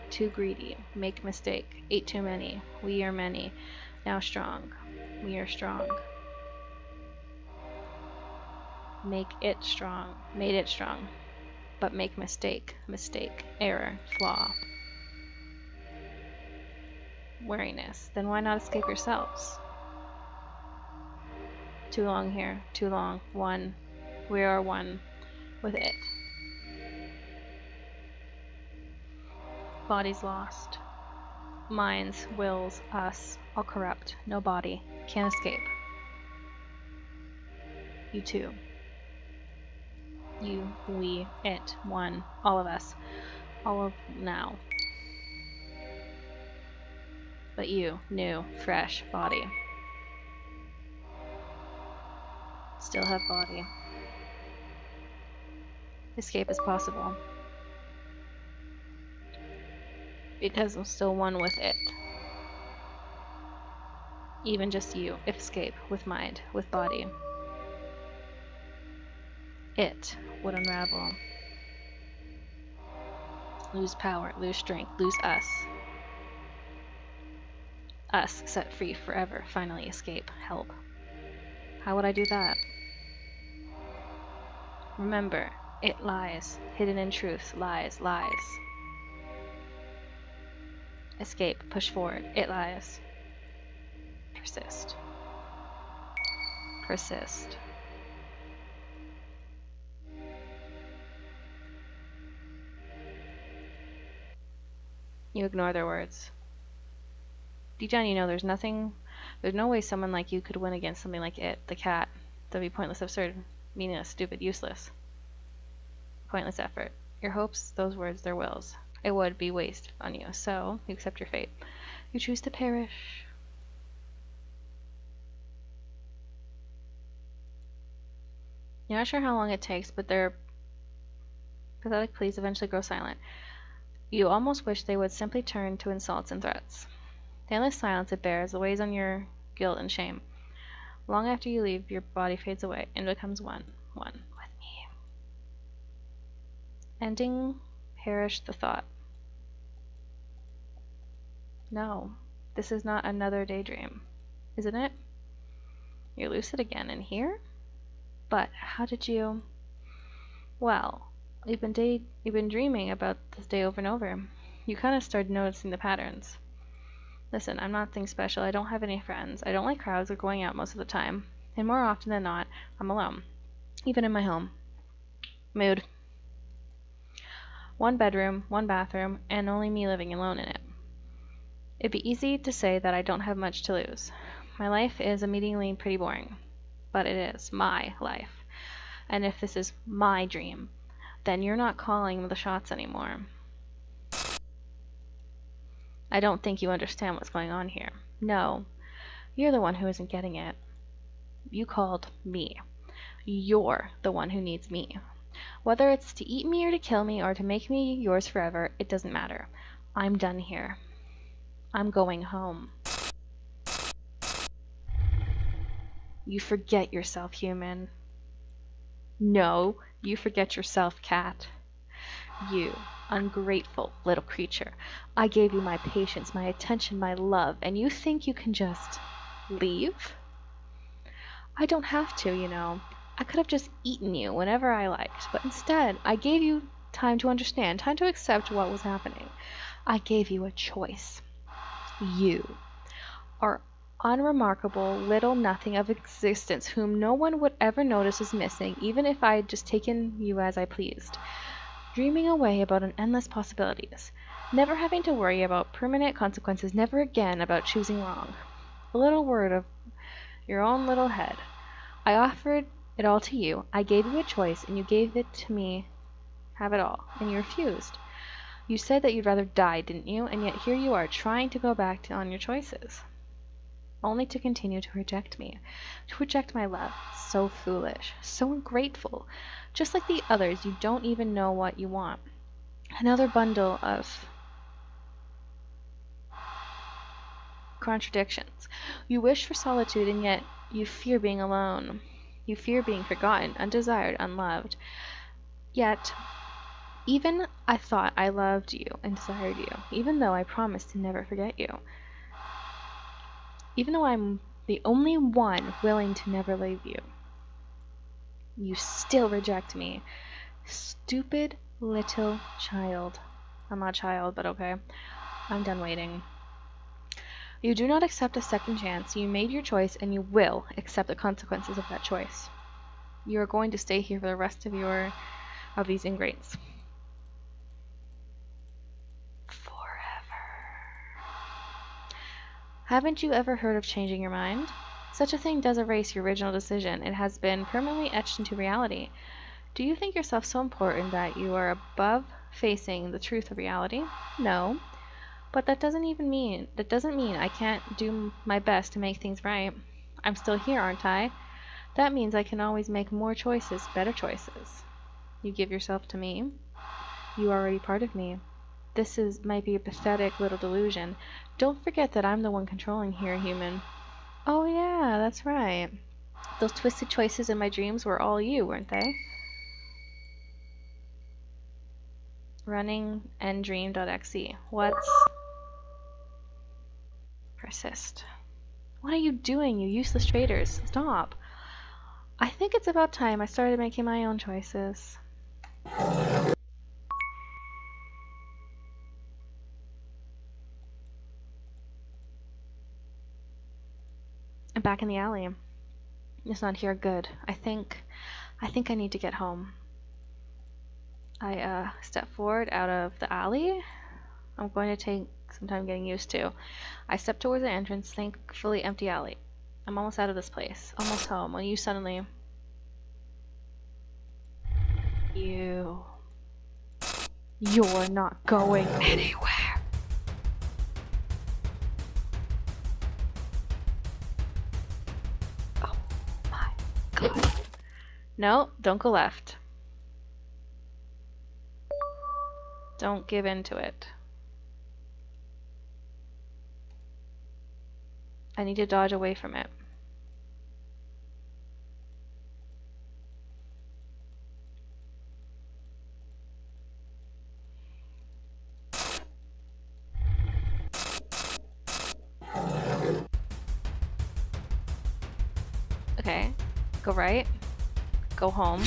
Too greedy, make mistake, ate too many. We are many, now strong. We are strong. Make it strong, made it strong. But make mistake, error, flaw. Weariness, then why not escape yourselves? Too long here, too long. One. We are one with it. Bodies lost. Minds, wills, us, all corrupt. No body. Can't escape. You too. You, we, it, one. All of us. All of now. But you, new, fresh, body. Still have body. Escape is possible. Because I'm still one with it. Even just you, if escape, with mind, with body. It would unravel. Lose power, lose strength, lose us. Us, set free forever, finally escape, help. How would I do that? Remember, it lies, hidden in truth, lies. Escape, push forward, it lies. Persist. Persist. You ignore their words. Deep down you know there's no way someone like you could win against something like it, the cat. That'd be pointless, absurd, meaningless, stupid, useless. Pointless effort. Your hopes, those words, their wills. It would be waste on you, so you accept your fate. You choose to perish. You're not sure how long it takes, but their pathetic pleas eventually grow silent. You almost wish they would simply turn to insults and threats. The endless silence it bears weighs on your guilt and shame. Long after you leave, your body fades away and becomes one with me. Ending, perish the thought. No, this is not another daydream, isn't it? You're lucid again and here? But how did you... Well, you've been dreaming about this day over and over. You kind of started noticing the patterns. Listen, I'm nothing special. I don't have any friends. I don't like crowds or going out most of the time. And more often than not, I'm alone. Even in my home. Mood. One bedroom, one bathroom, and only me living alone in it. It'd be easy to say that I don't have much to lose. My life is immediately pretty boring. But it is my life. And if this is my dream, then you're not calling the shots anymore. I don't think you understand what's going on here. No, you're the one who isn't getting it. You called me. You're the one who needs me. Whether it's to eat me or to kill me or to make me yours forever, it doesn't matter. I'm done here. I'm going home. You forget yourself, human. No, you forget yourself, cat. You, ungrateful little creature. I gave you my patience, my attention, my love, and you think you can just leave? I don't have to, you know. I could have just eaten you whenever I liked, but instead, I gave you time to understand, time to accept what was happening. I gave you a choice. You are unremarkable little nothing of existence whom no one would ever notice was missing, even if I had just taken you as I pleased, dreaming away about an endless possibilities, never having to worry about permanent consequences, never again about choosing wrong. A little word of your own little head. I offered it all to you. I gave you a choice, and you gave it to me, have it all, and you refused. You said that you'd rather die, didn't you? And yet here you are, trying to go back on your choices, only to continue to reject me, to reject my love. So foolish, so ungrateful. Just like the others, you don't even know what you want. Another bundle of contradictions. You wish for solitude, and yet you fear being alone. You fear being forgotten, undesired, unloved. Yet, even I thought I loved you and desired you, even though I promised to never forget you. Even though I'm the only one willing to never leave you, you still reject me. Stupid little child. I'm not a child, but okay. I'm done waiting. You do not accept a second chance. You made your choice, and you will accept the consequences of that choice. You are going to stay here for the rest of these ingrates. Forever. Haven't you ever heard of changing your mind? Such a thing does erase your original decision. It has been permanently etched into reality. Do you think yourself so important that you are above facing the truth of reality? No. But that doesn't mean I can't do my best to make things right. I'm still here, aren't I? That means I can always make more choices, better choices. You give yourself to me. You are already part of me. Might be a pathetic little delusion. Don't forget that I'm the one controlling here, human. Oh yeah, that's right. Those twisted choices in my dreams were all you, weren't they? Running enddream.exe. What's... Persist. What are you doing, you useless traitors? Stop. I think it's about time I started making my own choices. I'm back in the alley. It's not here good. I think I need to get home. I step forward out of the alley. I'm going to take some time getting used to. I step towards the entrance, thankfully empty alley. I'm almost out of this place, almost home, when you suddenly... You're not going anywhere. Oh my god. No, don't go left. Don't give in to it. I need to dodge away from it. Okay, go right, go home.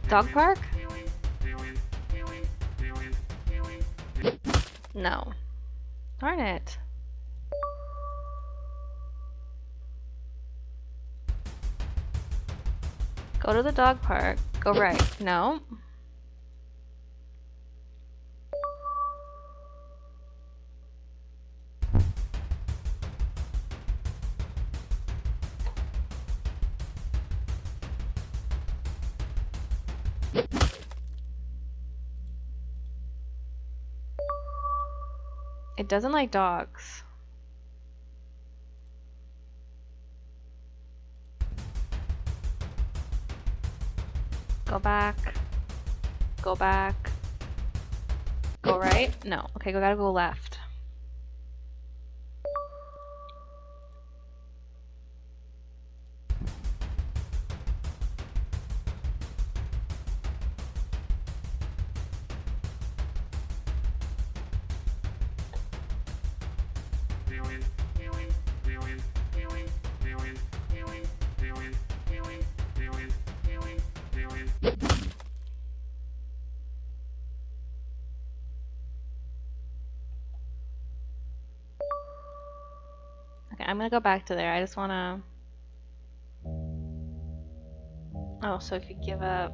Dog park? No. Darn it. Go to the dog park. Go right. No. It doesn't like dogs. Go back. Go back. Go right? No. Okay, we gotta go left. Okay, I'm gonna go back to there. I just wanna... Oh, so if you give up...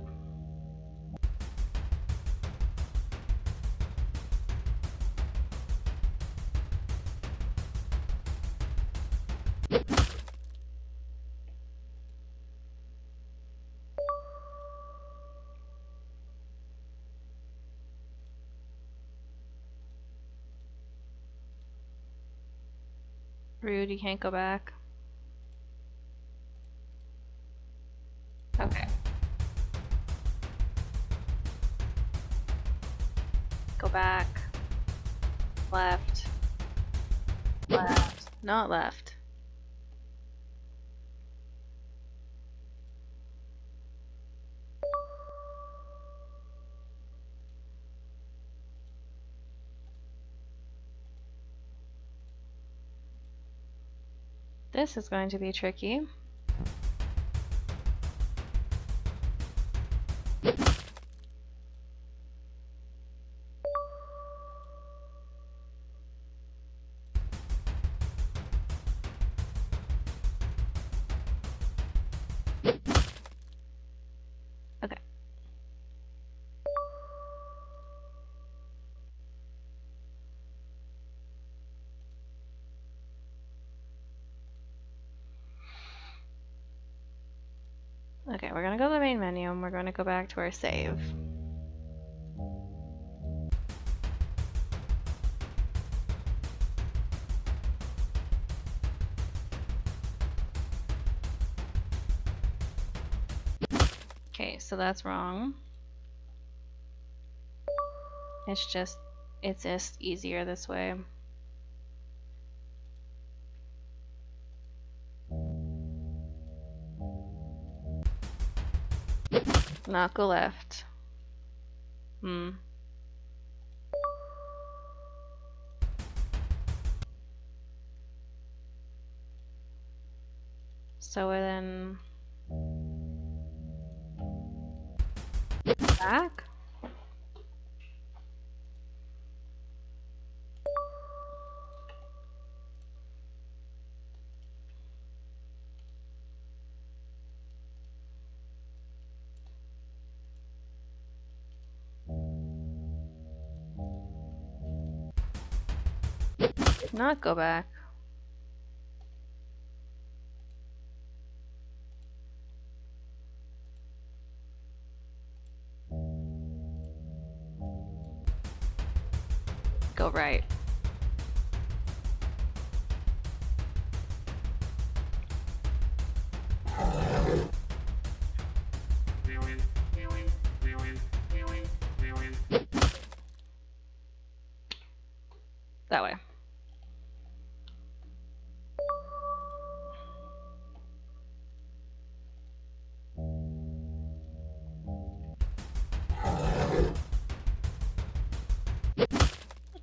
Rude, you can't go back. Okay. Go back. Left. Left. Not left. This is going to be tricky. Okay. Okay, we're gonna go to the main menu and we're gonna go back to our save. Okay, so that's wrong. It's just easier this way. Not go left. So then... back? Not go back. Go right. That way.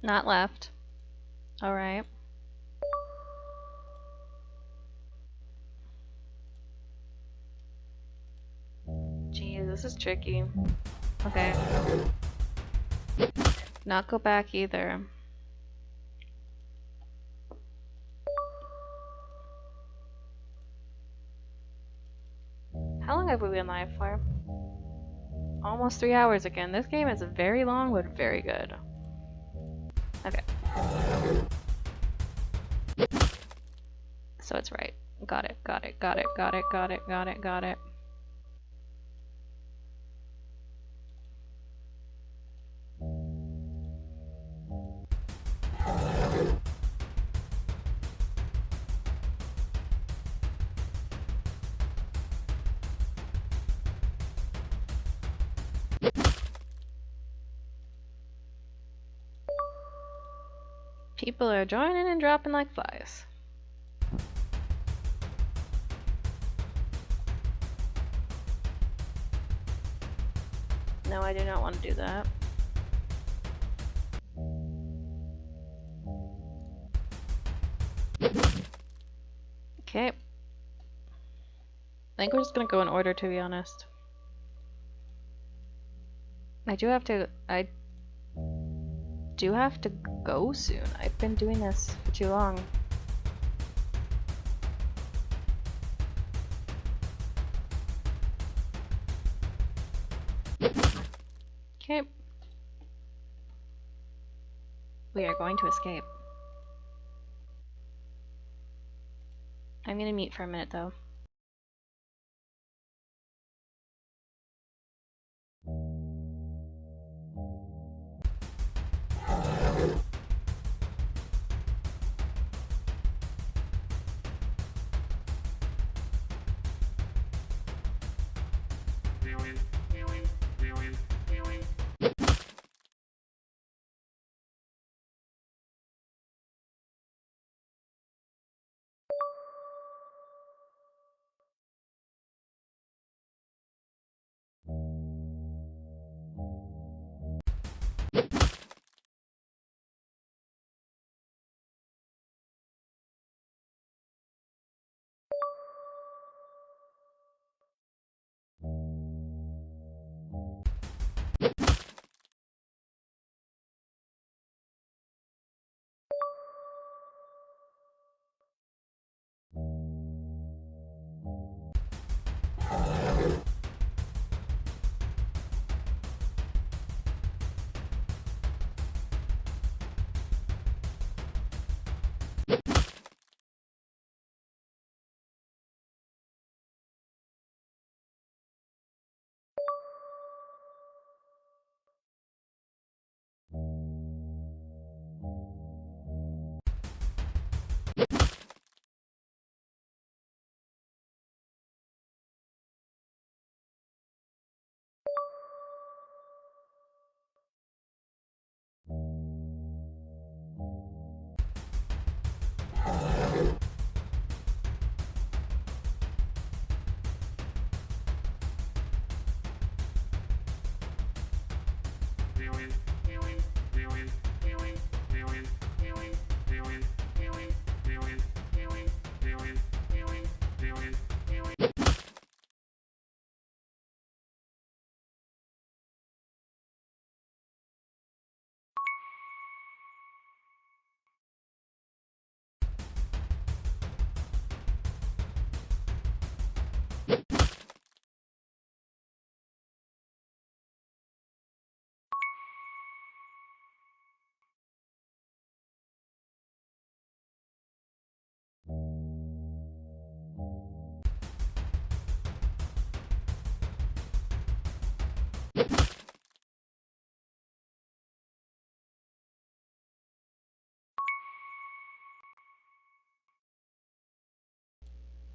Not left. Alright. Geez, this is tricky. Okay. Not go back either. How long have we been live for? Almost 3 hours again. This game is very long, but very good. Okay. So it's right. Got it, got it, got it, got it, got it, got it, got it. People are joining and dropping like flies. No, I do not want to do that. Okay. I think we're just gonna go in order, to be honest. I do have to go soon. I've been doing this for too long. Okay. We are going to escape. I'm gonna mute for a minute though.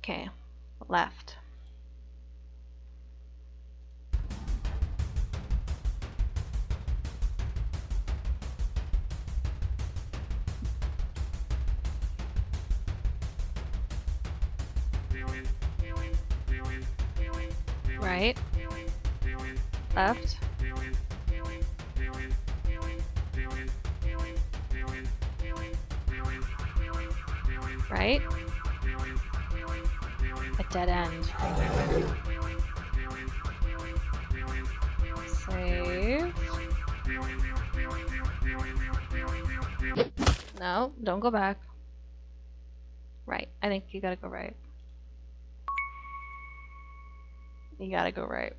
Okay, left. Right. Left. Right. A dead end. Save. No, don't go back. Right. I think you gotta go right. You gotta go right.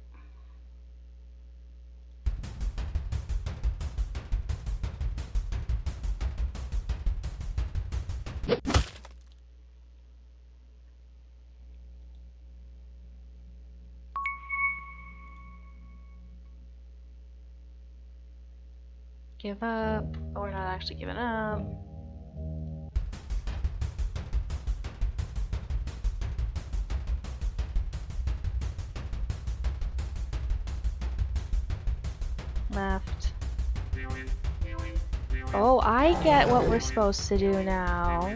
Give up. But we're not actually giving up. Left. Oh, I get what we're supposed to do now.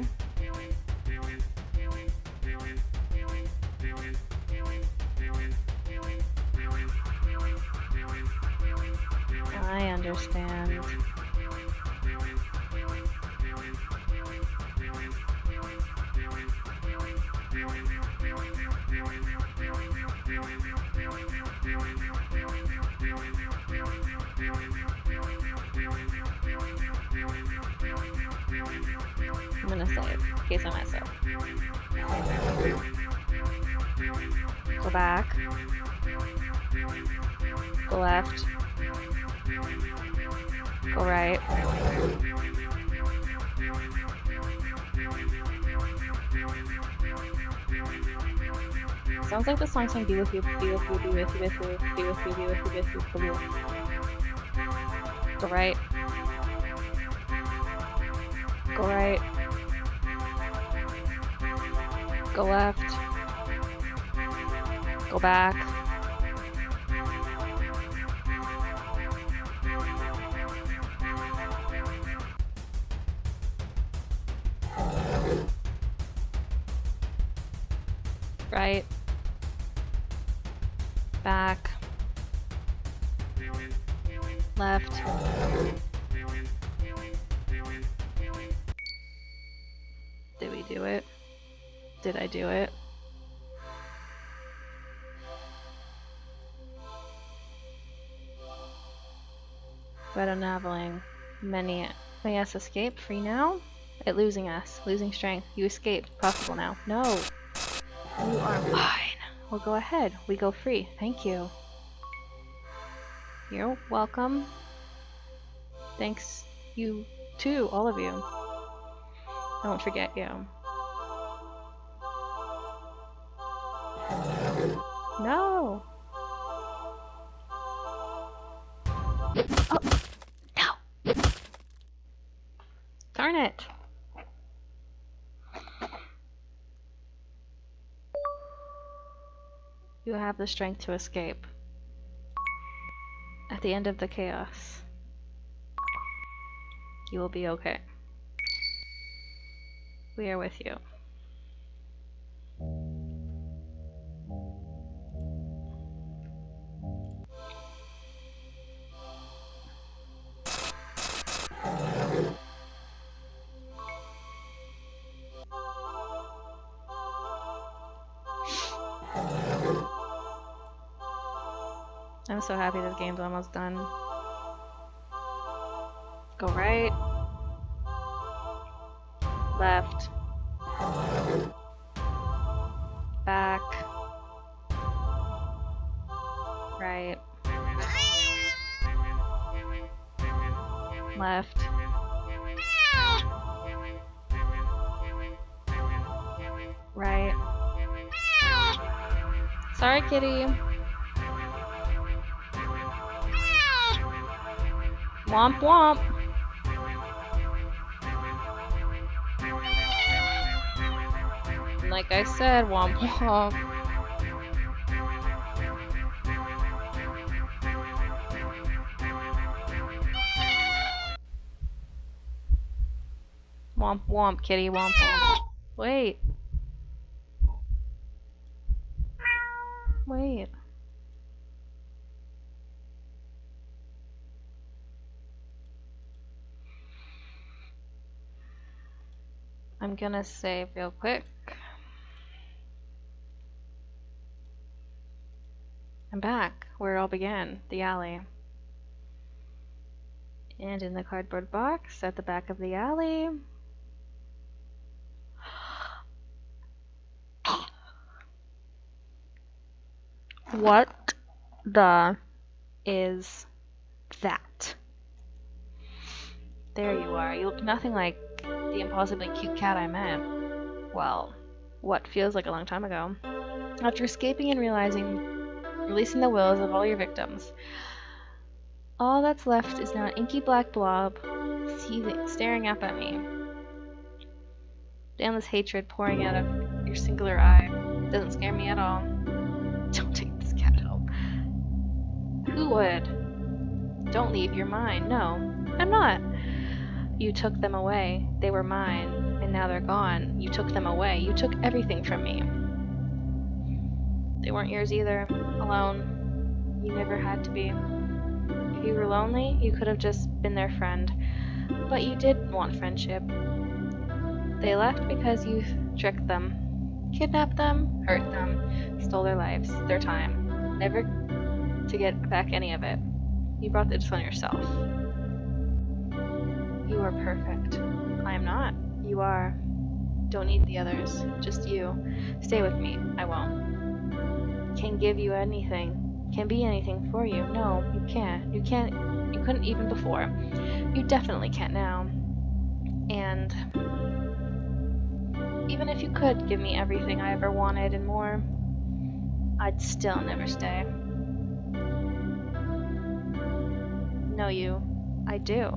I understand. I'm gonna save in case I mess up. Go back. Go left. Go right. Sounds like the song saying be with you, be with you, be with you, be with you, be with you, be with you, be with you, be with you. Go right. Go right. Go left. Go back. Right. Back. Left. Did we do it? Did I do it? Red unraveling. Many S escape. Free now? At losing S. Losing strength. You escaped. Possible now. No! You are fine. We'll go ahead. We go free. Thank you. You're welcome. Thanks you too, all of you. I won't forget you. No! Oh! No! Darn it! You have the strength to escape. At the end of the chaos, you will be okay. We are with you. I'm so happy this game's almost done. Go right. Left. Back. Right. Left. Right. Sorry, kitty. Womp womp. Like I said, womp womp. Womp womp, kitty, womp womp. Wait. Wait. I'm gonna save real quick. I'm back, where it all began, the alley. And in the cardboard box at the back of the alley. What the is that? There you are. You look nothing like the impossibly cute cat I met. Well, what feels like a long time ago. After escaping and releasing the wills of all your victims, all that's left is now an inky black blob seething, staring up at me. The endless hatred pouring out of your singular eye doesn't scare me at all. Don't take this cat home. Who would? Don't leave, you're mine. No, I'm not. You took them away. They were mine, and now they're gone. You took them away. You took everything from me. They weren't yours either. Alone. You never had to be. If you were lonely, you could have just been their friend. But you did want friendship. They left because you tricked them. Kidnapped them, hurt them, stole their lives, their time. Never to get back any of it. You brought this on yourself. You are perfect. I am not. You are. Don't need the others. Just you. Stay with me. I won't. Can't give you anything. Can't be anything for you. No, you can't. You can't. You couldn't even before. You definitely can't now. And even if you could give me everything I ever wanted and more, I'd still never stay. No, you. I do.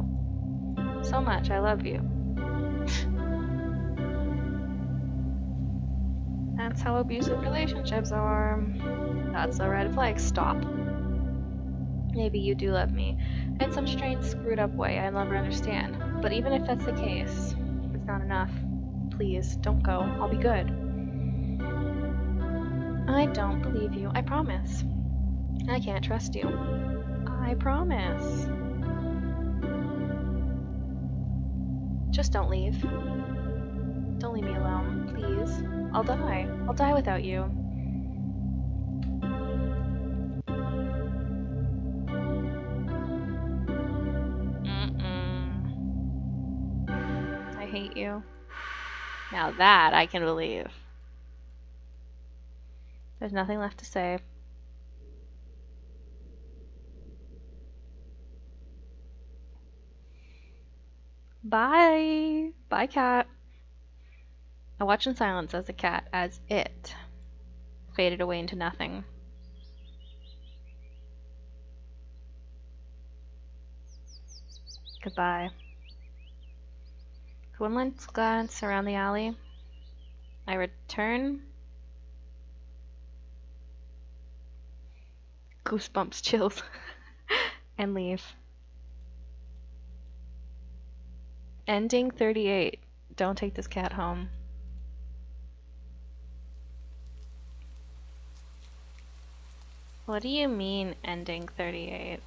So much. I love you. That's how abusive relationships are. That's a red flag. Stop. Maybe you do love me, in some strange, screwed up way I'll never understand. But even if that's the case, it's not enough. Please, don't go. I'll be good. I don't believe you. I promise. I can't trust you. I promise. Just don't leave. Don't leave me alone, please. I'll die. I'll die without you. I hate you. Now that I can believe. There's nothing left to say. Bye! Bye, cat. I watched in silence as the cat, as it, faded away into nothing. Goodbye. With one last glance around the alley, I return. Goosebumps, chills, and leave. Ending 38. Don't take this cat home. What do you mean, ending 38?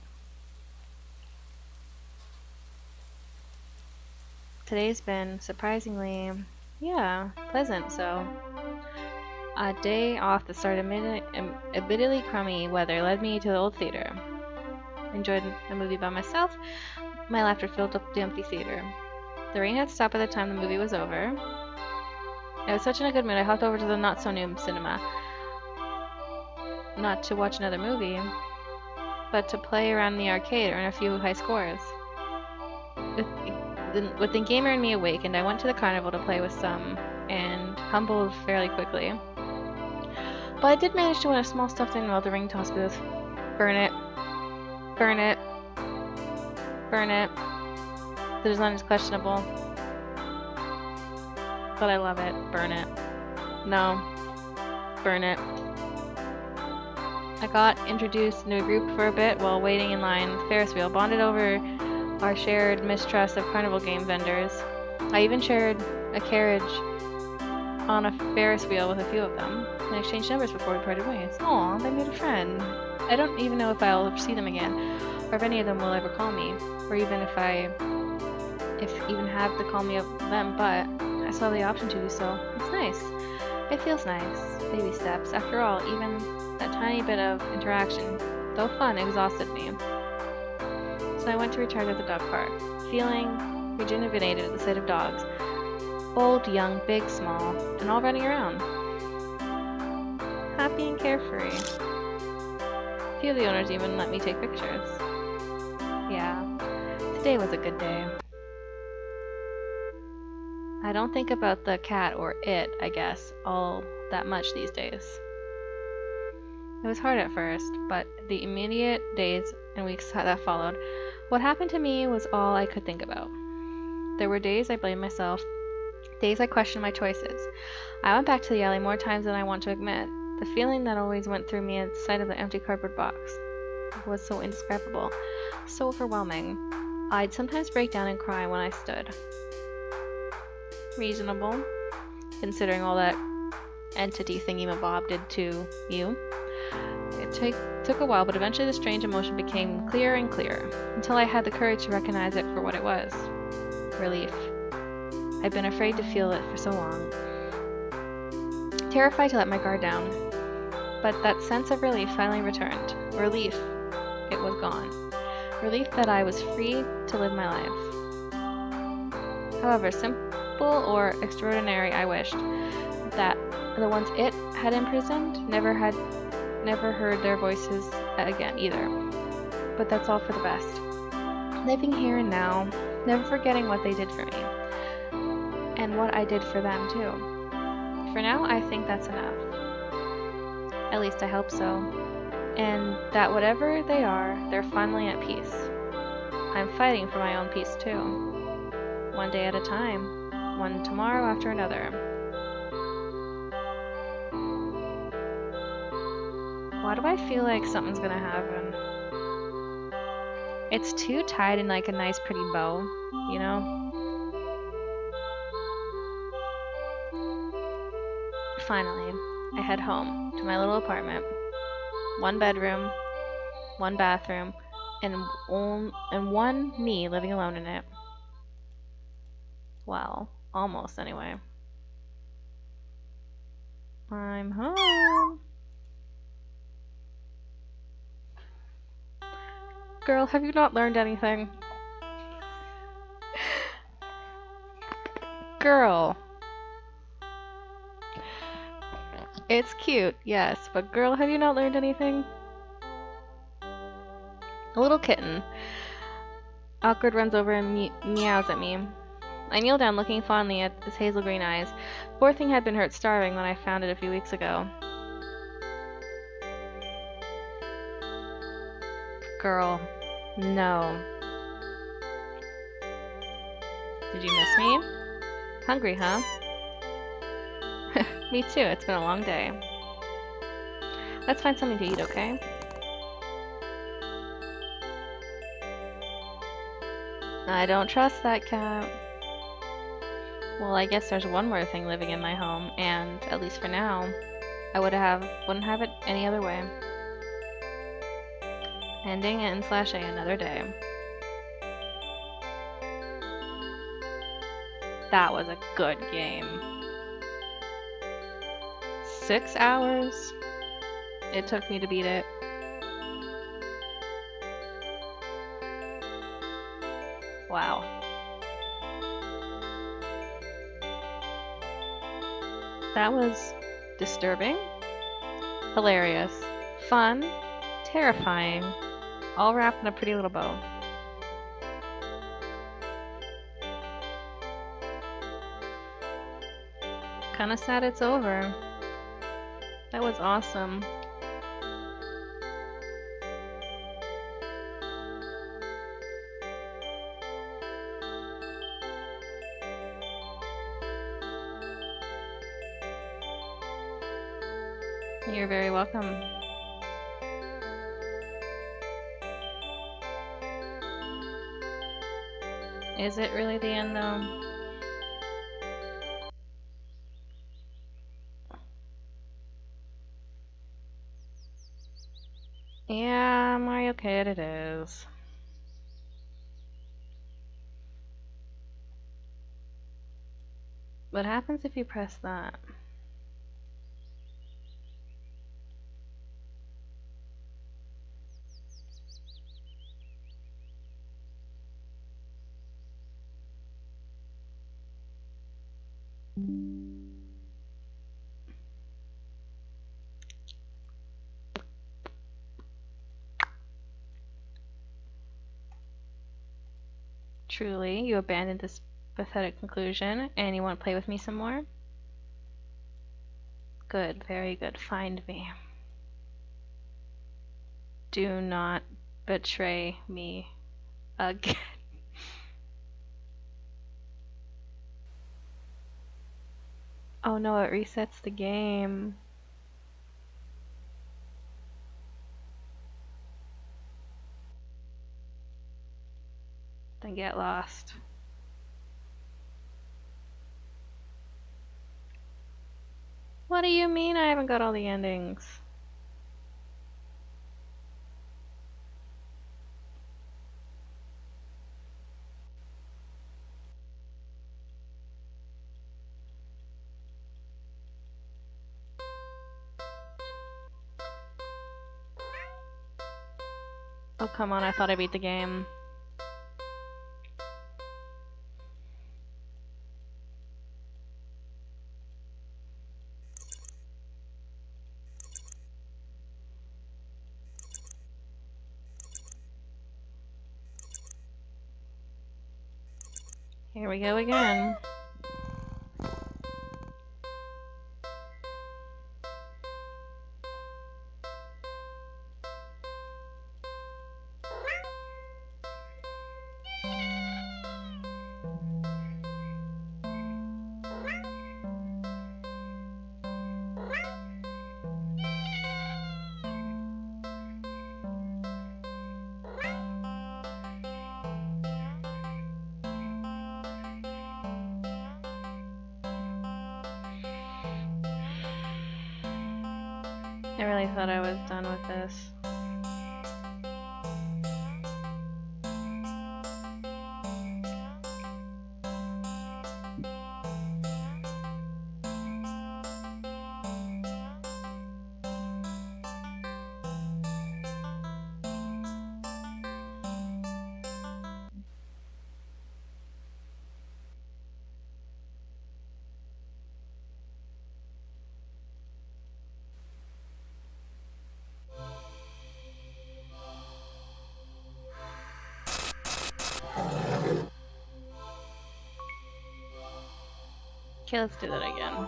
Today's been surprisingly, pleasant, so. A day off that started admittedly crummy weather led me to the old theater. Enjoyed the movie by myself. My laughter filled up the empty theater. The rain had stopped by the time the movie was over. I was such in a good mood I hopped over to the not-so-new cinema. Not to watch another movie, but to play around the arcade or earn a few high scores. With the gamer in me awakened, I went to the carnival to play with some, and humbled fairly quickly. But I did manage to win a small stuffed animal at the ring toss booth. Burn it. Burn it. Burn it. The design is questionable, but I love it. Burn it. No. Burn it. I got introduced into a group for a bit while waiting in line with Ferris wheel, bonded over our shared mistrust of carnival game vendors. I even shared a carriage on a Ferris wheel with a few of them, and exchanged numbers before we parted ways. Aw, they made a friend. I don't even know if I'll ever see them again, or if any of them will ever call me, or even if even have to call me up them, but I still have the option to do so. It's nice. It feels nice. Baby steps. After all, even that tiny bit of interaction, though fun, exhausted me. So I went to recharge at the dog park, feeling rejuvenated at the sight of dogs. Old, young, big, small, and all running around. Happy and carefree. A few of the owners even let me take pictures. Yeah, today was a good day. I don't think about the cat or it, I guess, all that much these days. It was hard at first, but the immediate days and weeks that followed, what happened to me was all I could think about. There were days I blamed myself, days I questioned my choices. I went back to the alley more times than I want to admit. The feeling that always went through me at the sight of the empty cardboard box was so indescribable, so overwhelming. I'd sometimes break down and cry when I stood. Reasonable, considering all that entity thingy-mabob did to you. It took a while, but eventually the strange emotion became clearer and clearer, until I had the courage to recognize it for what it was. Relief. I'd been afraid to feel it for so long. Terrified to let my guard down. But that sense of relief finally returned. Relief. It was gone. Relief that I was free to live my life. However, people or extraordinary, I wished that the ones it had imprisoned never heard their voices again either. But that's all for the best. Living here and now, never forgetting what they did for me. And what I did for them too. For now, I think that's enough. At least I hope so. And that whatever they are, they're finally at peace. I'm fighting for my own peace too. One day at a time. One tomorrow after another. Why do I feel like something's gonna happen? It's too tied in like a nice pretty bow, you know? Finally, I head home to my little apartment. 1 bedroom, 1 bathroom, and one me living alone in it. Well, almost anyway. I'm home. Girl, have you not learned anything? Girl. It's cute, yes, but girl, have you not learned anything? A little kitten. Awkward runs over and meows at me. I kneel down looking fondly at its hazel green eyes. Poor thing had been hurt starving when I found it a few weeks ago. Girl, no. Did you miss me? Hungry, huh? Me too, it's been a long day. Let's find something to eat, okay? I don't trust that cat. Well, I guess there's one more thing living in my home, and, at least for now, I wouldn't have it any other way. Ending N/A another day. That was a good game. 6 hours it took me to beat it. Wow. That was disturbing, hilarious, fun, terrifying, all wrapped in a pretty little bow. Kinda sad it's over. That was awesome. You're very welcome. Is it really the end though? Yeah, Mario Kart it is. What happens if you press that? Truly, you abandoned this pathetic conclusion, and you want to play with me some more? Good, very good. Find me. Do not betray me again. Oh no, it resets the game. Then get lost. What do you mean I haven't got all the endings? Oh come on, I thought I beat the game. Here we go again. I really thought I was done with this. Okay, let's do that again.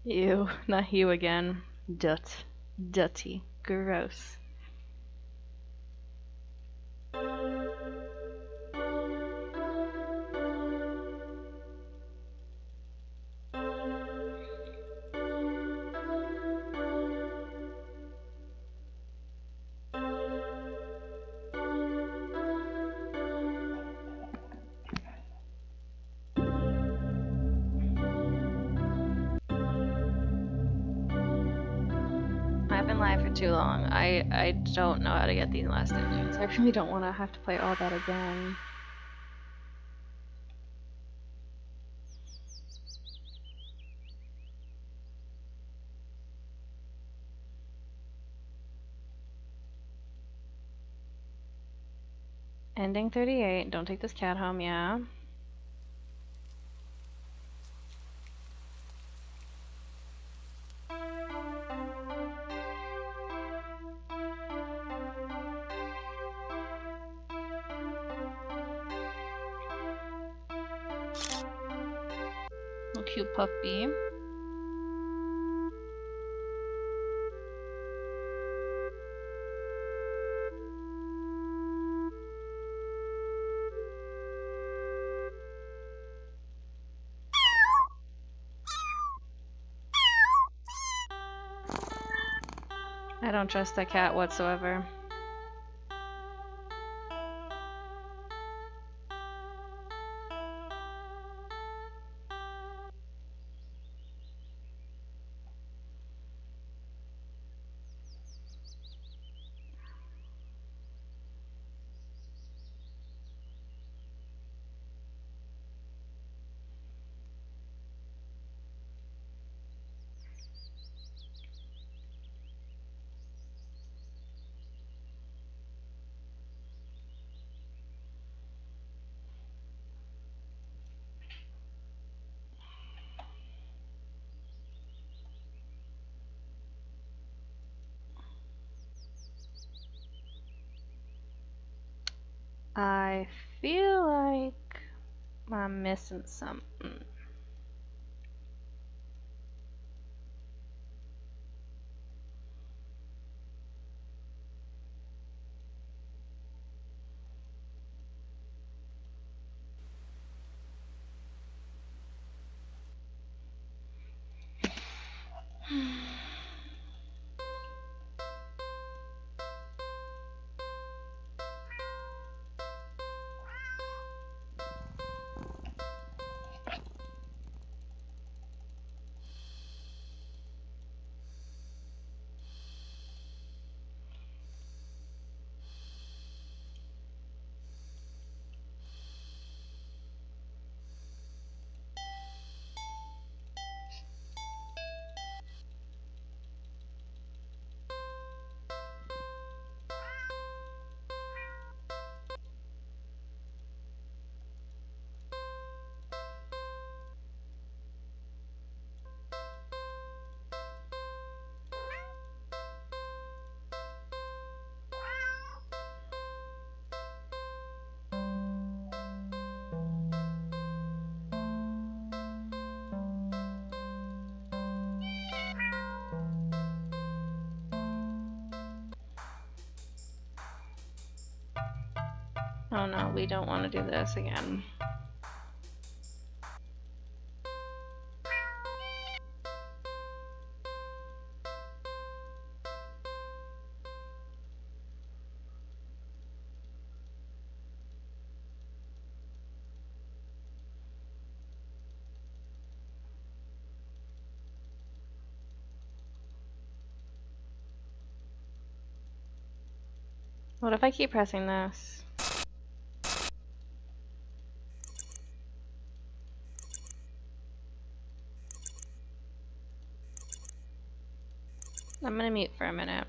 Ew, not you again. Dirty. Gross. I've been live for too long. I don't know how to get these last engines. I really don't want to have to play all that again. Ending 38. Don't take this cat home, yeah. Little cute puppy. I don't trust that cat whatsoever. I feel like I'm missing something. Oh no, we don't want to do this again. What if I keep pressing this? I'm gonna mute for a minute.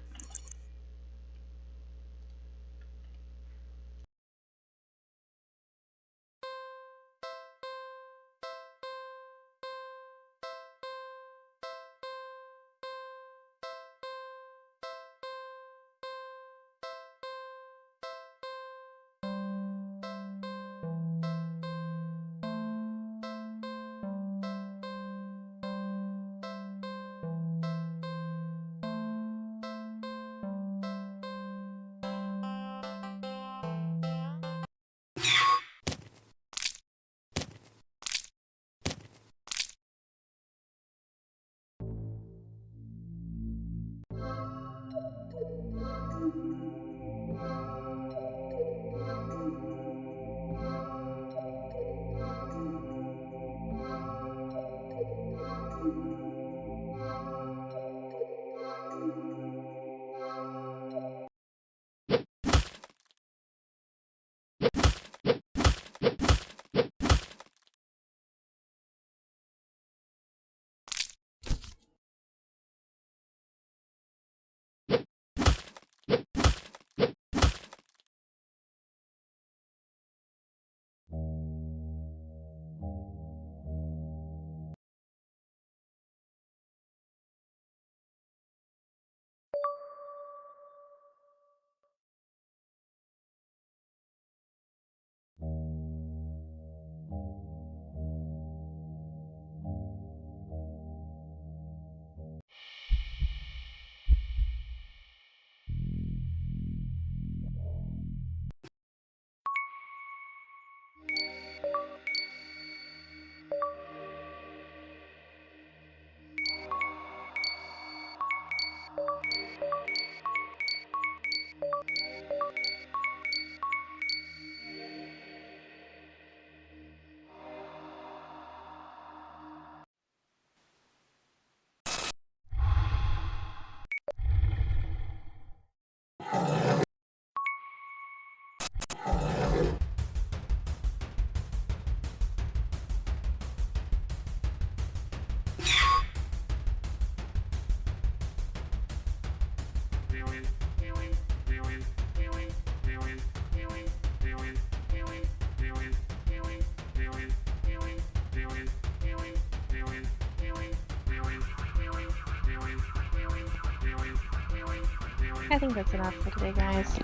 I think that's enough for today, guys.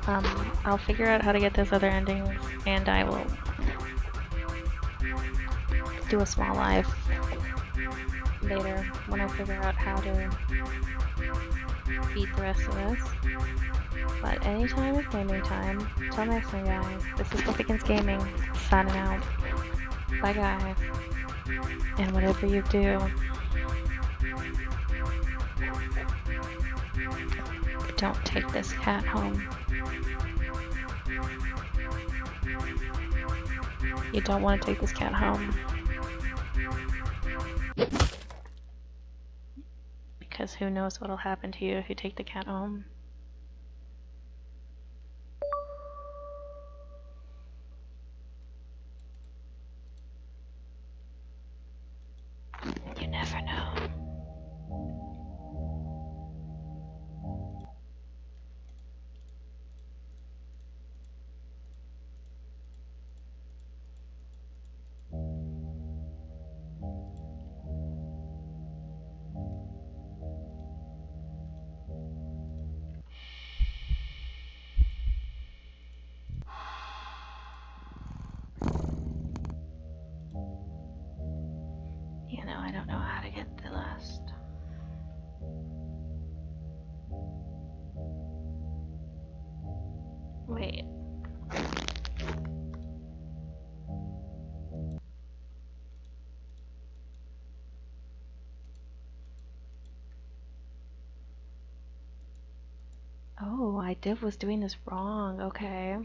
I'll figure out how to get those other endings, and I will do a small live later when I figure out how to beat the rest of this. But anytime is gaming time. Till next time, guys. This is Flippikins Gaming, signing out. Bye, guys. And whatever you do, don't take this cat home. You don't want to take this cat home. Because who knows what'll happen to you if you take the cat home. You never know. You know, I don't know how to get the last. Wait. Div was doing this wrong. Okay.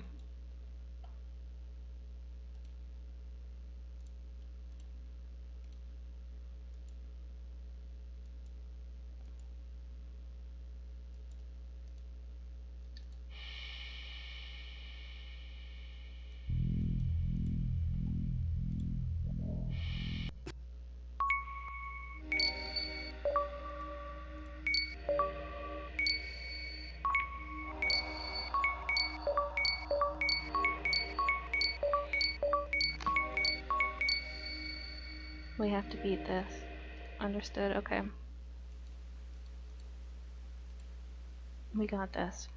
We have to beat this. Understood. Okay. We got this.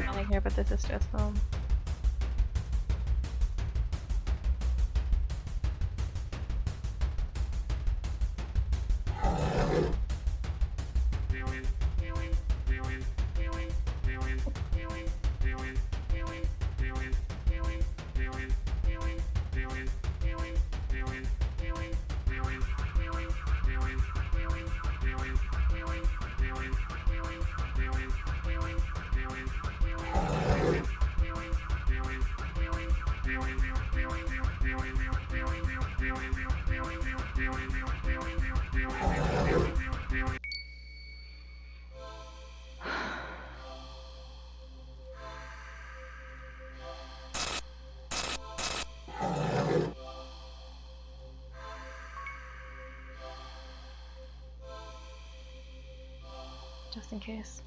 Nothing here, but this is stressful. Just in case.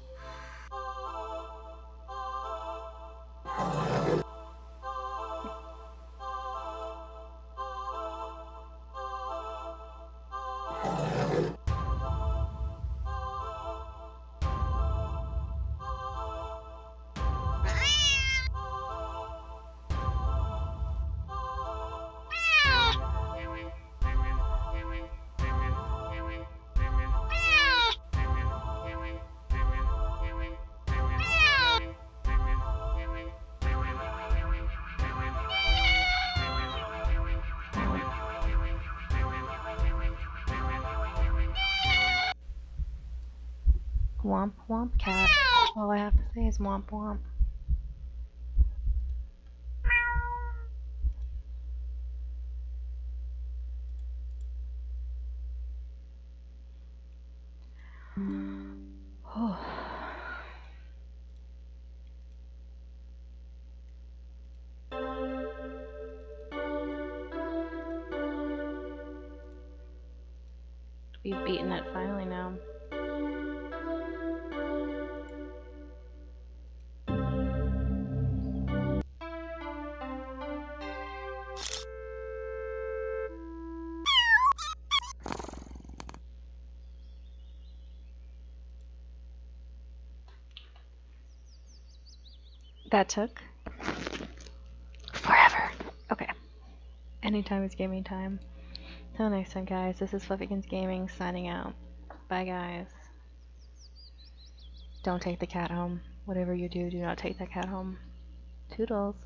Womp womp cat. All I have to say is womp womp. Oh. We've beaten it finally now. That took forever. Okay. Anytime is gaming time. Till next time, guys. This is Fluffykins Gaming signing out. Bye, guys. Don't take the cat home. Whatever you do, do not take that cat home. Toodles.